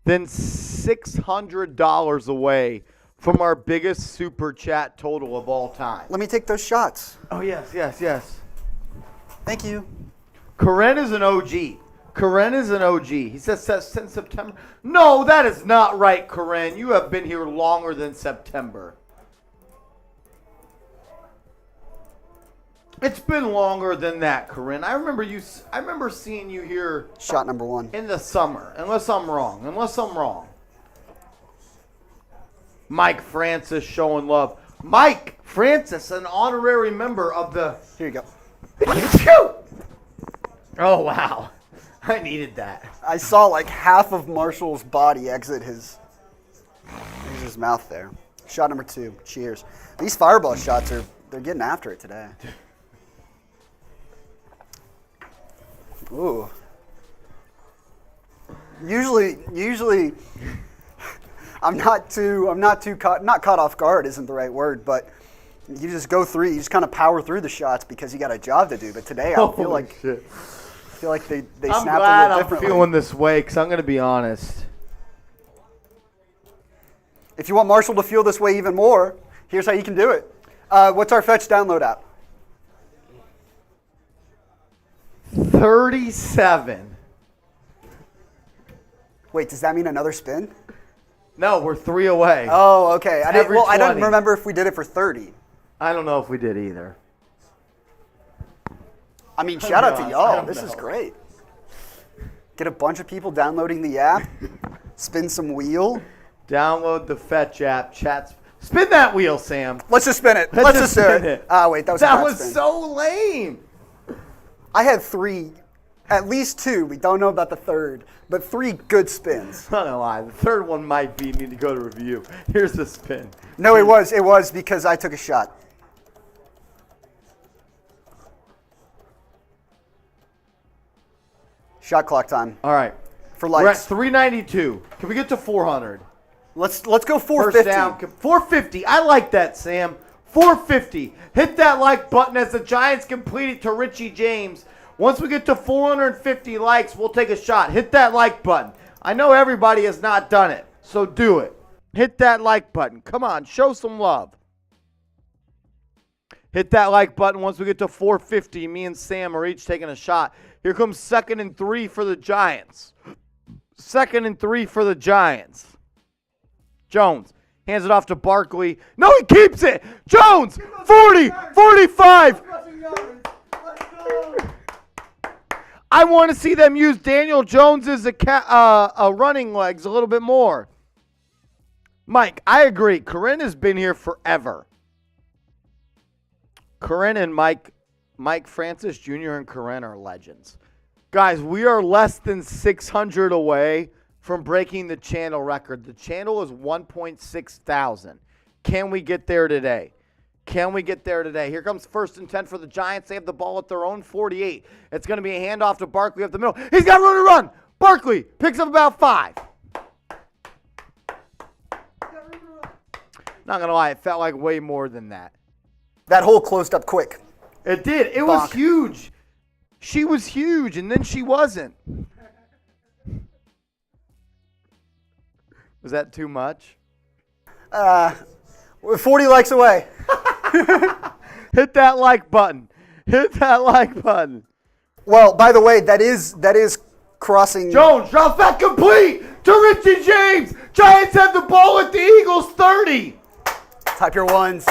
than $600 away from our biggest super chat total of all time.
Let me take those shots.
Oh, yes.
Thank you.
Corinne is an OG. He says since September. No, that is not right, Corinne. You have been here longer than September. It's been longer than that, Corinne. I remember seeing you here.
Shot number 1.
In the summer, unless I'm wrong. Mike Francis showing love. Mike Francis, an honorary member of the...
Here you go.
Oh, wow. I needed that.
I saw like half of Marshall's body exit his mouth there. Shot number 2. Cheers. These Fireball shots they're getting after it today. Ooh. Usually I'm not caught off guard isn't the right word, but you just go through, you just kind of power through the shots because you got a job to do. But today I feel like they
I'm
snapped
glad
a little
I'm
differently.
feeling this way because I'm going to be honest.
If you want Marshall to feel this way even more, here's how you can do it. What's our fetch download app?
37.
Wait, does that mean another spin?
No, we're 3 away.
Oh, okay. I
Every
don't
20.
remember if we did it for 30.
I don't know if we did either.
I mean, shout out to
I
y'all.
don't
This is
know.
great. Get a bunch of people downloading the app, spin some wheel.
Download the Fetch app. Spin that wheel, Sam.
Let's just spin it.
Let's
Let's
just
just do
spin
it.
it.
Ah, wait, that was a
That
bad
was
spin.
so lame.
I had 3, at least 2. We don't know about the third, but 3 good spins.
Not gonna lie. The third one might be need to go to review. Here's the spin.
No, it was because I took a shot. Shot clock time
All right.
for
We're at
likes.
392. Can we get to 400?
Let's go
First
450.
down. 450. I like that, Sam. 450. Hit that like button as the Giants complete it to Richie James. Once we get to 450 likes, we'll take a shot. Hit that like button. I know everybody has not done it, so do it. Hit that like button. Come on, show some love. Hit that like button. Once we get to 450, me and Sam are each taking a shot. Here comes 2nd and 3 for the Giants. 2nd and 3 for the Giants. Jones hands it off to Barkley. No, he keeps it. Jones, 40, 45. I want to see them use Daniel Jones as a running legs a little bit more. Mike, I agree. Corinne has been here forever. Corinne and Mike Francis Jr. and Corinne are legends. Guys, we are less than 600 away from breaking the channel record. The channel is 1.6 thousand. Can we get there today? Can we get there today? Here comes 1st and 10 for the Giants. They have the ball at their own 48. It's going to be a handoff to Barkley up the middle. He's got room to run. Barkley picks up about 5. Not going to lie, it felt like way more than that.
That hole closed up quick.
It did. It was
Bonk.
huge. She was huge, and then she wasn't. Was that too much?
We're 40 likes away.
Hit that like button. Hit that like button.
Well, by the way, that is crossing.
Jones drops back complete to Richie James. Giants have the ball at the Eagles 30.
Type your ones.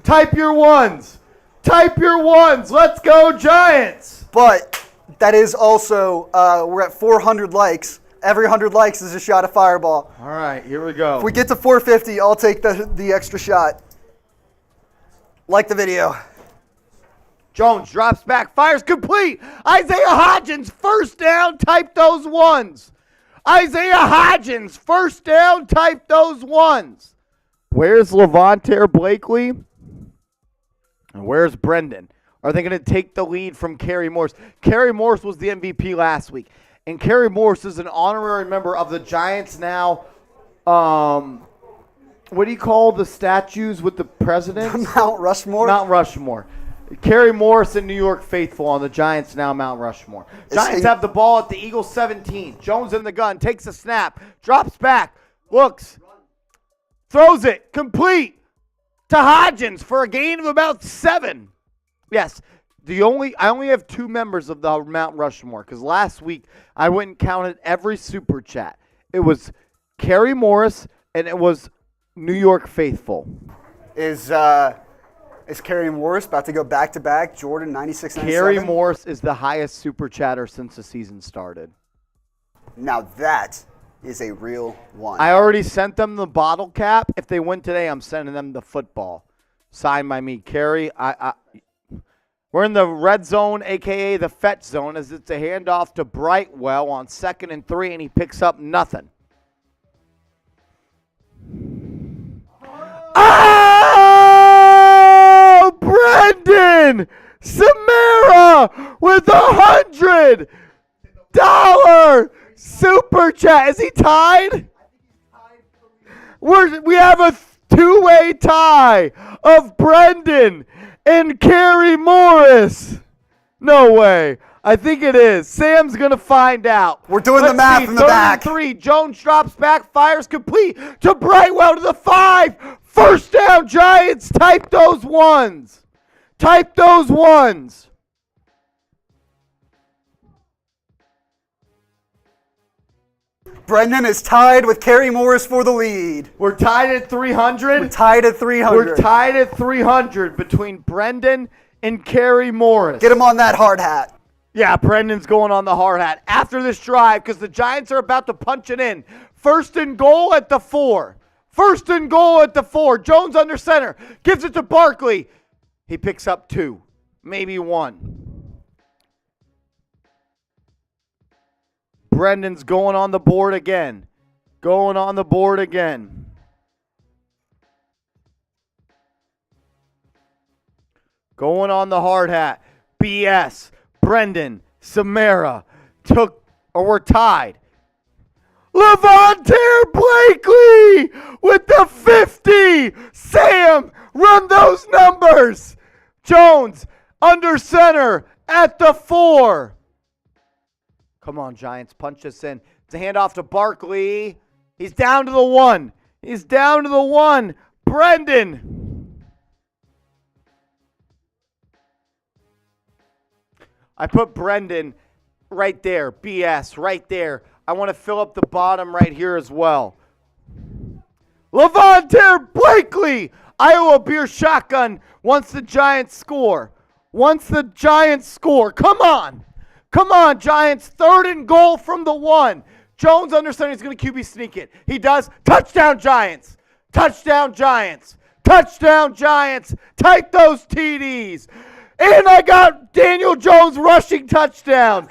Type your ones. Type your ones. Let's go, Giants.
But that is also, we're at 400 likes. Every 100 likes is a shot of Fireball.
All right, here we go.
If we get to 450, I'll take the extra shot. Like the video.
Jones drops back, fires complete. Isaiah Hodgins, first down, type those ones. Isaiah Hodgins, first down, type those ones. Where's Levante Blakely? And where's Brendan? Are they going to take the lead from Kerry Morse? Kerry Morse was the MVP last week. And Kerry Morse is an honorary member of the Giants now. What do you call the statues with the presidents?
Mount Rushmore.
Mount Rushmore. Kerry Morris and New York Faithful on the Giants now Mount Rushmore. Giants have the ball at the Eagles 17. Jones in the gun, takes a snap, drops back, looks, throws it, complete to Hodgins for a gain of about 7. Yes, I only have 2 members of the Mount Rushmore because last week I went and counted every super chat. It was Kerry Morris and it was New York Faithful.
Is Kerry Morris about to go back-to-back? Jordan, 96-97?
Kerry Morris is the highest super chatter since the season started.
Now that is a real one.
I already sent them the bottle cap. If they win today, I'm sending them the football. Signed by me. Kerry, we're in the red zone, a.k.a. the fetch zone, as it's a handoff to Brightwell on 2nd and 3, and he picks up nothing. Oh, Brendan Samara with $100 super chat. Is he tied? We have a two-way tie of Brendan and Kerry Morris. No way. I think it is. Sam's going to find out.
We're doing the math in the back.
3. Jones drops back, fires complete to Brightwell to the 5. First down, Giants. Type those ones. Type those ones.
Brendan is tied with Kerry Morris for the lead.
We're tied at 300.
We're tied at 300.
We're tied at 300 between Brendan and Kerry Morris.
Get him on that hard hat.
Yeah, Brendan's going on the hard hat after this drive because the Giants are about to punch it in. First and goal at the 4. First and goal at the 4. Jones under center. Gives it to Barkley. He picks up 2, maybe 1. Brendan's going on the board again. Going on the board again. Going on the hard hat. BS. Brendan, Samara we're tied. Levante Blakely with the 50. Sam, run those numbers. Jones under center at the 4. Come on, Giants, punch this in. It's a handoff to Barkley. He's down to the 1. He's down to the 1. Brendan. I put Brendan right there. BS, right there. I want to fill up the bottom right here as well. Levante Blakely. Iowa beer shotgun once the Giants score. Once the Giants score. Come on. Come on, Giants. 3rd and goal from the 1. Jones under center. He's going to QB sneak it. He does. Touchdown, Giants. Touchdown, Giants. Touchdown, Giants. Type those TDs. And I got Daniel Jones rushing touchdown.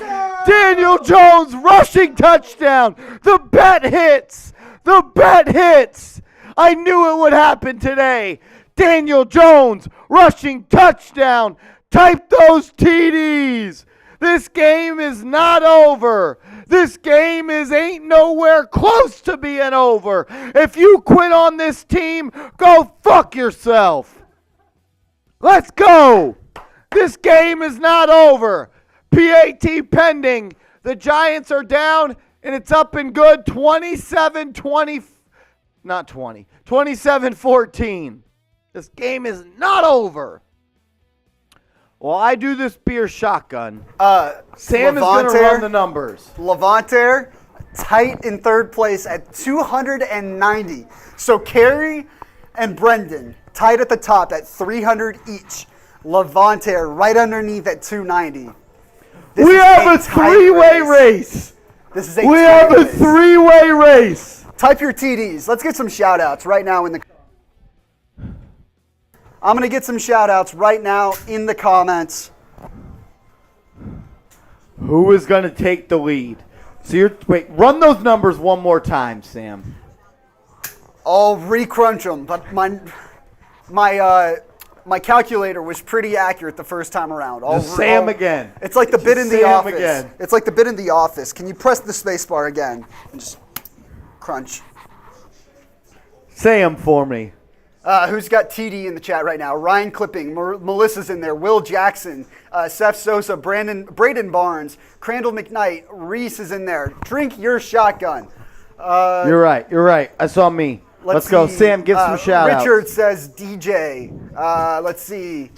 Daniel Jones rushing touchdown. The bet hits. The bet hits. I knew it would happen today. Daniel Jones rushing touchdown. Type those TDs. This game is not over. This game ain't nowhere close to being over. If you quit on this team, go fuck yourself. Let's go. This game is not over. PAT pending. The Giants are down, and it's up and good 27-14. This game is not over. Well, I do this beer shotgun. Sam is going to run the numbers.
Levante tight in 3rd place at 290. So Kerry and Brendan tied at the top at 300 each. Levante right underneath at 290.
We have a 3-way race.
This is a
We have a 3-way race.
Type your TDs. Let's get some shout outs right now in the I'm going to get some shout outs right now in the comments.
Who is going to take the lead? So run those numbers one more time, Sam.
I'll recrunch them, but my calculator was pretty accurate the first time around.
Sam again.
It's like the bit in the office.
Again.
It's like the bit in the office. Can you press the space bar again and just crunch?
Sam for me.
Who's got TD in the chat right now? Ryan Clipping, Melissa's in there, Will Jackson, Seth Sosa, Braden Barnes, Crandall McKnight, Reese is in there. Drink your shotgun.
You're right. I saw me. Let's go. Sam, give some shout outs.
Richard says DJ. Let's see.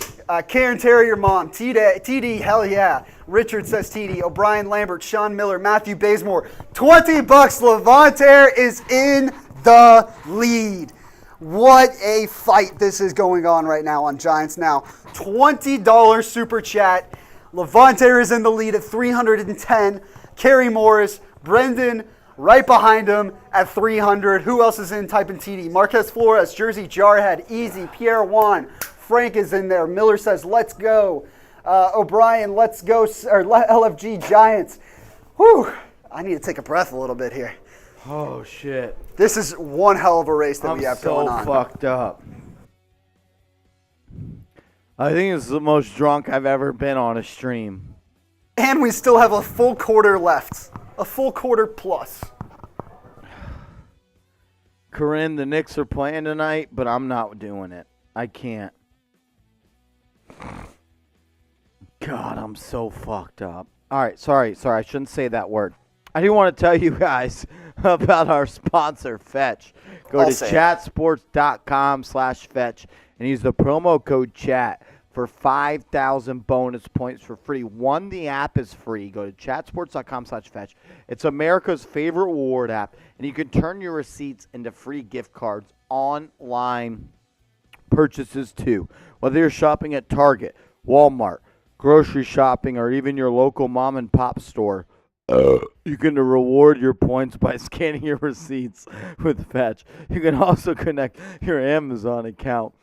Karen Terry, your mom. TD, hell yeah. Richard says TD. O'Brien Lambert, Sean Miller, Matthew Bazemore. $20. Levante is in the lead. What a fight this is going on right now on Giants Now. $20 super chat. Levante is in the lead at 310. Kerry Morris, Brendan right behind him at 300. Who else is in? Type in TD. Marquez Flores, Jersey Jarhead, Easy, Pierre Juan. Frank is in there. Miller says, let's go. O'Brien, let's go. Or LFG Giants. Whew. I need to take a breath a little bit here.
Oh, shit.
This is one hell of a race that we have going on.
I'm so fucked up. I think it's the most drunk I've ever been on a stream.
And we still have a full quarter left. A full quarter plus.
Corinne, the Knicks are playing tonight, but I'm not doing it. I can't. God, I'm so fucked up. All right, sorry. I shouldn't say that word. I do want to tell you guys about our sponsor, Fetch. Go
I'll
to
say it.
chatsports.com/fetch and use the promo code CHAT for 5,000 bonus points for free. One, the app is free. Go to chatsports.com/fetch. It's America's favorite reward app, and you can turn your receipts into free gift cards online purchases too. Whether you're shopping at Target, Walmart, grocery shopping, or even your local mom and pop store, you can reward your points by scanning your receipts with Fetch. You can also connect your Amazon account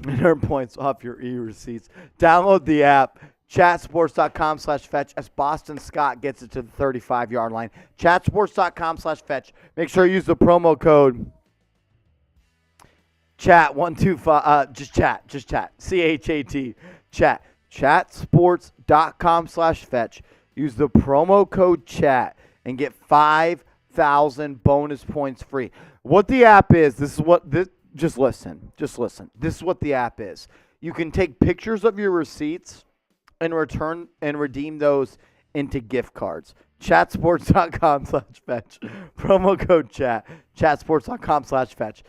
and earn points off your e-receipts. Download the app, chatsports.com/fetch, as Boston Scott gets it to the 35-yard line. Chatsports.com/fetch. Make sure you use the promo code CHAT125, just chat, CHAT, chat. Chatsports.com/fetch. Use the promo code CHAT and get 5,000 bonus points free. What the app is, just listen. This is what the app is. You can take pictures of your receipts and return and redeem those into gift cards. Chatsports.com/fetch. Promo code CHAT. Chatsports.com/fetch.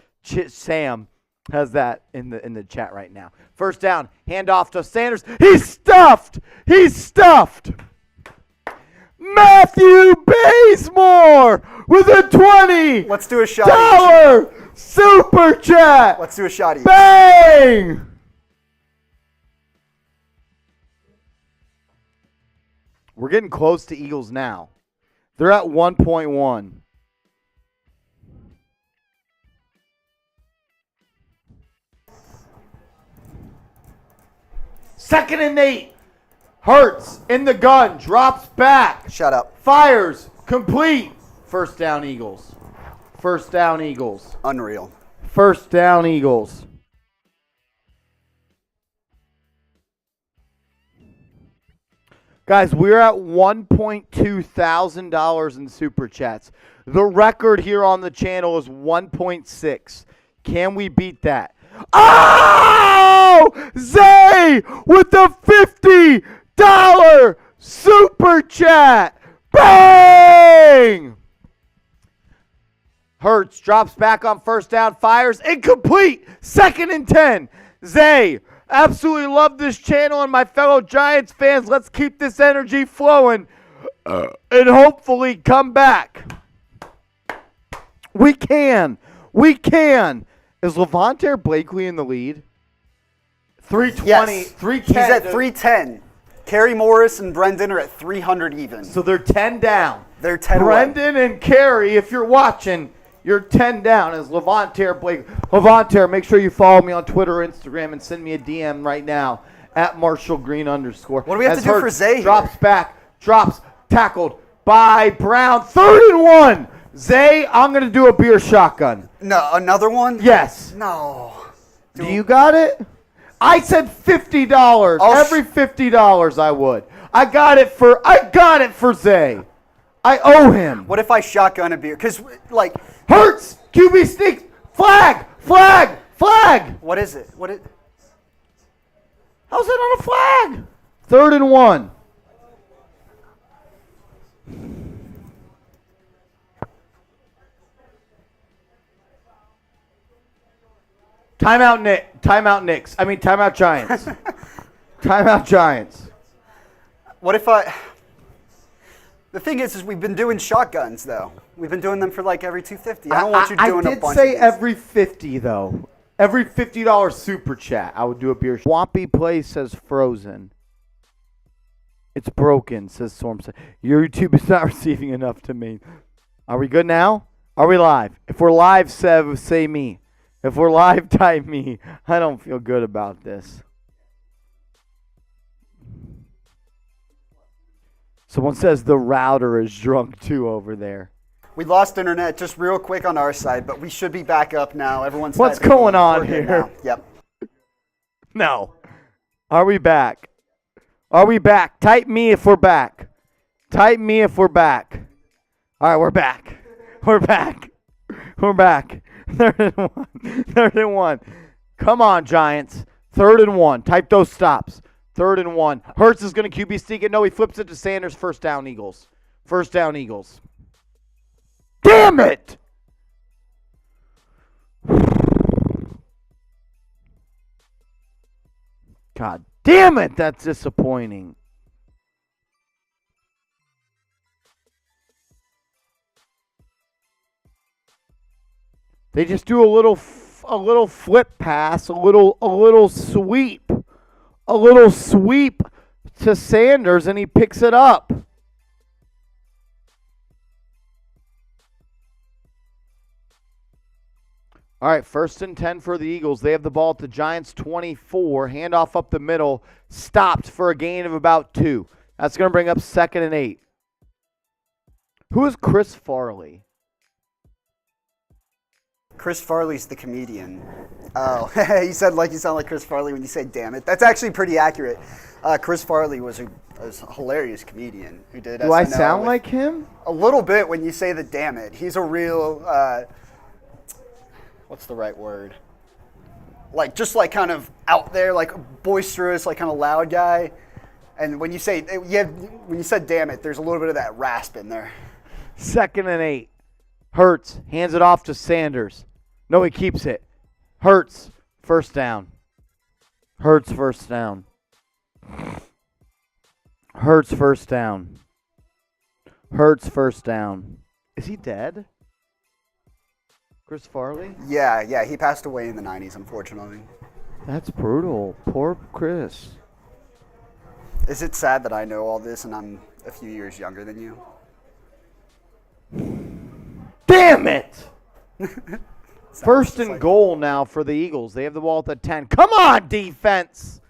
Sam has that in the chat right now. First down, handoff to Sanders. He's stuffed. Matthew Bazemore with a $20.
Let's do a shot
dollar super chat.
Let's do a shot each.
Bang! We're getting close to Eagles now. They're at 1.1. Second and 8. Hurts in the gun. Drops back.
Shut up.
Fires. Complete. First down, Eagles.
Unreal.
First down, Eagles. Guys, we're at $1.2 thousand in super chats. The record here on the channel is 1.6. Can we beat that? Oh! Zay with the $50 super chat. Bang! Hurts drops back on first down, fires, incomplete. Second and 10. Zay, absolutely love this channel and my fellow Giants fans. Let's keep this energy flowing and hopefully come back. We can. Is Levante Blakely in the lead? 320,
Yes.
310.
He's at 310. Kerry Morris and Brendan are at 300 even.
So they're 10 down.
They're 10 away.
Brendan and Kerry, if you're watching, you're 10 down as Levante Blakely. Levante, make sure you follow me on Twitter or Instagram and send me a DM right now at @MarshallGreen_.
What do we have to do for Zay here?
Drops back, tackled by Brown. 3rd and 1. Zay, I'm going to do a beer shotgun.
No, another one?
Yes.
No.
Do you got it? I said $50. Every $50 I would. I got it for Zay. I owe him.
What if I shotgun a beer? Because, like...
Hurts! QB sneaks! Flag!
What is it?
How's it on a flag? 3rd and 1. Timeout Knicks. I mean, timeout Giants. Timeout Giants.
What if I... The thing is we've been doing shotguns, though. We've been doing them for like every 250. I don't want you doing a bunch of
I did say
these.
every 50, though. Every $50 super chat, I would do a beer. Swampy Play says frozen. It's broken, says Storm. Your YouTube is not receiving enough to me. Are we good now? Are we live? If we're live, Sev, say me. If we're live, type me. I don't feel good about this. Someone says the router is drunk too over there.
We lost internet just real quick on our side, but we should be back up now. Everyone's
What's
typing.
going on
We're good
here?
now. Yep.
No. Are we back? Are we back? Type me if we're back. Type me if we're back. All right, we're back. We're back. We're back. 3rd and 1. 3rd and 1. Come on, Giants. 3rd and 1. Type those stops. 3rd and 1. Hurts is going to QB sneak it. No, he flips it to Sanders. First down, Eagles. First down, Eagles. Damn it! God damn it, that's disappointing. They just do a little flip pass, a little sweep to Sanders, and he picks it up. All right, 1st and 10 for the Eagles. They have the ball at the Giants' 24. Handoff up the middle, stopped for a gain of about 2. That's going to bring up 2nd and 8. Who is Chris Farley?
Chris Farley's the comedian. Oh, you sound like Chris Farley when you say "damn it." That's actually pretty accurate. Chris Farley was a hilarious comedian who did.
Do I sound like him?
A little bit when you say the "damn it." He's a real. What's the right word? Like just like kind of out there, like boisterous, like kind of loud guy. And when you say when you said "damn it," there's a little bit of that rasp in there.
2nd and 8. Hurts hands it off to Sanders. No, he keeps it. Hurts, first down. Hurts, first down. Hurts, first down. Hurts, first down. Is he dead? Chris Farley?
Yeah, he passed away in the 90s, unfortunately.
That's brutal. Poor Chris.
Is it sad that I know all this and I'm a few years younger than you?
Damn it! 1st and goal now for the Eagles. They have the ball at the 10. Come on, defense!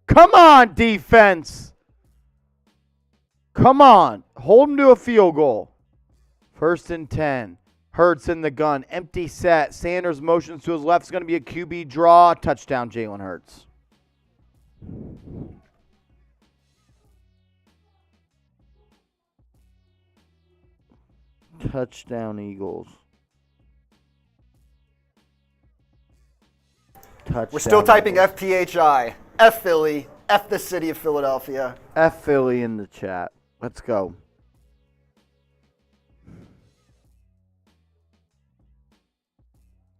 Come on, defense! Come on. Hold them to a field goal. 1st and 10. Hurts in the gun. Empty set. Sanders motions to his left. It's going to be a QB draw. Touchdown, Jalen Hurts. Touchdown, Eagles. Touchdown,
We're still typing
Eagles.
FPHI. F Philly. F the city of Philadelphia.
F Philly in the chat. Let's go.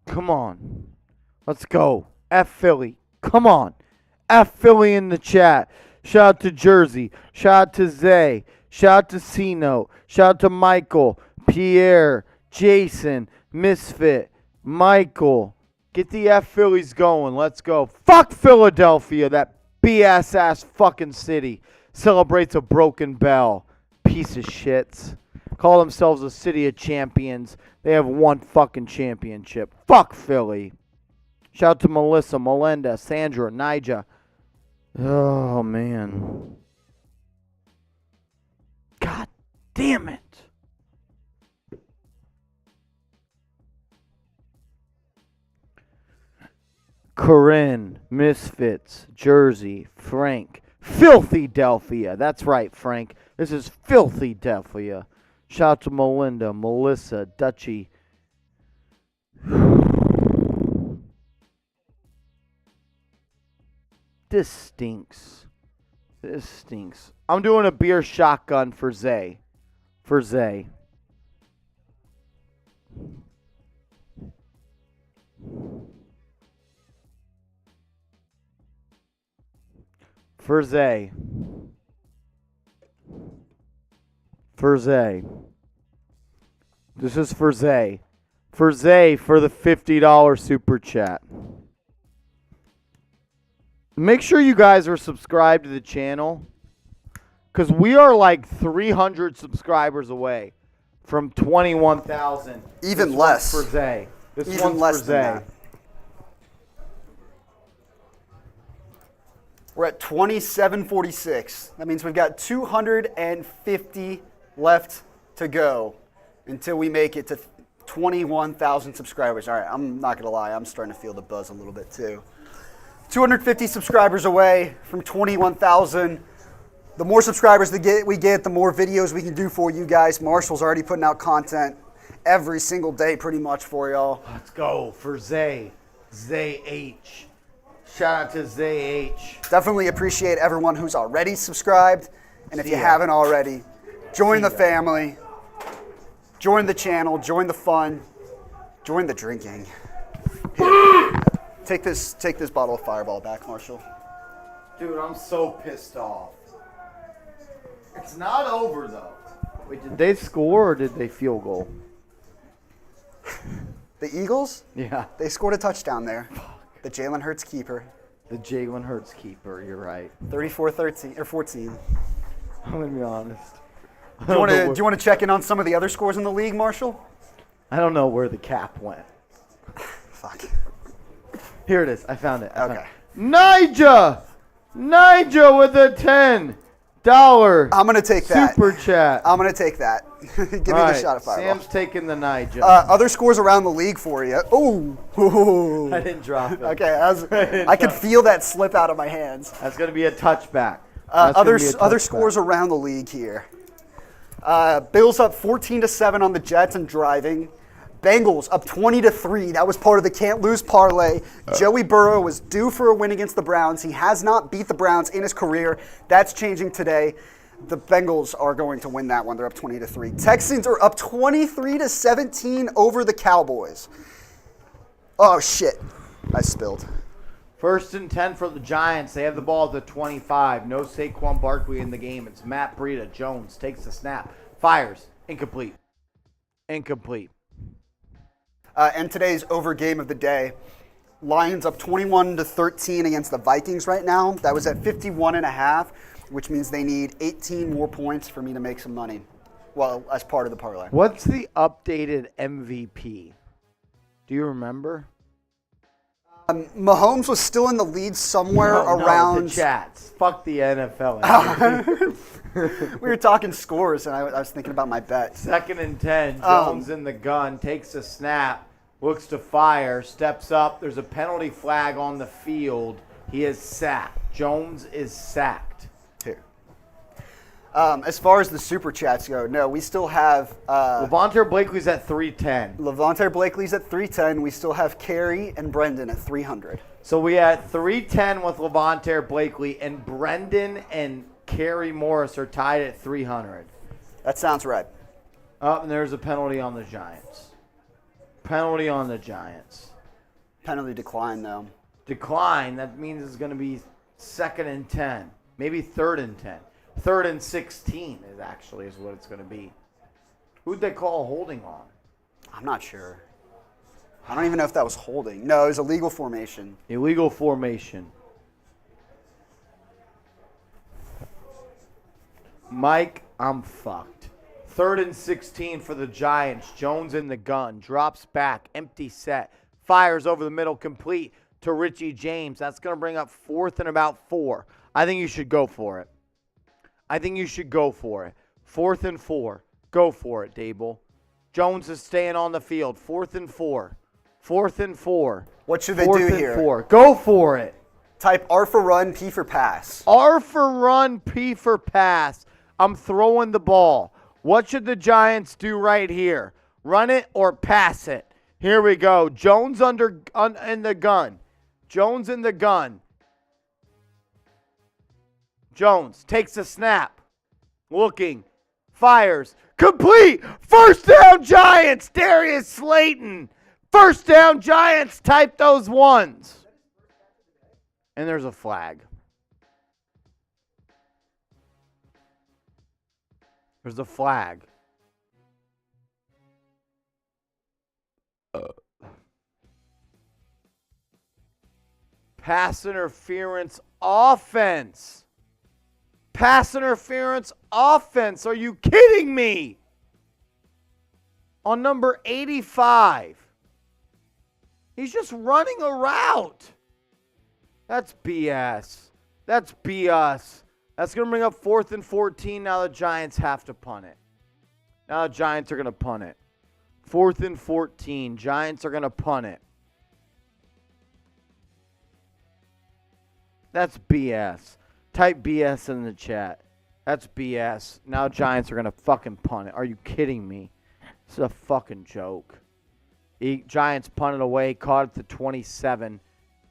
Come on. Let's go. F Philly. Come on. F Philly in the chat. Shout out to Jersey. Shout out to Zay. Shout out to Sino. Shout out to Michael, Pierre, Jason, Misfit, Michael. Get the F Phillies going. Let's go. Fuck Philadelphia, that BS ass fucking city. Celebrates a broken bell. Piece of shits. Call themselves a city of champions. They have one fucking championship. Fuck Philly. Shout out to Melissa, Melinda, Sandra, Nija. Oh, man. God damn it. Corinne, Misfits, Jersey, Frank, Filthy-delphia. That's right, Frank. This is Filthy-delphia. Shout out to Melinda, Melissa, Dutchie. This stinks. This stinks. I'm doing a beer shotgun for Zay. For Zay. For Zay. For Zay. This is for Zay. For Zay for the $50 super chat. Make sure you guys are subscribed to the channel, because we are like 300 subscribers away from 21,000.
Even less.
For Zay. This
Even
one's
less
for
than
Zay.
that. We're at 27:46. That means we've got 250 left to go until we make it to 21,000 subscribers. All right, I'm not going to lie. I'm starting to feel the buzz a little bit too. 250 subscribers away from 21,000. The more subscribers we get, the more videos we can do for you guys. Marshall's already putting out content every single day pretty much for y'all.
Let's go for Zay. Zay H. Shout out to ZH.
Definitely appreciate everyone who's already subscribed. And if
See
you
ya.
haven't already, join the
ya.
family, join the channel, join the fun, join the drinking. Here. Take this bottle of Fireball back, Marshall.
Dude, I'm so pissed off. It's not over, though. Wait, did they score or did they field goal?
The Eagles,
Yeah.
they scored a touchdown there. The Jalen Hurts keeper,
The Jalen Hurts keeper, you're right.
34-13 or 14.
I'm going to be honest.
Do you want to check in on some of the other scores in the league, Marshall?
I don't know where the cap went.
Fuck.
Here it is. I found it.
Okay.
Nija with a $10
I'm going to take that.
super chat.
I'm going to take that. Give me
All
the
right,
shot of Fireball.
Sam's taking the Nija.
Other scores around the league for you. Ooh.
I didn't drop it.
Okay, I could feel that slip out of my hands.
That's going to be a touchback.
Other scores around the league here. Bills up 14-7 on the Jets and driving. Bengals up 20-3. That was part of the can't lose parlay. Joey Burrow was due for a win against the Browns. He has not beat the Browns in his career. That's changing today. The Bengals are going to win that one. They're up 20-3. Texans are up 23-17 over the Cowboys. Oh shit! I spilled.
1st and 10 for the Giants. They have the ball at the 25. No Saquon Barkley in the game. It's Matt Breida. Jones takes the snap. Fires. Incomplete.
And today's over game of the day. Lions up 21-13 against the Vikings right now. That was at 51.5, which means they need 18 more points for me to make some money. Well, as part of the parlay.
What's the updated MVP? Do you remember?
Mahomes was still in the lead somewhere around.
the chats. Fuck the NFL.
We were talking scores, and I was thinking about my bet.
2nd and 10. Jones in the gun. Takes a snap. Looks to fire. Steps up. There's a penalty flag on the field. He is sacked. Jones is sacked.
Here. As far as the super chats go, no, we still have
Levante Blakely's at 310.
Levante Blakely's at 310. We still have Carey and Brendan at 300.
So we had 310 with Levante Blakely, and Brendan and Carey Morris are tied at 300.
That sounds right.
Oh, and there's a penalty on the Giants. Penalty on the Giants.
Penalty decline, though.
Decline, that means it's going to be 2nd and 10. Maybe 3rd and 10. 3rd and 16 is what it's going to be. Who'd they call holding on?
I'm not sure. I don't even know if that was holding. No, it was a legal formation.
Illegal formation. Mike, I'm fucked. 3rd and 16 for the Giants. Jones in the gun. Drops back. Empty set. Fires over the middle. Complete to Richie James. That's going to bring up 4th and about 4. I think you should go for it. 4th and 4. Go for it, Dable. Jones is staying on the field. 4th and 4. 4th and 4.
What should they do here?
4. Go for it.
Type R for run, P for pass.
R for run, P for pass. I'm throwing the ball. What should the Giants do right here? Run it or pass it? Here we go. Jones in the gun. Jones in the gun. Jones takes a snap. Looking. Fires. Complete. 1st down Giants. Darius Slayton. 1st down Giants. Type those ones. And there's a flag. There's a flag. Pass interference offense. Pass interference offense. Are you kidding me? On number 85. He's just running a route. That's BS. That's BS. That's going to bring up 4th and 14. Now the Giants have to punt it. Now the Giants are going to punt it. 4th and 14. Giants are going to punt it. That's BS. Type BS in the chat. That's BS. Now Giants are going to fucking punt it. Are you kidding me? This is a fucking joke. Giants punted away, caught at the 27.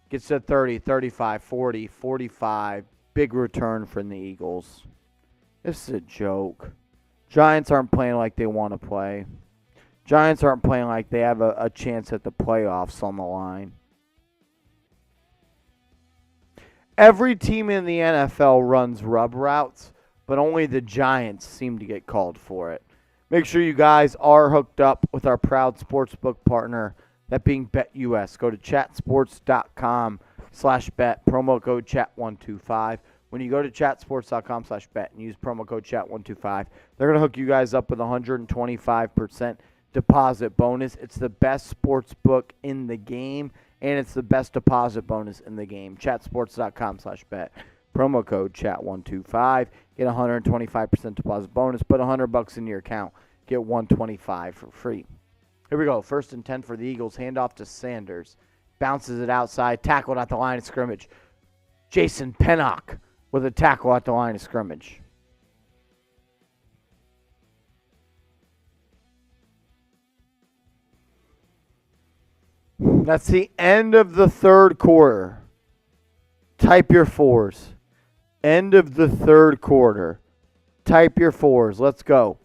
Gets to 30, 35, 40, 45. Big return from the Eagles. This is a joke. Giants aren't playing like they want to play. Giants aren't playing like they have a chance at the playoffs on the line. Every team in the NFL runs rub routes, but only the Giants seem to get called for it. Make sure you guys are hooked up with our proud sportsbook partner, that being BetUS. Go to chatsports.com/bet, promo code chat125. When you go to chatsports.com/bet and use promo code chat125, they're going to hook you guys up with a 125% deposit bonus. It's the best sports book in the game, and it's the best deposit bonus in the game. Chatsports.com/bet. Promo code chat125. Get a 125% deposit bonus. Put $100 in your account. Get $125 for free. Here we go. 1st and 10 for the Eagles. Handoff to Sanders. Bounces it outside. Tackled at the line of scrimmage. Jason Pinnock with a tackle at the line of scrimmage. That's the end of the third quarter. Type your fours. End of the third quarter. Type your fours. Let's go.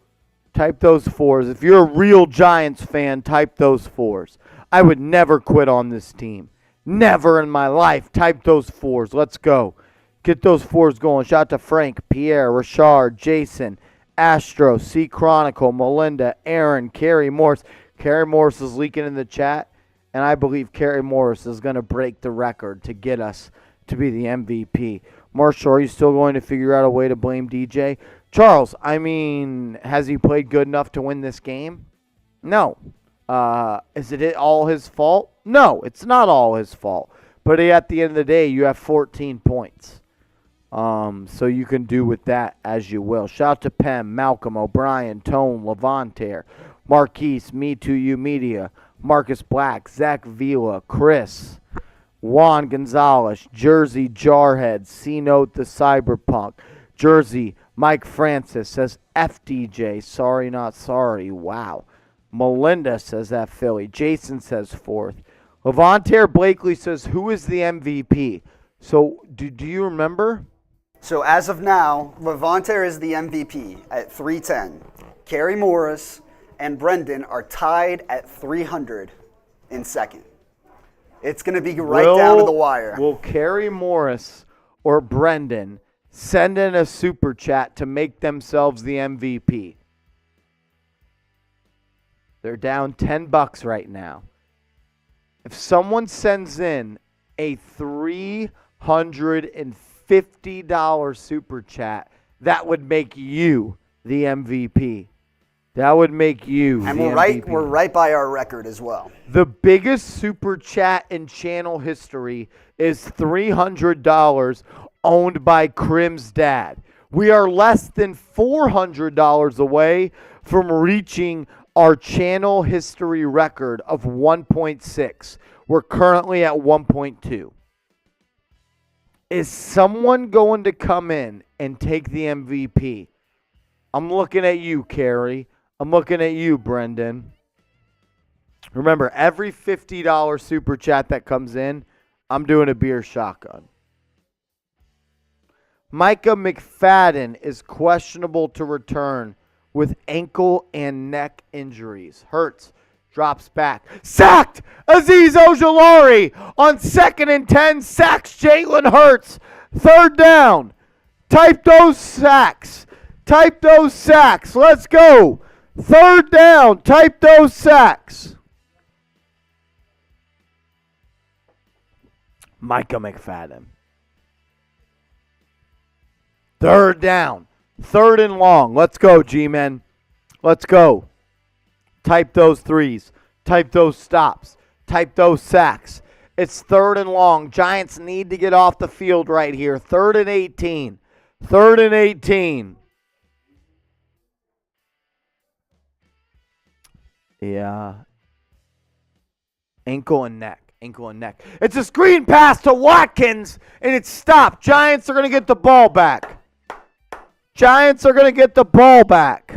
Type those fours. If you're a real Giants fan, type those fours. I would never quit on this team. Never in my life. Type those fours. Let's go. Get those fours going. Shout out to Frank, Pierre, Richard, Jason, Astro, C Chronicle, Melinda, Aaron, Kerry Morris. Kerry Morris is leaking in the chat, and I believe Kerry Morris is going to break the record to get us to be the MVP. Marshall, are you still going to figure out a way to blame DJ? Charles, I mean, has he played good enough to win this game? No. Is it all his fault? No, it's not all his fault. But at the end of the day, you have 14 points. So you can do with that as you will. Shout out to Pem, Malcolm, O'Brien, Tone, Levanter, Marquise, Me Too You Media, Marcus Black, Zach Vila, Chris, Juan Gonzalez, Jersey Jarhead, C-Note the Cyberpunk, Jersey, Mike Francis says FDJ, sorry not sorry, wow. Melinda says that Philly. Jason says 4th. Levanter Blakely says, who is the MVP? So, do you remember?
So as of now, Levanter is the MVP at 310. Kerry Morris and Brendan are tied at 300 in second. It's going to be down to the wire.
Will Kerry Morris or Brendan send in a super chat to make themselves the MVP? They're down $10 right now. If someone sends in a $350 super chat, that would make you the MVP. That would make you
and
the MVP.
We're right by our record as well.
The biggest super chat in channel history is $300 owned by Crim's dad. We are less than $400 away from reaching our channel history record of 1.6. We're currently at 1.2. Is someone going to come in and take the MVP? I'm looking at you, Kerry. I'm looking at you, Brendan. Remember, every $50 super chat that comes in, I'm doing a beer shotgun. Micah McFadden is questionable to return with ankle and neck injuries. Hurts, drops back. Sacked! Azeez Ojulari on 2nd and 10. Sacks Jalen Hurts. 3rd down. Type those sacks. Type those sacks. Let's go. 3rd down. Type those sacks. Micah McFadden. 3rd down. 3rd and long. Let's go, G-men. Let's go. Type those threes. Type those stops. Type those sacks. It's 3rd and long. Giants need to get off the field right here. 3rd and 18. 3rd and 18. Yeah. Ankle and neck. Ankle and neck. It's a screen pass to Watkins, and it's stopped. Giants are going to get the ball back. Giants are going to get the ball back.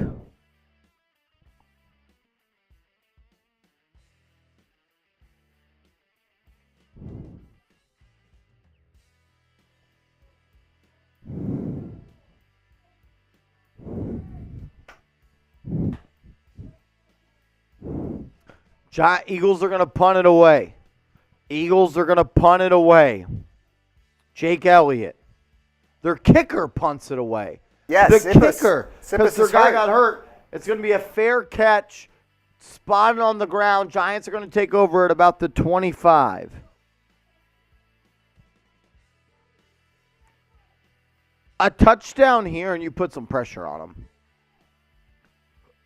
Eagles are going to punt it away. Eagles are going to punt it away. Jake Elliott. Their kicker punts it away.
Yes,
the kicker.
Sippus
Because their
is
guy
hurt.
got hurt. It's going to be a fair catch. Spotted on the ground. Giants are going to take over at about the 25. A touchdown here, and you put some pressure on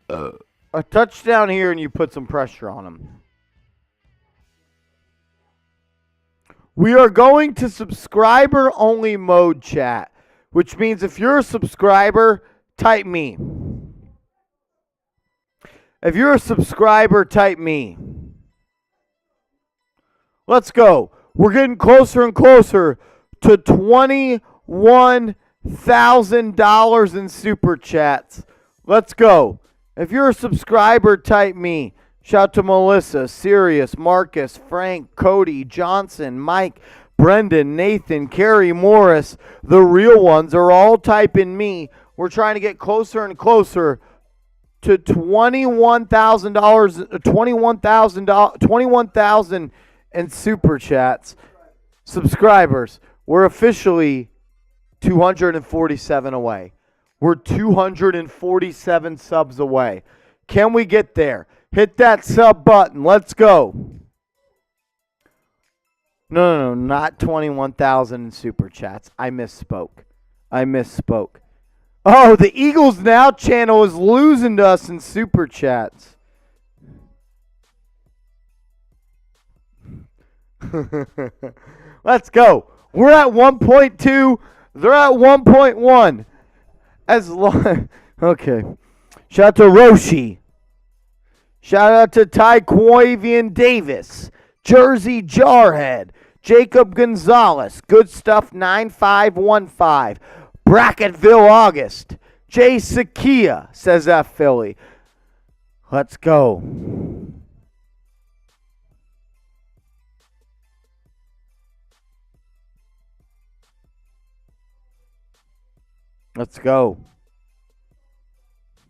them. A touchdown here, and you put some pressure on them. We are going to subscriber-only mode, chat, which means if you're a subscriber, type me. If you're a subscriber, type me. Let's go. We're getting closer and closer to $21,000 in super chats. Let's go. If you're a subscriber, type me. Shout out to Melissa, Sirius, Marcus, Frank, Cody, Johnson, Mike, Brendan, Nathan, Carrie, Morris. The real ones are all typing me. We're trying to get closer and closer to $21,000 in super chats. Subscribers, we're officially 247 away. We're 247 subs away. Can we get there? Hit that sub button. Let's go. No, not 21,000 in super chats. I misspoke. Oh, the Eagles Now channel is losing to us in super chats. Let's go. We're at 1.2. They're at 1.1. Okay. Shout out to Roshi. Shout out to Tyquavian Davis. Jersey Jarhead. Jacob Gonzalez. Good Stuff 9515. Bracketville August. Jay Sakia, says F Philly. Let's go. Let's go.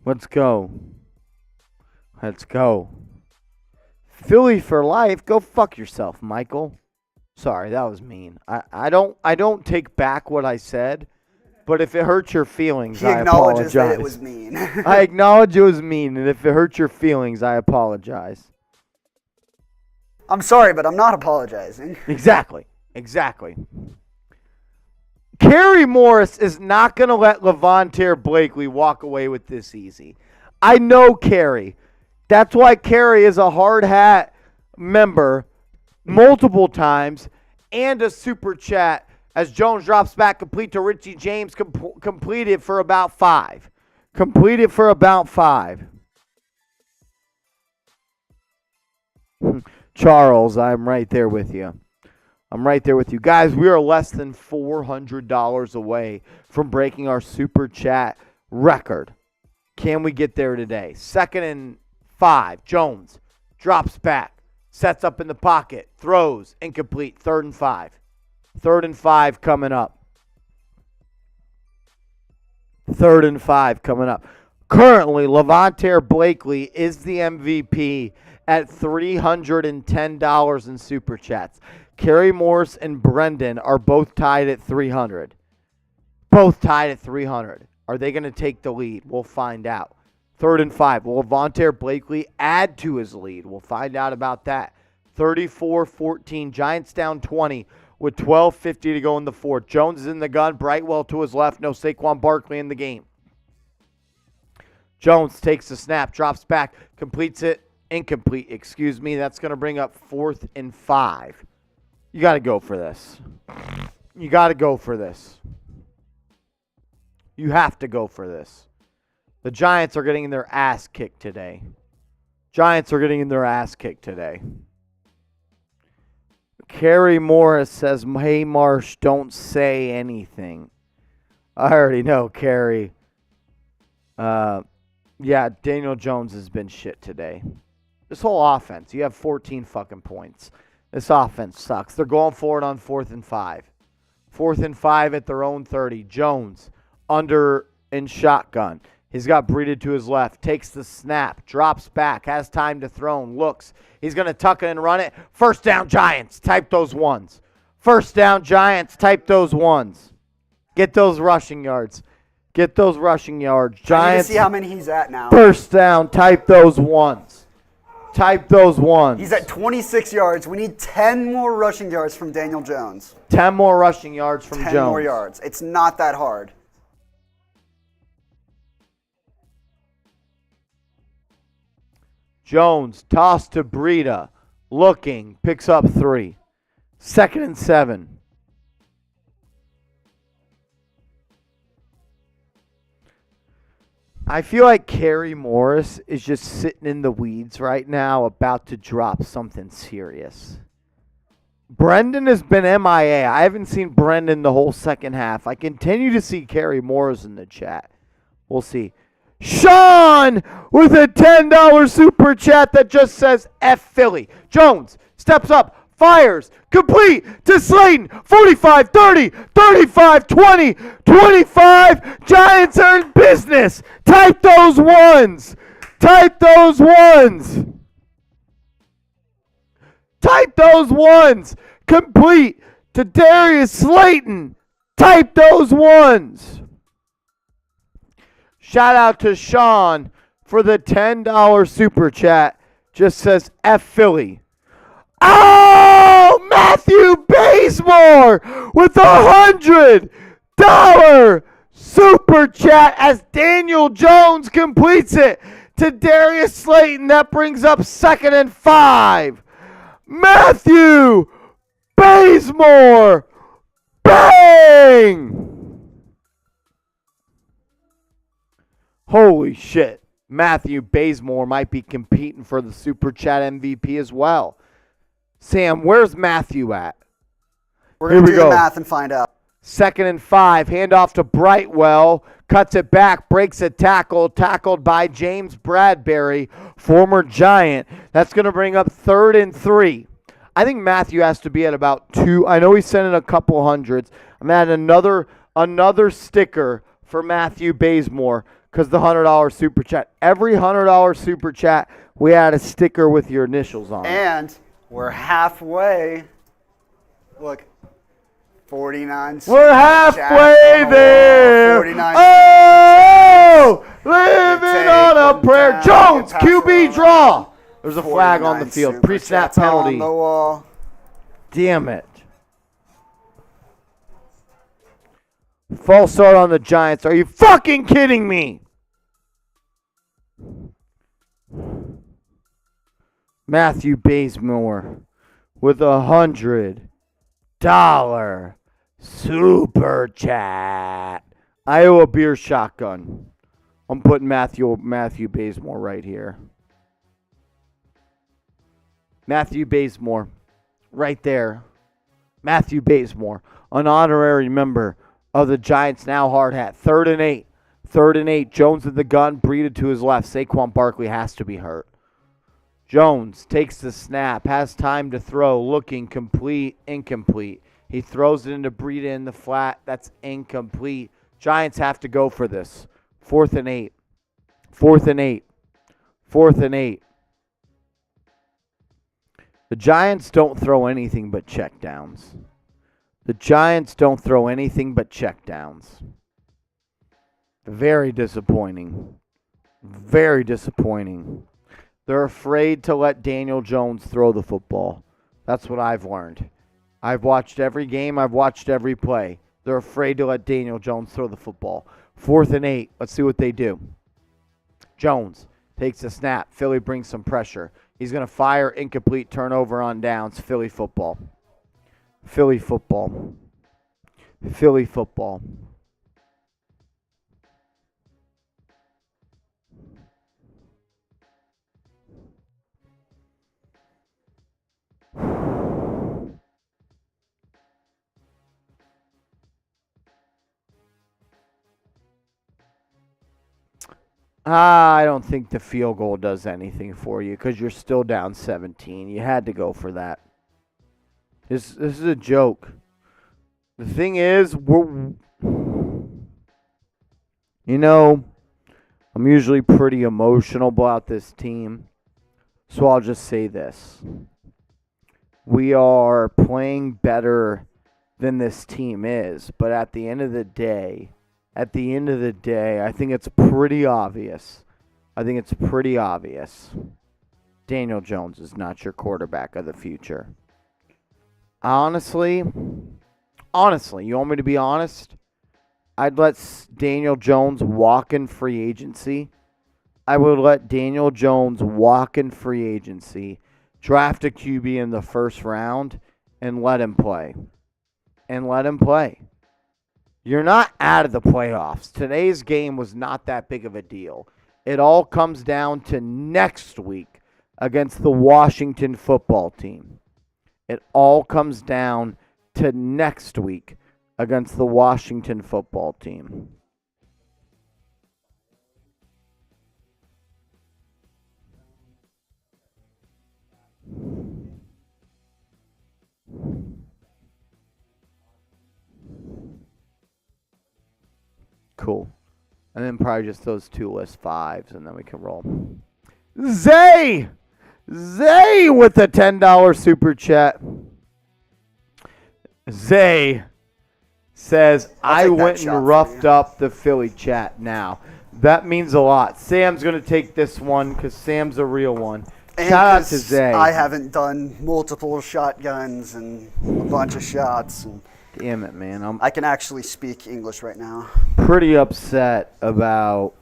Let's go. Let's go. Philly for life. Go fuck yourself, Michael. Sorry, that was mean. I don't take back what I said, but if it hurts your feelings, I apologize.
He acknowledges that it was mean.
I acknowledge it was mean, and if it hurts your feelings, I apologize.
I'm sorry, but I'm not apologizing.
Exactly. Kerry Morris is not going to let Levontaire Blakely walk away with this easy. I know Kerry. That's why Kerry is a hard hat member multiple times and a super chat as Jones drops back complete to Richie James, completed for about 5. Charles, I'm right there with you. Guys, we are less than $400 away from breaking our super chat record. Can we get there today? 2nd and 5. Jones drops back, sets up in the pocket, throws, incomplete. 3rd and 5. 3rd and 5 coming up. Currently, Levontaire Blakely is the MVP at $310 in super chats. Kerry Morris and Brendan are both tied at 300. Are they going to take the lead? We'll find out. 3rd and 5. Will Levontaire Blakely add to his lead? We'll find out about that. 34-14. Giants down 20 with 12:50 to go in the 4th. Jones is in the gun. Brightwell to his left. No Saquon Barkley in the game. Jones takes the snap, drops back, completes it. Incomplete, That's going to bring up 4th and 5. You got to go for this. You have to go for this. The Giants are getting their ass kicked today. Kerry Morris says, hey, Marsh, don't say anything. I already know, Kerry. Yeah, Daniel Jones has been shit today. This whole offense, you have 14 fucking points. This offense sucks. They're going for it on 4th and 5. 4th and 5 at their own 30. Jones under in shotgun. He's got Breida to his left, takes the snap, drops back, has time to throw, and looks. He's going to tuck it and run it. First down, Giants. Type those ones. First down, Giants. Type those ones. Get those rushing yards. Get those rushing yards.
I need
Giants.
to see how many he's at now.
First down. Type those ones. Type those ones.
He's at 26 yards. We need 10 more rushing yards from Daniel Jones.
10 more rushing yards from
10
Jones.
more yards. It's not that hard.
Jones, toss to Breida. Looking, picks up 3. 2nd and 7. I feel like Kerry Morris is just sitting in the weeds right now, about to drop something serious. Brendan has been MIA. I haven't seen Brendan the whole second half. I continue to see Kerry Morris in the chat. We'll see. Sean with a $10 super chat that just says F Philly. Jones steps up, fires, complete to Slayton. 45, 30, 35, 20, 25. Giants are in business. Type those ones. Type those ones. Type those ones. Complete to Darius Slayton. Type those ones. Shout out to Sean for the $10 super chat. Just says F Philly. Oh, Matthew Bazemore with a $100 super chat as Daniel Jones completes it to Darius Slayton. That brings up 2nd and 5. Matthew Bazemore. Bang! Holy shit. Matthew Bazemore might be competing for the Super Chat MVP as well. Sam, where's Matthew at?
We're going to do the math and find out.
2nd and 5. Handoff to Brightwell. Cuts it back. Breaks a tackle. Tackled by James Bradbury, former Giant. That's going to bring up 3rd and 3. I think Matthew has to be at about 2. I know he sent in a couple hundreds. I'm at another sticker for Matthew Bazemore. Because the $100 super chat. Every $100 super chat, we add a sticker with your initials on it.
And we're halfway. Look, 49.
We're halfway there.
49.
Oh, living on a prayer. Jones, QB draw. There's a flag on the field. Pre-snap penalty.
On the wall.
Damn it. False start on the Giants. Are you fucking kidding me? Matthew Bazemore with $100 super chat. Iowa beer shotgun. I'm putting Matthew Bazemore right here. Matthew Bazemore right there. Matthew Bazemore, an honorary member of the Giants now hard hat. 3rd and 8. 3rd and 8. Jones in the gun. Breida to his left. Saquon Barkley has to be hurt. Jones takes the snap. Has time to throw. Looking complete. Incomplete. He throws it into Breida in the flat. That's incomplete. Giants have to go for this. 4th and 8. 4th and 8. 4th and 8. The Giants don't throw anything but checkdowns. The Giants don't throw anything but checkdowns. Very disappointing. Very disappointing. They're afraid to let Daniel Jones throw the football. That's what I've learned. I've watched every game. I've watched every play. They're afraid to let Daniel Jones throw the football. 4th and 8. Let's see what they do. Jones takes a snap. Philly brings some pressure. He's going to fire. Incomplete. Turnover on downs. Philly football. Philly football. Philly football. I don't think the field goal does anything for you because you're still down 17. You had to go for that. This is a joke. The thing is, I'm usually pretty emotional about this team, so I'll just say this. We are playing better than this team is, but at the end of the day, I think it's pretty obvious. Daniel Jones is not your quarterback of the future. Honestly, you want me to be honest? I'd let Daniel Jones walk in free agency. I would let Daniel Jones walk in free agency, draft a QB in the first round, and let him play. You're not out of the playoffs. Today's game was not that big of a deal. It all comes down to next week against the Washington football team. It all comes down to next week against the Washington football team. Cool. And then probably just those two list fives, and then we can roll. Zay with a $10 super chat. Zay says, I went and roughed up the Philly chat now. That means a lot. Sam's going to take this one because Sam's a real one.
And
shout out to Zay.
I haven't done multiple shotguns and a bunch of shots. And
damn it, man.
I can actually speak English right now.
Pretty upset about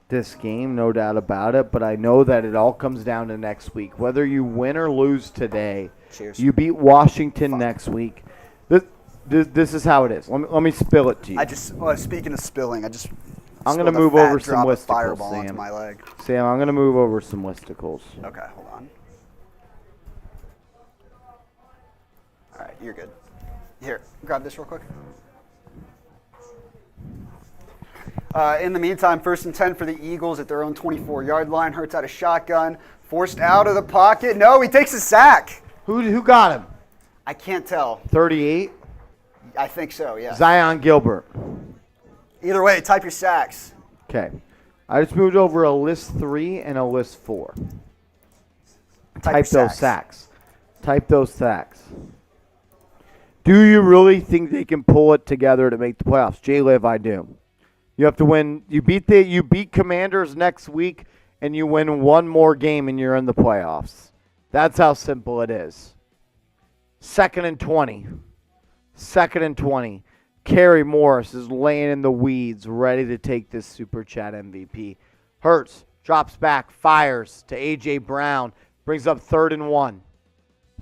this game, no doubt about it, but I know that it all comes down to next week. Whether you win or lose today,
Cheers.
You beat Washington next week. This is how it is. Let me spill it to you.
Speaking of spilling,
I'm going to move over some listicles,
fireball
Sam.
onto my leg.
Sam, I'm going to move over some listicles.
Okay, hold on. All right, you're good. Here, grab this real quick. In the meantime, 1st and 10 for the Eagles at their own 24-yard line. Hurts out a shotgun, forced out of the pocket. No, he takes a sack.
Who got him?
I can't tell.
38?
I think so, yeah.
Zion Gilbert.
Either way, type your sacks.
Okay. I just moved over a list 3 and a list 4. Type those sacks. Type those sacks. Do you really think they can pull it together to make the playoffs? J-Liv, I do. You have to win. You beat Commanders next week, and you win one more game, and you're in the playoffs. That's how simple it is. 2nd and 20. 2nd and 20. Kerry Morris is laying in the weeds, ready to take this Super Chat MVP. Hurts, drops back, fires to A.J. Brown, brings up 3rd and 1.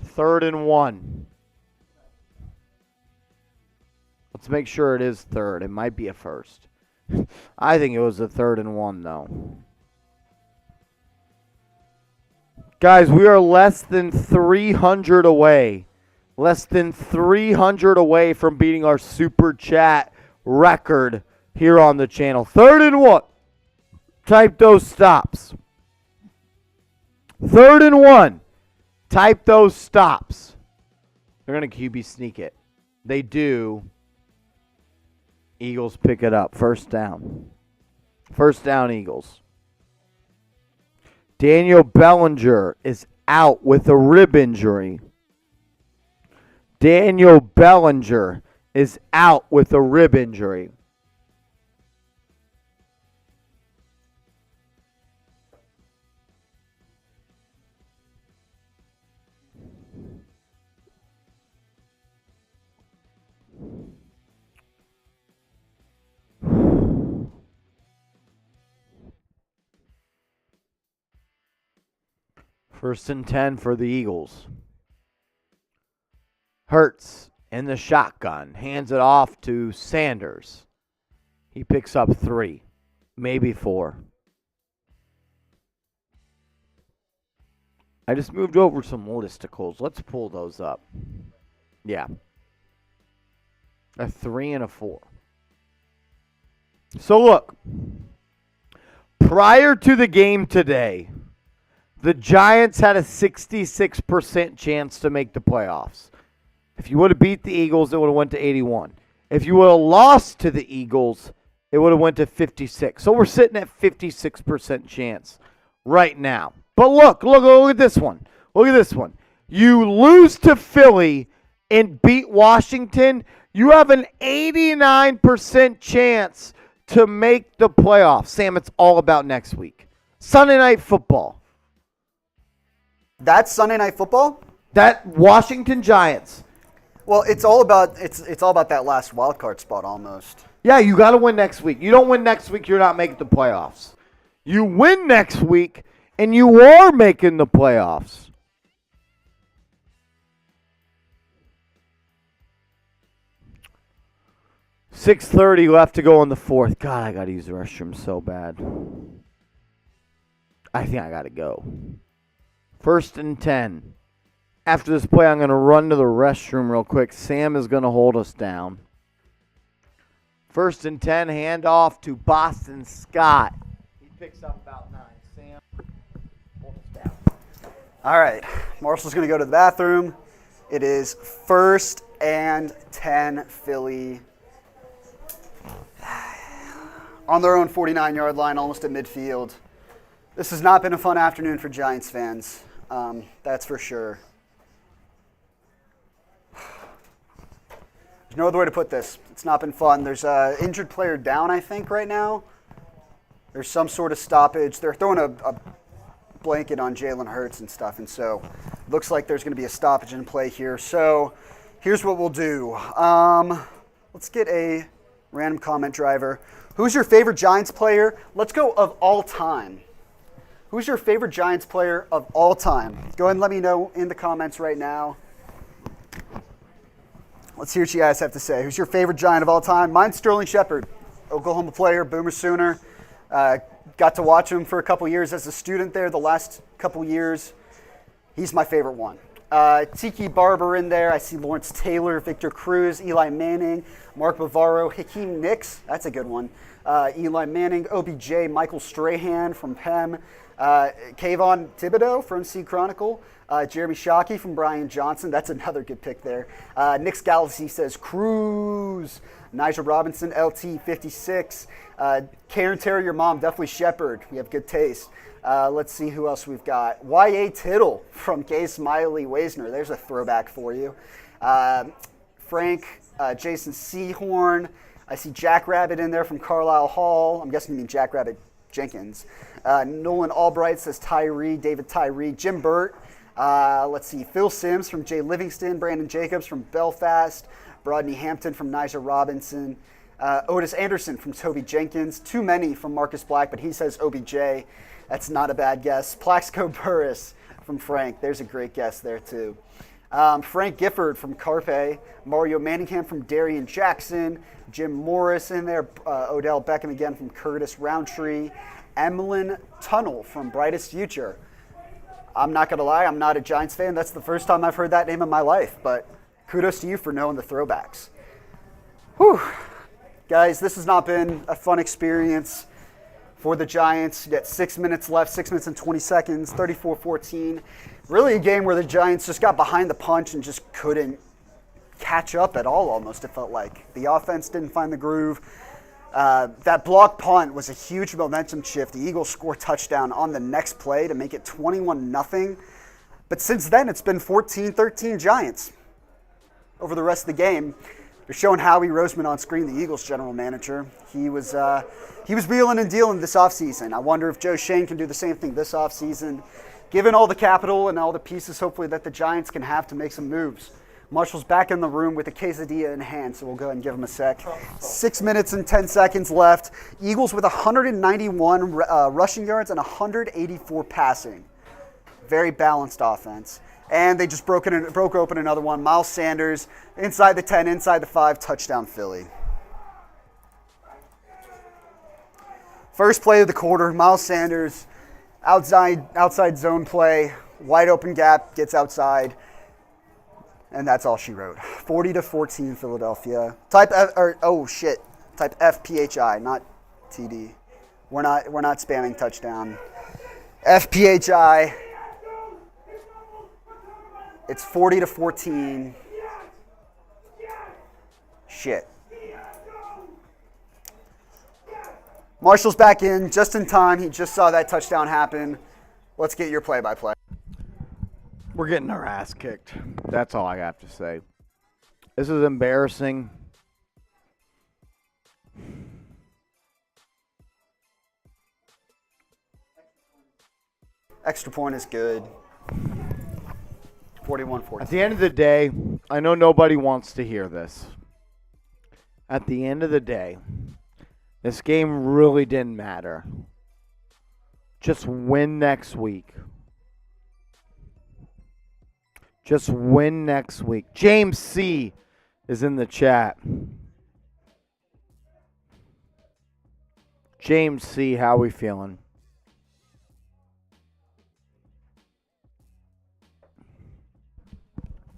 3rd and 1. Let's make sure it is 3rd. It might be a 1st. I think it was a 3rd and 1, though. Guys, we are less than 300 away. Less than 300 away from beating our Super Chat record here on the channel. 3rd and 1. Type those stops. 3rd and 1. Type those stops. They're going to QB sneak it. They do. Eagles pick it up. 1st down. 1st down, Eagles. Daniel Bellinger is out with a rib injury. Daniel Bellinger is out with a rib injury. First and 10 for the Eagles. Hurts in the shotgun. Hands it off to Sanders. He picks up 3, maybe 4. I just moved over some listicles. Let's pull those up. Yeah. A 3 and a 4. So look. Prior to the game today, the Giants had a 66% chance to make the playoffs. If you would have beat the Eagles, it would have went to 81. If you would have lost to the Eagles, it would have went to 56. So we're sitting at 56% chance right now. But look at this one. Look at this one. You lose to Philly and beat Washington, you have an 89% chance to make the playoffs. Sam, it's all about next week. Sunday Night Football.
That's Sunday Night Football?
That Washington Giants.
Well, it's all about that last wild card spot almost.
Yeah, you got to win next week. You don't win next week, you're not making the playoffs. You win next week, and you are making the playoffs. .6:30 left to go in the fourth. God, I got to use the restroom so bad. I think I got to go. 1st and 10. After this play, I'm going to run to the restroom real quick. Sam is going to hold us down. 1st and 10, handoff to Boston Scott. He picks up about 9. Sam, hold us down.
All right, Marshall's going to go to the bathroom. It is 1st and 10, Philly. On their own 49-yard line, almost at midfield. This has not been a fun afternoon for Giants fans. That's for sure. There's no other way to put this. It's not been fun. There's an injured player down, I think, right now. There's some sort of stoppage. They're throwing a blanket on Jalen Hurts and stuff, and so it looks like there's going to be a stoppage in play here. So here's what we'll do. Let's get a random comment driver. Who's your favorite Giants player? Let's go of all time. Who's your favorite Giants player of all time? Go ahead and let me know in the comments right now. Let's hear what you guys have to say. Who's your favorite Giant of all time? Mine's Sterling Shepard, Oklahoma player, Boomer Sooner. Got to watch him for a couple years as a student there the last couple years. He's my favorite one. Tiki Barber in there. I see Lawrence Taylor, Victor Cruz, Eli Manning, Mark Bavaro, Hakeem Nicks. That's a good one. Eli Manning, OBJ, Michael Strahan from Penn, Kayvon Thibodeau from C Chronicle, Jeremy Shockey from Brian Johnson. That's another good pick there. Nick's Galaxy says Cruz, Nigel Robinson, LT 56, Karen Terry, your mom, definitely Shepard. We have good taste. Let's see who else we've got. Y.A. Tittle from Gay Smiley Waisner. There's a throwback for you. Frank, Jason Seahorn. I see Jackrabbit in there from Carlisle Hall. I'm guessing you mean Jackrabbit Jenkins. Nolan Albright says Tyree, David Tyree. Jim Burt. Let's see, Phil Sims from Jay Livingston. Brandon Jacobs from Belfast. Rodney Hampton from Nigel Robinson. Otis Anderson from Toby Jenkins. Too many from Marcus Black, but he says OBJ. That's not a bad guess. Plaxico Burris from Frank. There's a great guess there, too. Frank Gifford from Carpe. Mario Manningham from Darian Jackson. Jim Morris in there. Odell Beckham again from Curtis Roundtree. Emlyn Tunnel from Brightest Future. I'm not going to lie, I'm not a Giants fan. That's the first time I've heard that name in my life, but kudos to you for knowing the throwbacks. Whew. Guys, this has not been a fun experience for the Giants. You got 6 minutes left, 6 minutes and 20 seconds, 34-14. Really a game where the Giants just got behind the punch and just couldn't catch up at all, almost, it felt like. The offense didn't find the groove. That block punt was a huge momentum shift. The Eagles score touchdown on the next play to make it 21-0. But since then, it's been 14-13 Giants over the rest of the game. They're showing Howie Roseman on screen, the Eagles general manager. He was wheeling and dealing this offseason. I wonder if Joe Shane can do the same thing this offseason. Given all the capital and all the pieces, hopefully, that the Giants can have to make some moves. Marshall's back in the room with a quesadilla in hand, so we'll go ahead and give him a sec. 6 minutes and 10 seconds left. Eagles with 191 rushing yards and 184 passing. Very balanced offense. And they just broke open another one. Miles Sanders, inside the 10, inside the 5, touchdown Philly. First play of the quarter, Miles Sanders, outside zone play, wide open gap, gets outside. And that's all she wrote. 40-14 Philadelphia. Type FPHI, not TD. We're not spamming touchdown. FPHI. It's 40-14. Shit. Marshall's back in just in time. He just saw that touchdown happen. Let's get your play-by-play.
We're getting our ass kicked. That's all I have to say. This is embarrassing.
Extra point is good. 41-14.
At the end of the day, I know nobody wants to hear this. At the end of the day, this game really didn't matter. Just win next week. Just win next week. James C. is in the chat. James C., how we feeling?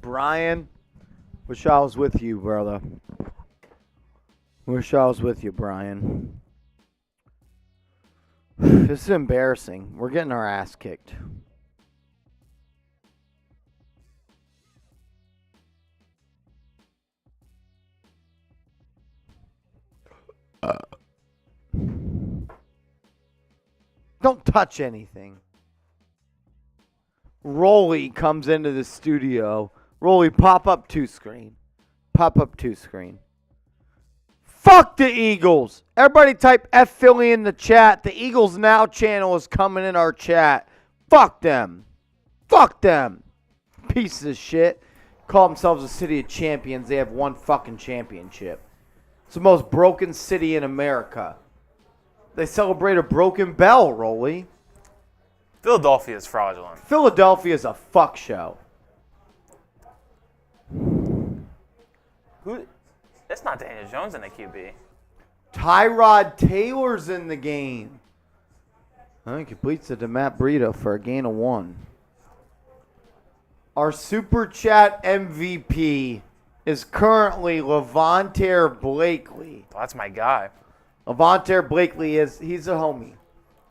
Brian, wish I was with you, brother. Wish I was with you, Brian. This is embarrassing. We're getting our ass kicked. Don't touch anything. Rolly comes into the studio. Rolly, pop up 2 screen. Pop up 2 screen. Fuck the Eagles. Everybody type F Philly in the chat. The Eagles Now channel is coming in our chat. Fuck them. Fuck them. Pieces of shit. Call themselves a city of champions. They have one fucking championship. It's the most broken city in America. They celebrate a broken bell, Rolly.
Philadelphia is fraudulent.
Philadelphia is a fuck show.
Who? That's not Daniel Jones in the QB.
Tyrod Taylor's in the game. I think he completes it to Matt Breida for a gain of 1. Our Super Chat MVP is currently Levontaire Blakely.
Oh, that's my guy.
Levontaire Blakely he's a homie.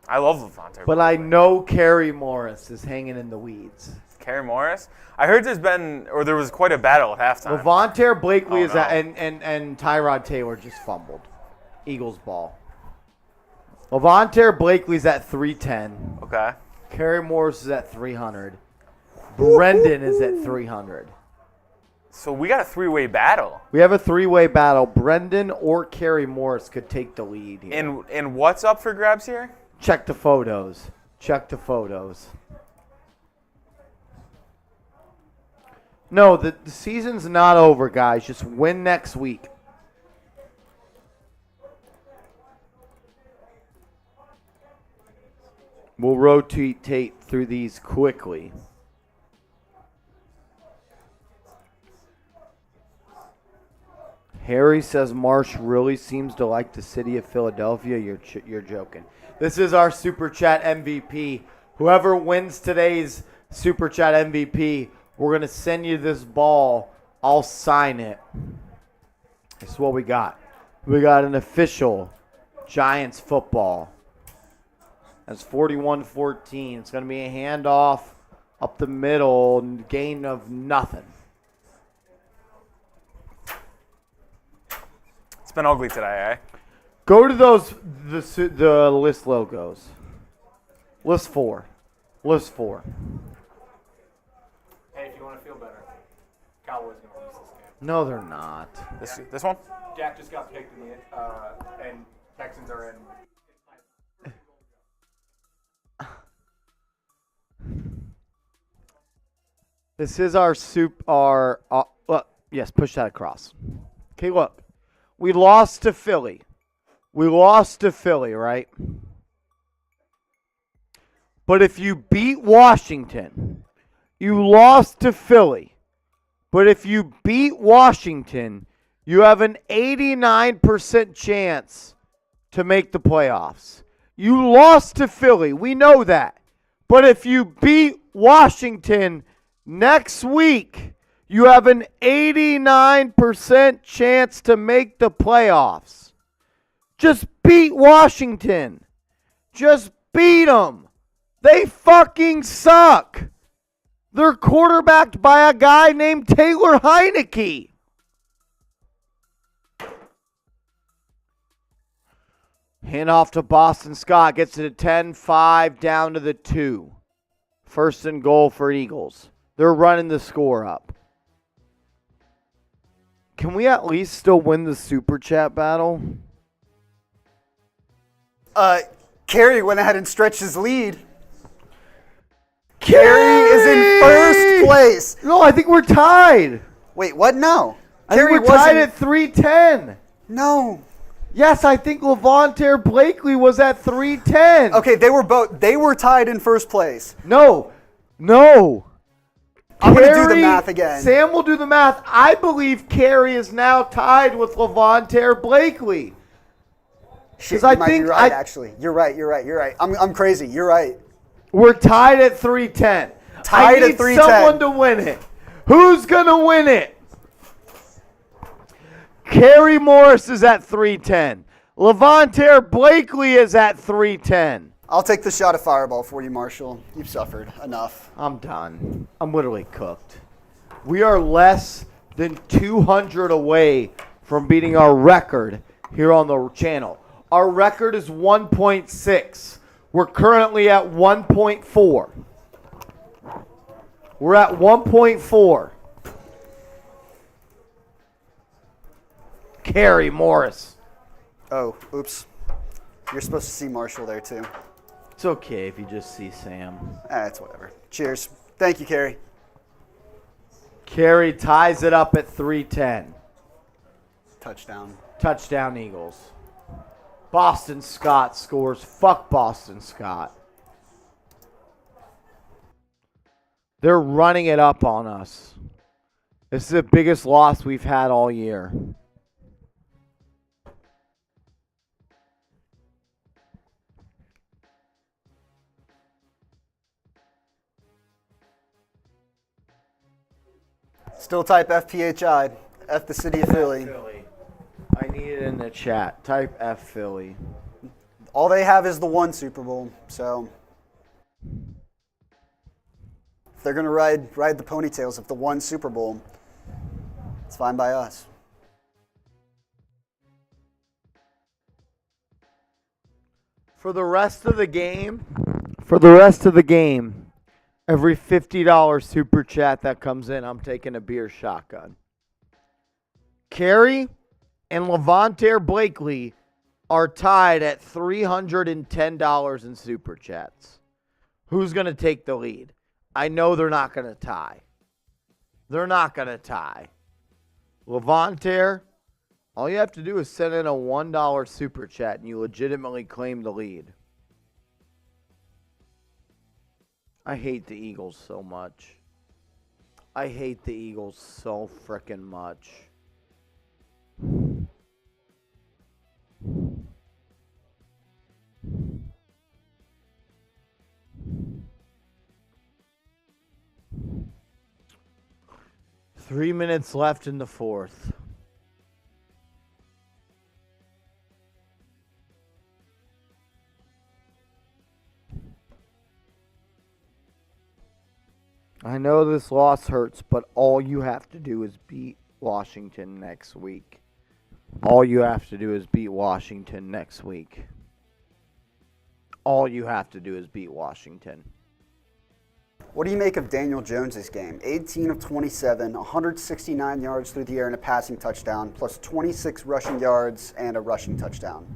I love Levontaire.
But I know Kerry Morris is hanging in the weeds.
Kerry Morris? I heard there was quite a battle at halftime.
Levontaire Blakely
Oh, no.
and Tyrod Taylor just fumbled. Eagles ball. Levontaire Blakely's at 310.
Okay.
Kerry Morris is at 300. Brendan is at 300.
So we got a 3-way battle.
We have a 3-way battle. Brendan or Kerry Morris could take the lead here.
And what's up for grabs here?
Check the photos. Check the photos. No, the season's not over, guys. Just win next week. We'll rotate through these quickly. Harry says Marsh really seems to like the city of Philadelphia. You're joking. This is our Super Chat MVP. Whoever wins today's Super Chat MVP, we're going to send you this ball. I'll sign it. This is what we got. We got an official Giants football. That's 41-14. It's going to be a handoff up the middle, gain of nothing.
It's been ugly today, eh?
Go to the list logos. List 4. List 4.
Hey, if you want to feel better, Cowboys going to lose this game.
No, they're not.
This one?
Jack just got picked in the and Texans are in.
This is our yes, push that across. Okay, look. We lost to Philly. Right? But if you beat Washington, you lost to Philly. But if you beat Washington, you have an 89% chance to make the playoffs. You lost to Philly. We know that. But if you beat Washington next week, you have an 89% chance to make the playoffs. Just beat Washington. Just beat them. They fucking suck. They're quarterbacked by a guy named Taylor Heineke. Hand off to Boston Scott. Gets it to 10-5 down to the 2. First and goal for Eagles. They're running the score up. Can we at least still win the Super Chat battle?
Kerry went ahead and stretched his lead. Kerry is in first place.
No, I think we're tied.
Wait, what? No.
I think we're tied at 310.
No.
Yes, I think Levante Blakely was at 310.
Okay, they were tied in first place.
No.
I'm going to do the math again.
Sam will do the math. I believe Kerry is now tied with Levante Blakely.
Shit, you might be right, actually. You're right. I'm crazy. You're right.
We're tied at 310.
I
need someone to win it. Who's going to win it? Kerry Morris is at 310. Levante Blakely is at 310.
I'll take the shot of Fireball for you, Marshall. You've suffered enough.
I'm done. I'm literally cooked. We are less than 200 away from beating our record here on the channel. Our record is 1.6. We're currently at 1.4. We're at 1.4. Kerry Morris.
Oh, oops. You're supposed to see Marshall there, too.
It's okay if you just see Sam.
It's whatever. Cheers. Thank you, Kerry.
Kerry ties it up at 310. Touchdown Eagles. Boston Scott scores. Fuck Boston Scott. They're running it up on us. This is the biggest loss we've had all year.
Still type FPHI. F the city of Philly.
I need it in the chat. Type F Philly.
All they have is the one Super Bowl, so if they're going to ride the ponytails of the one Super Bowl, it's fine by us.
For the rest of the game, every $50 super chat that comes in, I'm taking a beer shotgun. Kerry and Levante Blakely are tied at $310 in super chats. Who's going to take the lead? I know they're not going to tie. Levante, all you have to do is send in a $1 super chat and you legitimately claim the lead. I hate the Eagles so much. I hate the Eagles so frickin' much. Three minutes left in the fourth. I know this loss hurts, but all you have to do is beat Washington next week. All you have to do is beat Washington next week. All you have to do is beat Washington.
What do you make of Daniel Jones' game? 18 of 27, 169 yards through the air and a passing touchdown, plus 26 rushing yards and a rushing touchdown.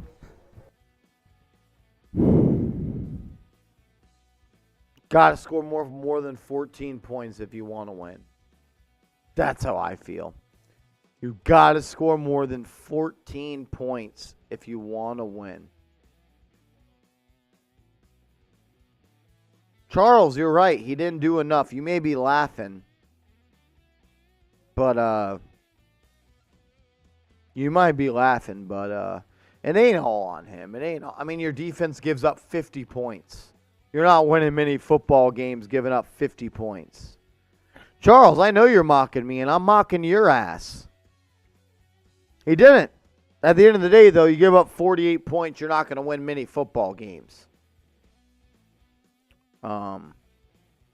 Got to score more than 14 points if you want to win. That's how I feel. You got to score more than 14 points if you want to win. Charles, you're right. He didn't do enough. You may be laughing, but you might be laughing, but it ain't all on him. It ain't all, I mean, your defense gives up 50 points. You're not winning many football games giving up 50 points. Charles, I know you're mocking me, and I'm mocking your ass. He didn't. At the end of the day, though, you give up 48 points, you're not going to win many football games. I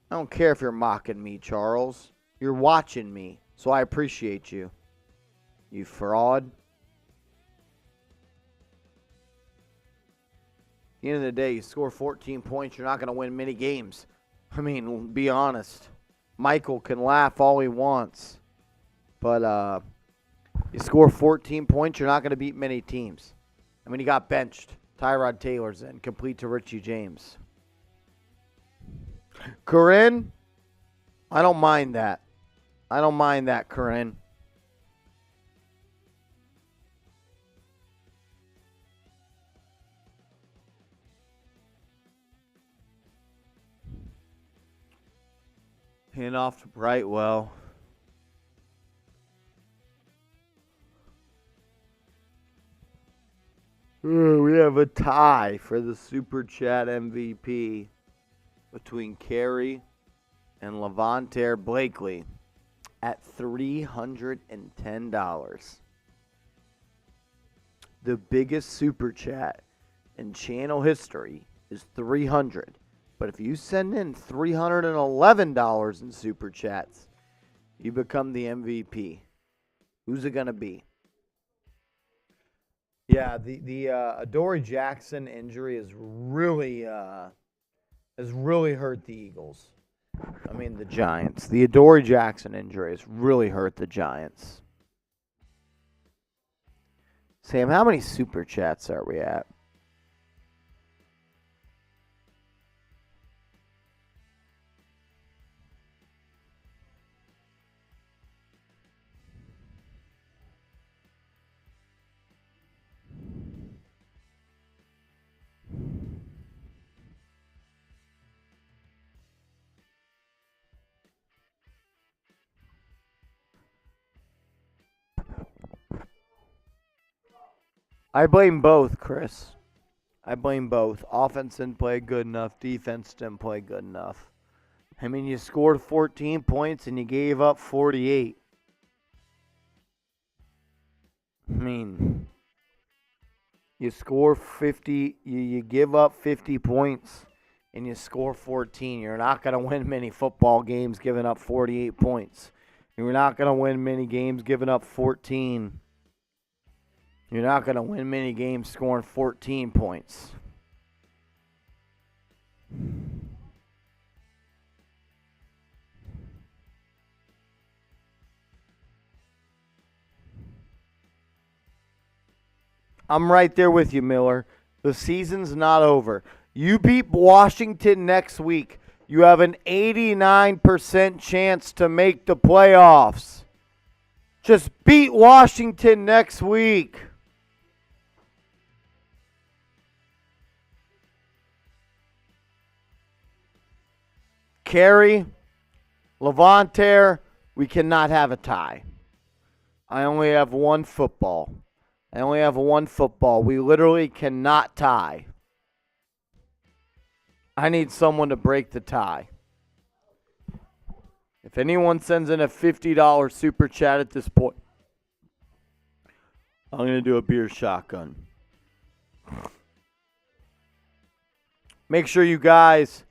don't care if you're mocking me, Charles. You're watching me, so I appreciate you. You fraud. the end of the day, you score 14 points, you're not going to win many games. I mean, be honest. Michael can laugh all he wants, but you score 14 points, you're not going to beat many teams. I mean, he got benched. Tyrod Taylor's in, complete to Richie James. Corinne, I don't mind that. I don't mind that, Corinne. Hand off to Brightwell. Ooh, we have a tie for the Super Chat MVP between Carey and Levante Blakely at $310. The biggest Super Chat in channel history is $300. But if you send in $311 in Super Chats, you become the MVP. Who's it going to be? Yeah, the Adoree Jackson injury has really hurt the Eagles. I mean, the Giants. The Adoree Jackson injury has really hurt the Giants. Sam, how many Super Chats are we at? I blame both, Chris. I blame both. Offense didn't play good enough. Defense didn't play good enough. I mean, you scored 14 points and you gave up 48. I mean, you score 50, you give up 50 points and you score 14. You're not going to win many football games giving up 48 points. You're not going to win many games giving up 14. You're not going to win many games scoring 14 points. I'm right there with you, Miller. The season's not over. You beat Washington next week. You have an 89% chance to make the playoffs. Just beat Washington next week. Carey, Levante, we cannot have a tie. I only have one football. We literally cannot tie. I need someone to break the tie. If anyone sends in a $50 super chat at this point, I'm going to do a beer shotgun. Make sure you guys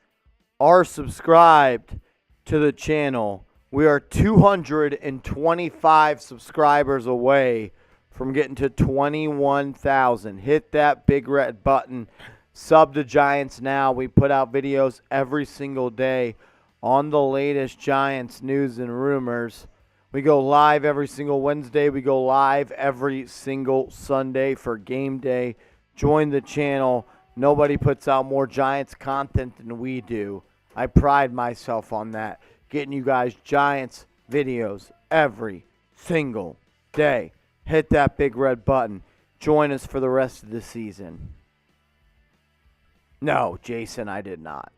are subscribed to the channel. We are 225 subscribers away from getting to 21,000. Hit that big red button. Sub to Giants Now. We put out videos every single day on the latest Giants news and rumors. We go live every single Wednesday. We go live every single Sunday for game day. Join the channel. Nobody puts out more Giants content than we do. I pride myself on that. Getting you guys Giants videos every single day. Hit that big red button. Join us for the rest of the season. No, Jason, I did not.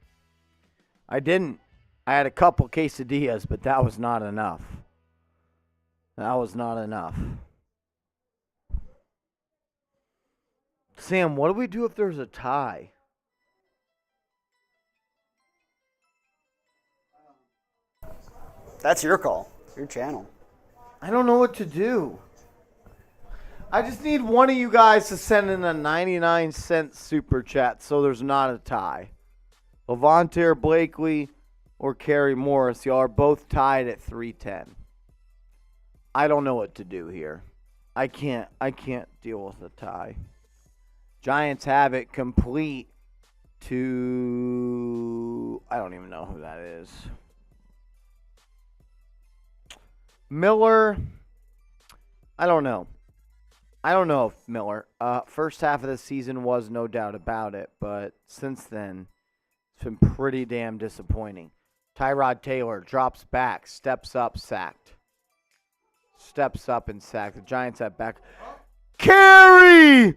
I didn't. I had a couple quesadillas, but that was not enough. Sam, what do we do if there's a tie?
That's your call. Your channel.
I don't know what to do. I just need one of you guys to send in a 99-cent super chat so there's not a tie. Levante Blakely or Carey Morris, y'all are both tied at 310. I don't know what to do here. I can't deal with a tie. Giants have it complete to, I don't even know who that is. Miller, I don't know. I don't know if Miller. First half of the season was no doubt about it, but since then, it's been pretty damn disappointing. Tyrod Taylor drops back, steps up, sacked. Steps up and sacked. The Giants at back. Kerry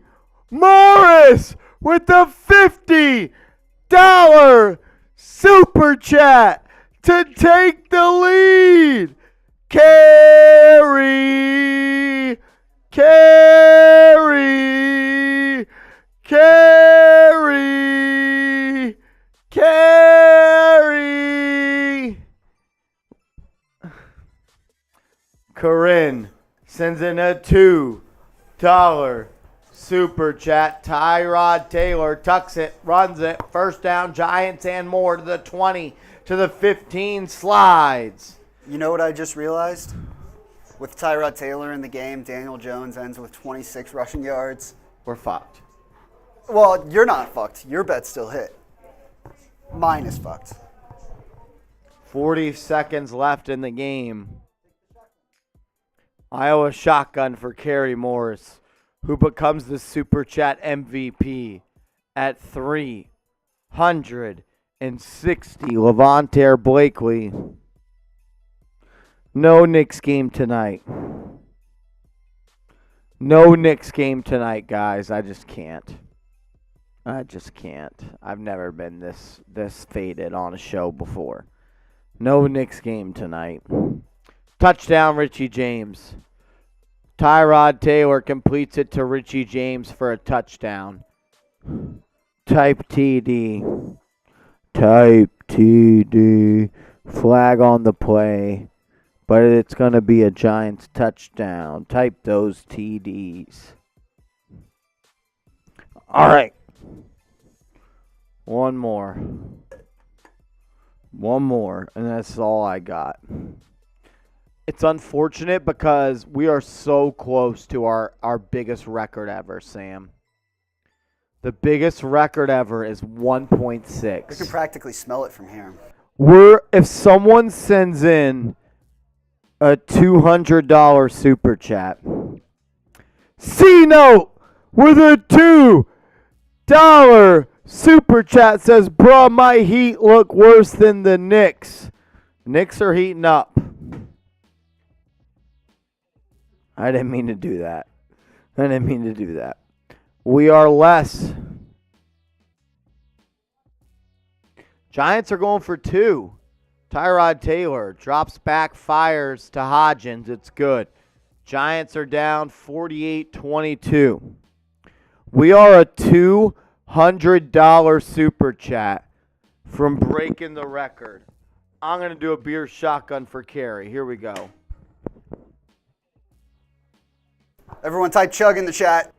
Morris with the $50 super chat to take the lead. Kerry. Corinne sends in a $2 super chat. Tyrod Taylor tucks it, runs it. First down, Giants and more to the 20, to the 15, slides.
You know what I just realized? With Tyrod Taylor in the game, Daniel Jones ends with 26 rushing yards.
We're fucked.
Well, you're not fucked. Your bet still hit. Mine is fucked.
40 seconds left in the game. Iowa shotgun for Kerry Morris, who becomes the Super Chat MVP at 360. Levante Blakely. No Knicks game tonight. No Knicks game tonight, guys. I just can't. I've never been this faded on a show before. No Knicks game tonight. Touchdown, Richie James. Tyrod Taylor completes it to Richie James for a touchdown. Type TD. Flag on the play. But it's going to be a Giants touchdown. Type those TDs. All right. One more. And that's all I got. It's unfortunate because we are so close to our biggest record ever, Sam. The biggest record ever is 1.6.
We can practically smell it from here.
If someone sends in a $200 super chat, C-Note with a $2 super chat says, bruh, my Heat look worse than the Knicks. Knicks are heating up. I didn't mean to do that. We are less. Giants are going for 2. Tyrod Taylor drops back, fires to Hodgins. It's good. Giants are down 48-22. We are a $200 super chat from breaking the record. I'm going to do a beer shotgun for Kerry. Here we go.
Everyone type chug in the chat.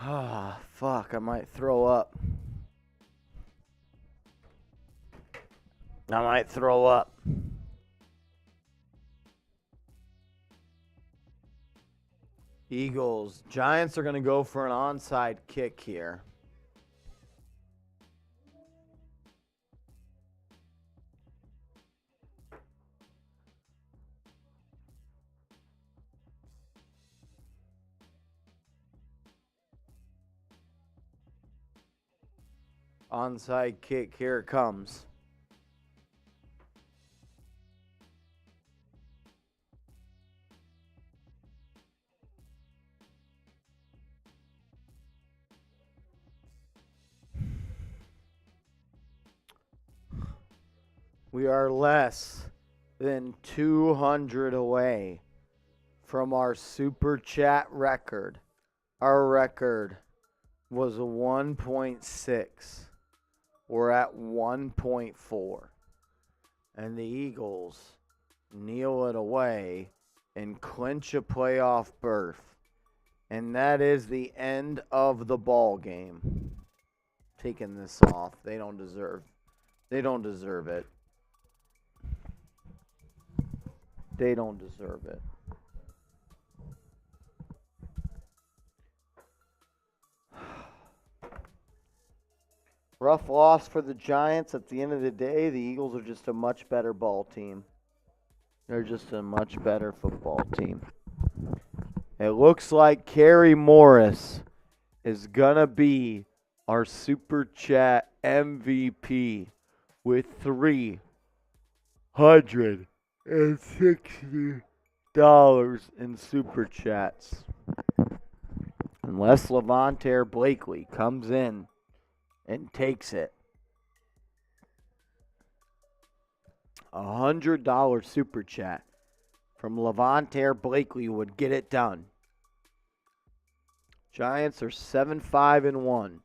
Ah, fuck, I might throw up. Eagles. Giants are going to go for an onside kick here. Onside kick, here it comes. We are less than 200 away from our Super Chat record. Our record was 1.6. We're at 1.4. And the Eagles kneel it away and clinch a playoff berth. And that is the end of the ball game. Taking this off. They don't deserve it. They don't deserve it. Rough loss for the Giants. At the end of the day, the Eagles are just a much better ball team. They're just a much better football team. It looks like Kerry Morris is going to be our Super Chat MVP with $360 in Super Chats. Unless Levante Blakely comes in and takes it. $100 Super Chat from Levante Blakely would get it done. Giants are 7-5-1.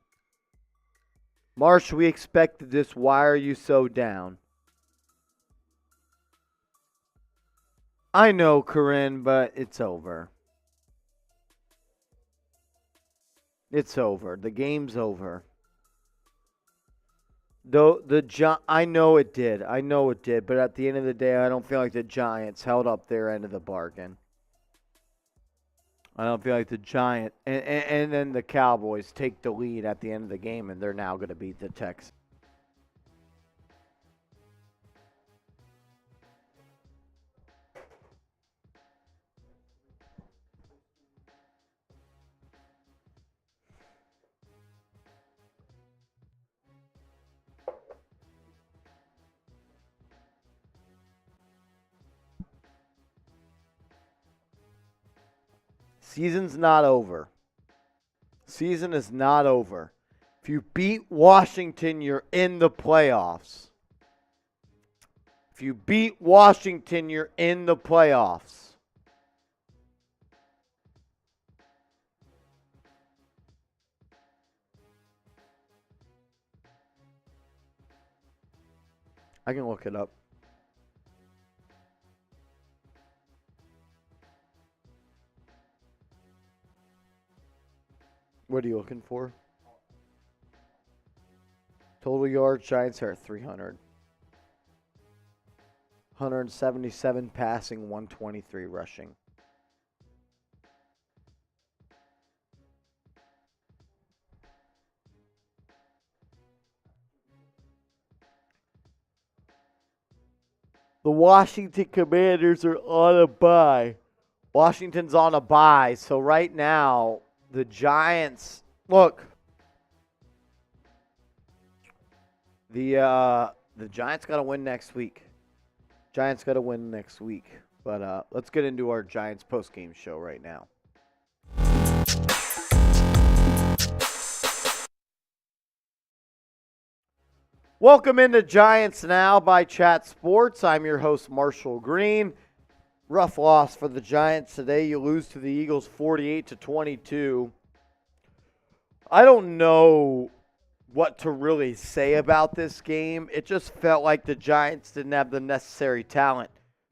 Marsh, we expected this. Why are you so down? I know, Corinne, but it's over. It's over. The game's over. Though I know it did. But at the end of the day, I don't feel like the Giants held up their end of the bargain. I don't feel like the Giants and then the Cowboys take the lead at the end of the game, and they're now going to beat the Texans. Season's not over. Season is not over. If you beat Washington, you're in the playoffs. If you beat Washington, you're in the playoffs. I can look it up. What are you looking for? Total yards, Giants are at 300. 177 passing, 123 rushing. The Washington Commanders are on a bye. Washington's on a bye, so right now the Giants, look, the Giants got to win next week. But let's get into our Giants postgame show right now. Welcome into Giants Now by Chat Sports. I'm your host, Marshall Green. Rough loss for the Giants today. You lose to the Eagles 48-22. I don't know what to really say about this game. It just felt like the Giants didn't have the necessary talent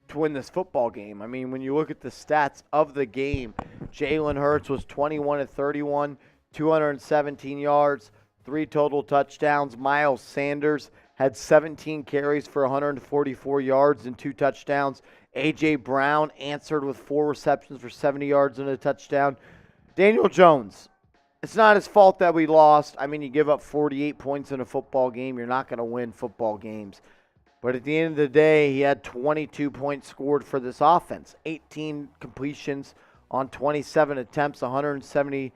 to win this football game. I mean, when you look at the stats of the game, Jalen Hurts was 21-31, 217 yards, 3 total touchdowns. Miles Sanders had 17 carries for 144 yards and 2 touchdowns. A.J. Brown answered with 4 receptions for 70 yards and a touchdown. Daniel Jones, it's not his fault that we lost. I mean, you give up 48 points in a football game. You're not going to win football games. But at the end of the day, he had 22 points scored for this offense. 18 completions on 27 attempts, 170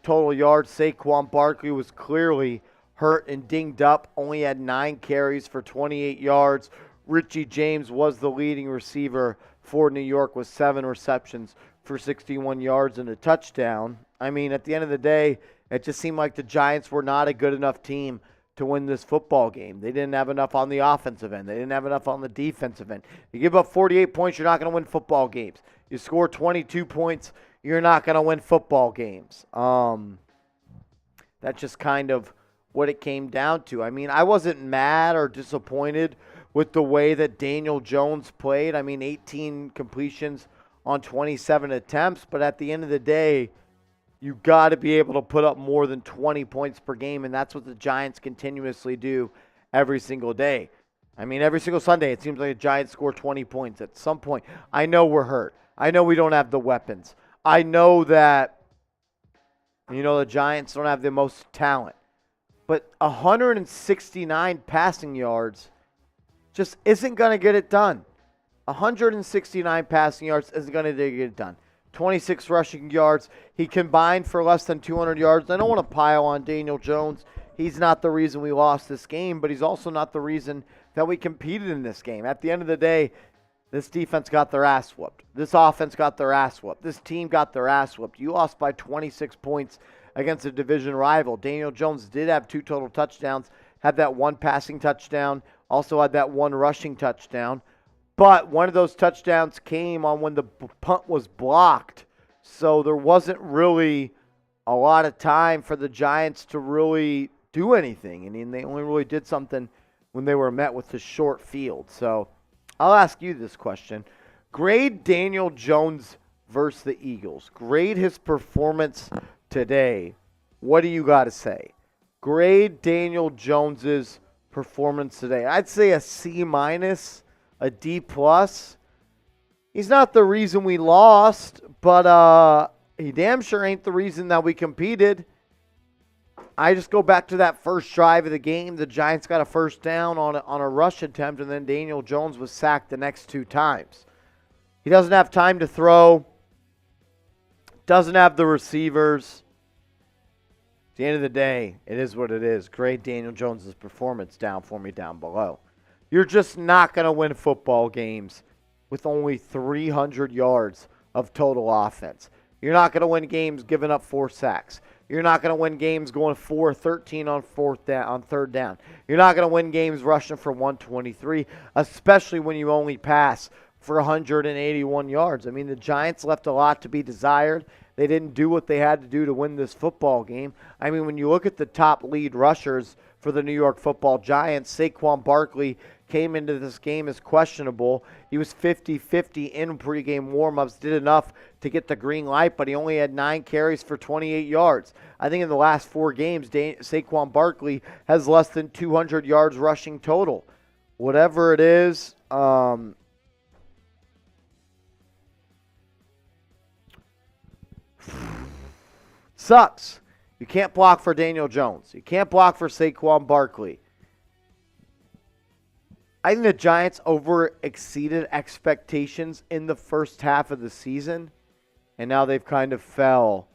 total yards. Saquon Barkley was clearly hurt and dinged up. Only had 9 carries for 28 yards. Richie James was the leading receiver for New York with 7 receptions for 61 yards and a touchdown. I mean, at the end of the day, it just seemed like the Giants were not a good enough team to win this football game. They didn't have enough on the offensive end. They didn't have enough on the defensive end. You give up 48 points, you're not going to win football games. You score 22 points, you're not going to win football games. That's just kind of what it came down to. I mean, I wasn't mad or disappointed with the way that Daniel Jones played. I mean, 18 completions on 27 attempts, but at the end of the day, you got to be able to put up more than 20 points per game, and that's what the Giants continuously do every single day. I mean, every single Sunday, it seems like the Giants score 20 points at some point. I know we're hurt. I know we don't have the weapons. I know that, the Giants don't have the most talent. But 169 passing yards just isn't going to get it done. 169 passing yards isn't going to get it done. 26 rushing yards. He combined for less than 200 yards. I don't want to pile on Daniel Jones. He's not the reason we lost this game, but he's also not the reason that we competed in this game. At the end of the day, this defense got their ass whooped. This offense got their ass whooped. This team got their ass whooped. You lost by 26 points against a division rival. Daniel Jones did have 2 total touchdowns, had that 1 passing touchdown, also had that 1 rushing touchdown. But one of those touchdowns came on when the punt was blocked. So there wasn't really a lot of time for the Giants to really do anything. I mean, they only really did something when they were met with the short field. So I'll ask you this question. Grade Daniel Jones versus the Eagles. Grade his performance today. What do you got to say? Grade Daniel Jones's performance today. I'd say a C-, a D+. He's not the reason we lost, but he damn sure ain't the reason that we competed. I just go back to that first drive of the game. The Giants got a first down on a rush attempt, and then Daniel Jones was sacked the next 2 times. He doesn't have time to throw. Doesn't have the receivers. At the end of the day, it is what it is. Grade Daniel Jones' performance down for me down below. You're just not going to win football games with only 300 yards of total offense. You're not going to win games giving up 4 sacks. You're not going to win games going 4-13 on third down. You're not going to win games rushing for 123, especially when you only pass for 181 yards. I mean, the Giants left a lot to be desired. They didn't do what they had to do to win this football game. I mean, when you look at the top lead rushers for the New York Football Giants, Saquon Barkley came into this game as questionable. He was 50-50 in pregame warmups, did enough to get the green light, but he only had 9 carries for 28 yards. I think in the last 4 games, Saquon Barkley has less than 200 yards rushing total. Whatever it is, sucks. You can't block for Daniel Jones. You can't block for Saquon Barkley. I think the Giants over-exceeded expectations in the first half of the season, and now they've kind of fell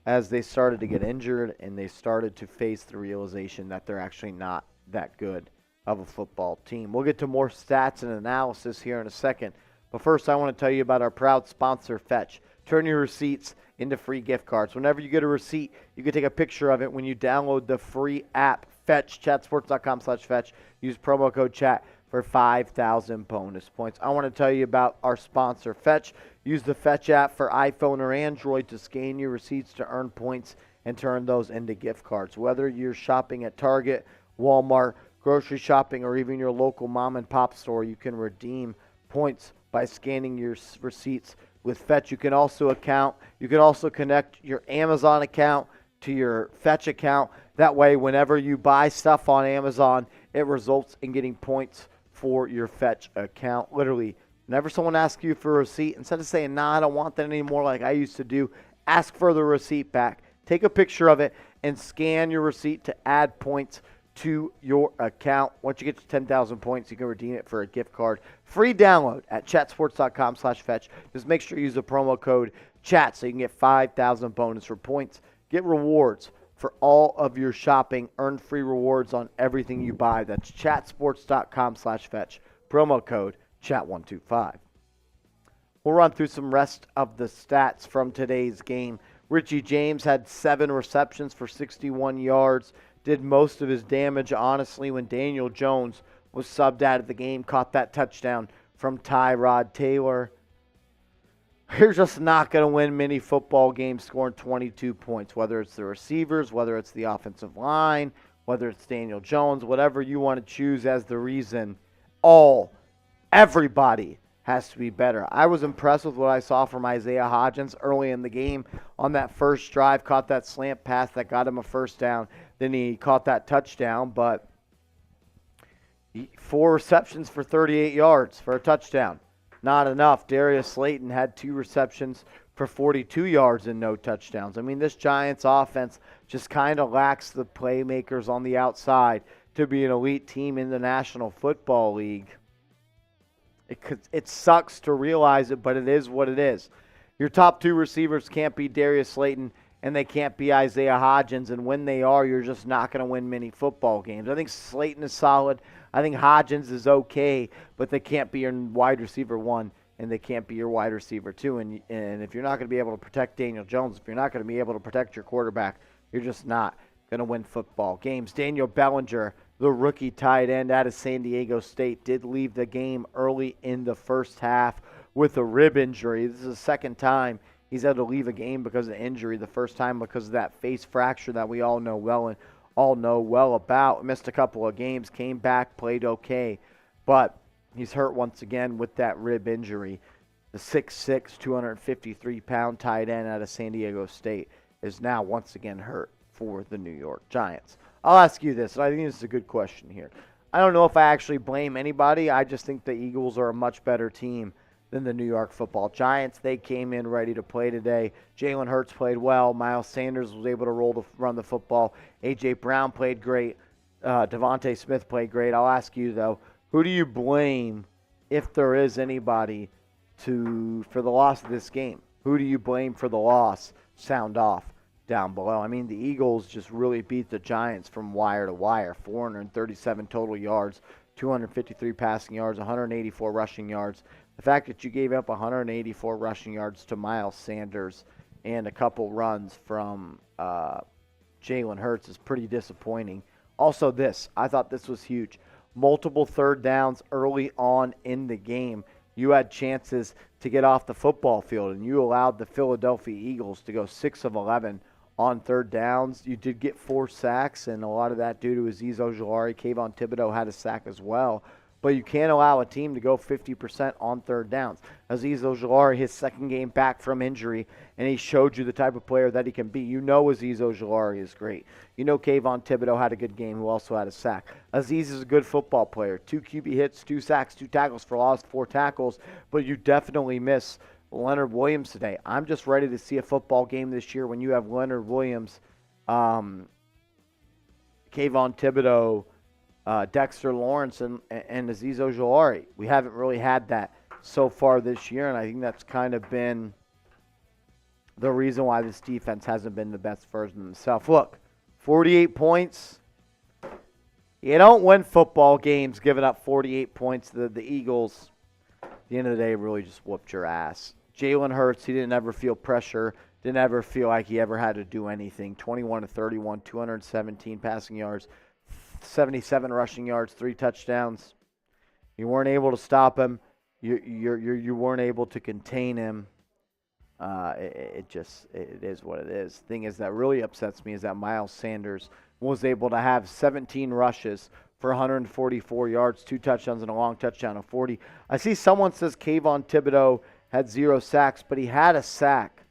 as they started to get injured and they started to face the realization that they're actually not that good of a football team. We'll get to more stats and analysis here in a second, but first I want to tell you about our proud sponsor, Fetch. Turn your receipts into free gift cards. Whenever you get a receipt, you can take a picture of it when you download the free app, Fetch, chatsports.com/Fetch. Use promo code CHAT for 5,000 bonus points. I want to tell you about our sponsor, Fetch. Use the Fetch app for iPhone or Android to scan your receipts to earn points and turn those into gift cards. Whether you're shopping at Target, Walmart, grocery shopping, or even your local mom and pop store, you can redeem points by scanning your receipts with Fetch. You can also connect your Amazon account to your Fetch account. That way, whenever you buy stuff on Amazon, it results in getting points for your Fetch account. Literally, whenever someone asks you for a receipt, instead of saying, nah, I don't want that anymore like I used to do, ask for the receipt back. Take a picture of it and scan your receipt to add points to your account. Once you get to 10,000 points, you can redeem it for a gift card. Free download at chatsports.com/Fetch. Just make sure you use the promo code CHAT so you can get 5,000 bonus for points. Get rewards for all of your shopping. Earn free rewards on everything you buy. That's chatsports.com/Fetch. Promo code CHAT125. We'll run through some rest of the stats from today's game. Richie James had 7 receptions for 61 yards. did most of his damage, honestly, when Daniel Jones was subbed out of the game, caught that touchdown from Tyrod Taylor. You're just not going to win many football games scoring 22 points, whether it's the receivers, whether it's the offensive line, whether it's Daniel Jones, whatever you want to choose as the reason. Everybody has to be better. I was impressed with what I saw from Isaiah Hodgins early in the game on that first drive, caught that slant pass that got him a first down. Then he caught that touchdown, but 4 receptions for 38 yards for a touchdown. Not enough. Darius Slayton had 2 receptions for 42 yards and no touchdowns. I mean, this Giants offense just kind of lacks the playmakers on the outside to be an elite team in the National Football League. It sucks to realize it, but it is what it is. Your top 2 receivers can't be Darius Slayton, and they can't be Isaiah Hodgins, and when they are, you're just not going to win many football games. I think Slayton is solid. I think Hodgins is okay, but they can't be your wide receiver 1, and they can't be your wide receiver 2. And if you're not going to be able to protect Daniel Jones, if you're not going to be able to protect your quarterback, you're just not going to win football games. Daniel Bellinger, the rookie tight end out of San Diego State, did leave the game early in the first half with a rib injury. This is the second time he's had to leave a game because of injury. The first time because of that face fracture that we all know well about. Missed a couple of games, came back, played okay, but he's hurt once again with that rib injury. The 6'6", 253-pound tight end out of San Diego State is now once again hurt for the New York Giants. I'll ask you this, and I think this is a good question here. I don't know if I actually blame anybody. I just think the Eagles are a much better team than the New York Football Giants. They came in ready to play today. Jalen Hurts played well. Miles Sanders was able to run the football. A.J. Brown played great. Devontae Smith played great. I'll ask you, though, who do you blame, if there is anybody, for the loss of this game? Who do you blame for the loss? Sound off down below. I mean, the Eagles just really beat the Giants from wire to wire. 437 total yards, 253 passing yards, 184 rushing yards. The fact that you gave up 184 rushing yards to Miles Sanders and a couple runs from Jalen Hurts is pretty disappointing. Also I thought this was huge. Multiple third downs early on in the game. You had chances to get off the football field, and you allowed the Philadelphia Eagles to go 6 of 11 on third downs. You did get 4 sacks, and a lot of that due to Azeez Ojulari. Kayvon Thibodeau had a sack as well. But you can't allow a team to go 50% on third downs. Azeez Ojulari, his second game back from injury, and he showed you the type of player that he can be. You know Azeez Ojulari is great. You know Kayvon Thibodeau had a good game, who also had a sack. Azeez is a good football player. 2 QB hits, 2 sacks, 2 tackles for loss, 4 tackles. But you definitely miss Leonard Williams today. I'm just ready to see a football game this year when you have Leonard Williams, Kayvon Thibodeau, Dexter Lawrence, and Azeez Ojulari. We haven't really had that so far this year, and I think that's kind of been the reason why this defense hasn't been the best version of themselves. Look, 48 points. You don't win football games giving up 48 points. The Eagles, at the end of the day, really just whooped your ass. Jalen Hurts, he didn't ever feel pressure, didn't ever feel like he ever had to do anything. 21 to 31, 217 passing yards, 77 rushing yards, 3 touchdowns. You weren't able to stop him. You weren't able to contain him. It is what it is. Thing is that really upsets me is that Miles Sanders was able to have 17 rushes for 144 yards, 2 touchdowns, and a long touchdown of 40. I see someone says Kayvon Thibodeau had 0 sacks, but he had a sack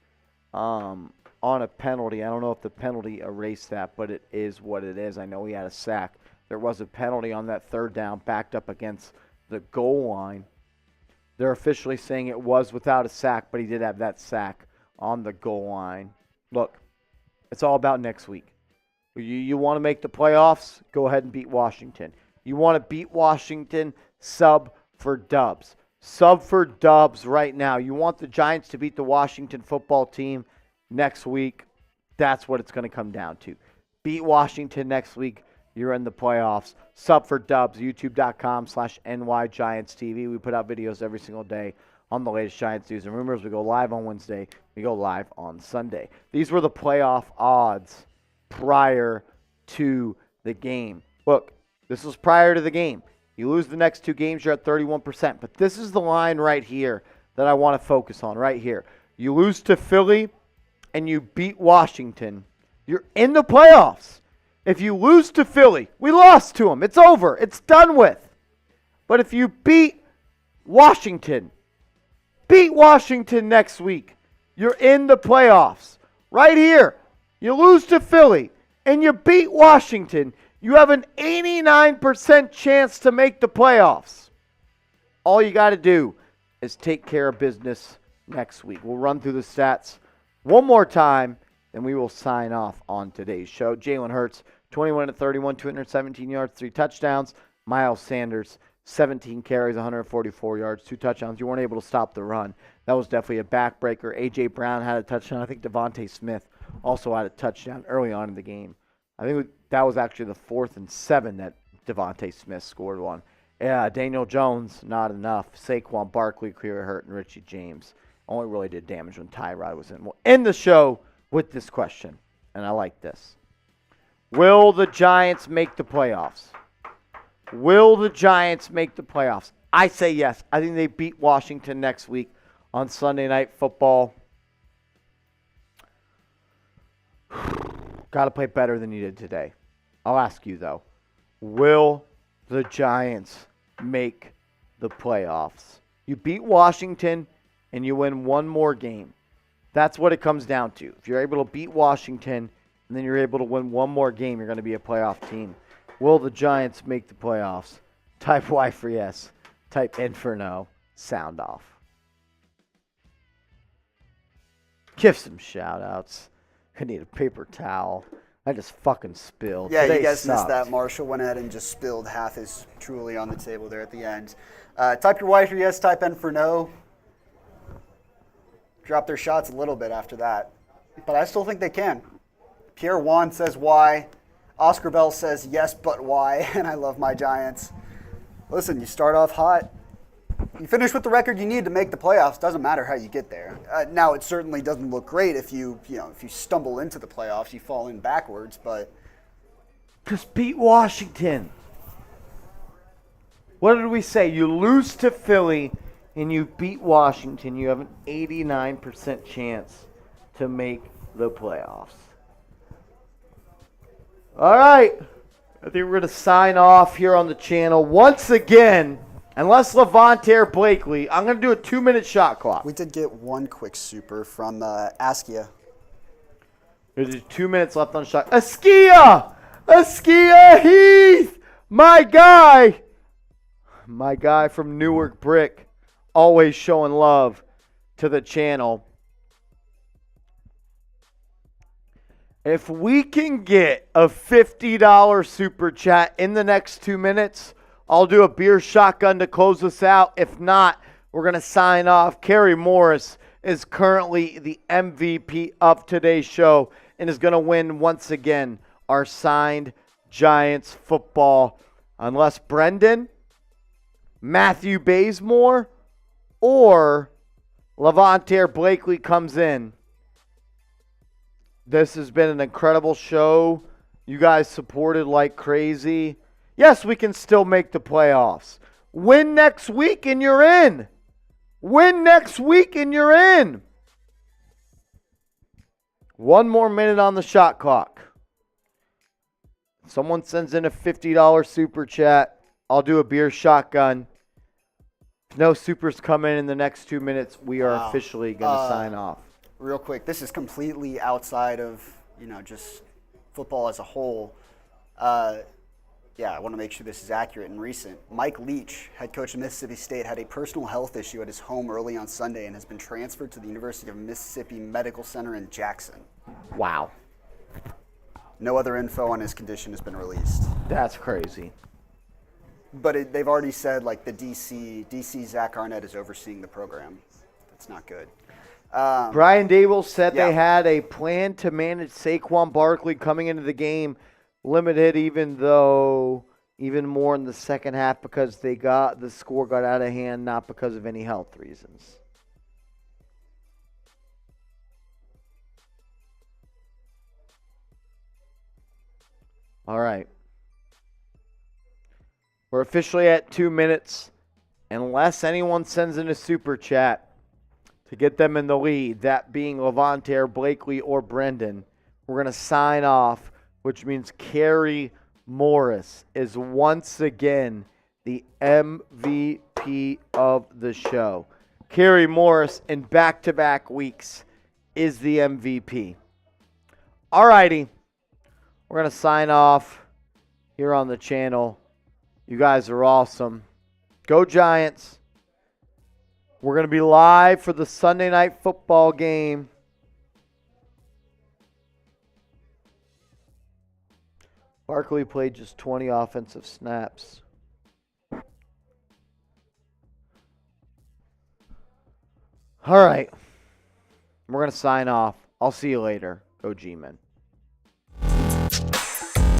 on a penalty. I don't know if the penalty erased that, but it is what it is. I know he had a sack. There was a penalty on that third down backed up against the goal line. They're officially saying it was without a sack, but he did have that sack on the goal line. Look, it's all about next week. You want to make the playoffs? Go ahead and beat Washington. You want to beat Washington? Sub for dubs. Sub for dubs right now. You want the Giants to beat the Washington football team next week? That's what it's going to come down to. Beat Washington next week. You're in the playoffs. Sub for dubs. YouTube.com/NYGiantsTV. We put out videos every single day on the latest Giants news and rumors. We go live on Wednesday. We go live on Sunday. These were the playoff odds prior to the game. Look, this was prior to the game. You lose the next 2 games, you're at 31%. But this is the line right here that I want to focus on right here. You lose to Philly and you beat Washington, you're in the playoffs. If you lose to Philly, we lost to them. It's over. It's done with. But if you beat Washington next week, you're in the playoffs. Right here, you lose to Philly and you beat Washington, you have an 89% chance to make the playoffs. All you got to do is take care of business next week. We'll run through the stats one more time, then we will sign off on today's show. Jalen Hurts, 21-31, 217 yards, 3 touchdowns. Miles Sanders, 17 carries, 144 yards, 2 touchdowns. You weren't able to stop the run. That was definitely a backbreaker. A.J. Brown had a touchdown. I think Devontae Smith also had a touchdown early on in the game. I think that was actually the 4th and 7 that Devontae Smith scored one. Yeah, Daniel Jones, not enough. Saquon Barkley, clearly hurt, and Richie James only really did damage when Tyrod was in. We'll end the show with this question, and I like this. Will the Giants make the playoffs? Will the Giants make the playoffs? I say yes. I think they beat Washington next week on Sunday Night Football. Got to play better than you did today. I'll ask you, though. Will the Giants make the playoffs? You beat Washington and you win one more game. That's what it comes down to. If you're able to beat Washington and then you're able to win one more game, you're going to be a playoff team. Will the Giants make the playoffs? Type Y for yes. Type N for no. Sound off. Give some shout-outs. I need a paper towel. I just fucking spilled.
Yeah,
Today
you guys
sucked.
missed that. Marshall went ahead and just spilled half his Truly on the table there at the end. Type your Y for yes, type N for no. Drop their shots a little bit after that. But I still think they can. Pierre Juan says Y. Oscar Bell says yes, but why? And I love my Giants. Listen, you start off hot. You finish with the record you need to make the playoffs. Doesn't matter how you get there. Now, it certainly doesn't look great if you stumble into the playoffs, you fall in backwards. But
just beat Washington. What did we say? You lose to Philly and you beat Washington. You have an 89% chance to make the playoffs. All right. I think we're going to sign off here on the channel once again. Unless Levante Blakely, I'm going to do a 2-minute shot clock.
we did get one quick super from Askia.
There's 2 minutes left on the shot. Askia Heath! My guy from Newark Brick, always showing love to the channel. If we can get a $50 super chat in the next 2 minutes, I'll do a beer shotgun to close us out. If not, we're going to sign off. Kerry Morris is currently the MVP of today's show and is going to win once again our signed Giants football. Unless Brendan, Matthew Bazemore, or Levante Blakely comes in. This has been an incredible show. You guys supported like crazy. Yes, we can still make the playoffs. Win next week and you're in. Win next week and you're in. 1 more minute on the shot clock. Someone sends in a $50 super chat. I'll do a beer shotgun. If no supers come in the next 2 minutes, we are officially going to sign off.
Real quick, this is completely outside of, just football as a whole. I want to make sure this is accurate and recent. Mike Leach, head coach of Mississippi State, had a personal health issue at his home early on Sunday and has been transferred to the University of Mississippi Medical Center in Jackson.
Wow.
No other info on his condition has been released.
That's crazy.
But they've already said, the DC Zach Arnett is overseeing the program. That's not good.
Brian Dable said they had a plan to manage Saquon Barkley coming into the game, limited even more in the second half because the score got out of hand, not because of any health reasons. All right. We're officially at 2 minutes. Unless anyone sends in a super chat to get them in the lead, that being Levante, Blakely, or Brendan, we're going to sign off, which means Kerry Morris is once again the MVP of the show. Kerry Morris in back-to-back weeks is the MVP. All righty. We're going to sign off here on the channel. You guys are awesome. Go Giants. We're going to be live for the Sunday night football game. Barkley played just 20 offensive snaps. All right. We're going to sign off. I'll see you later. Go G-Men.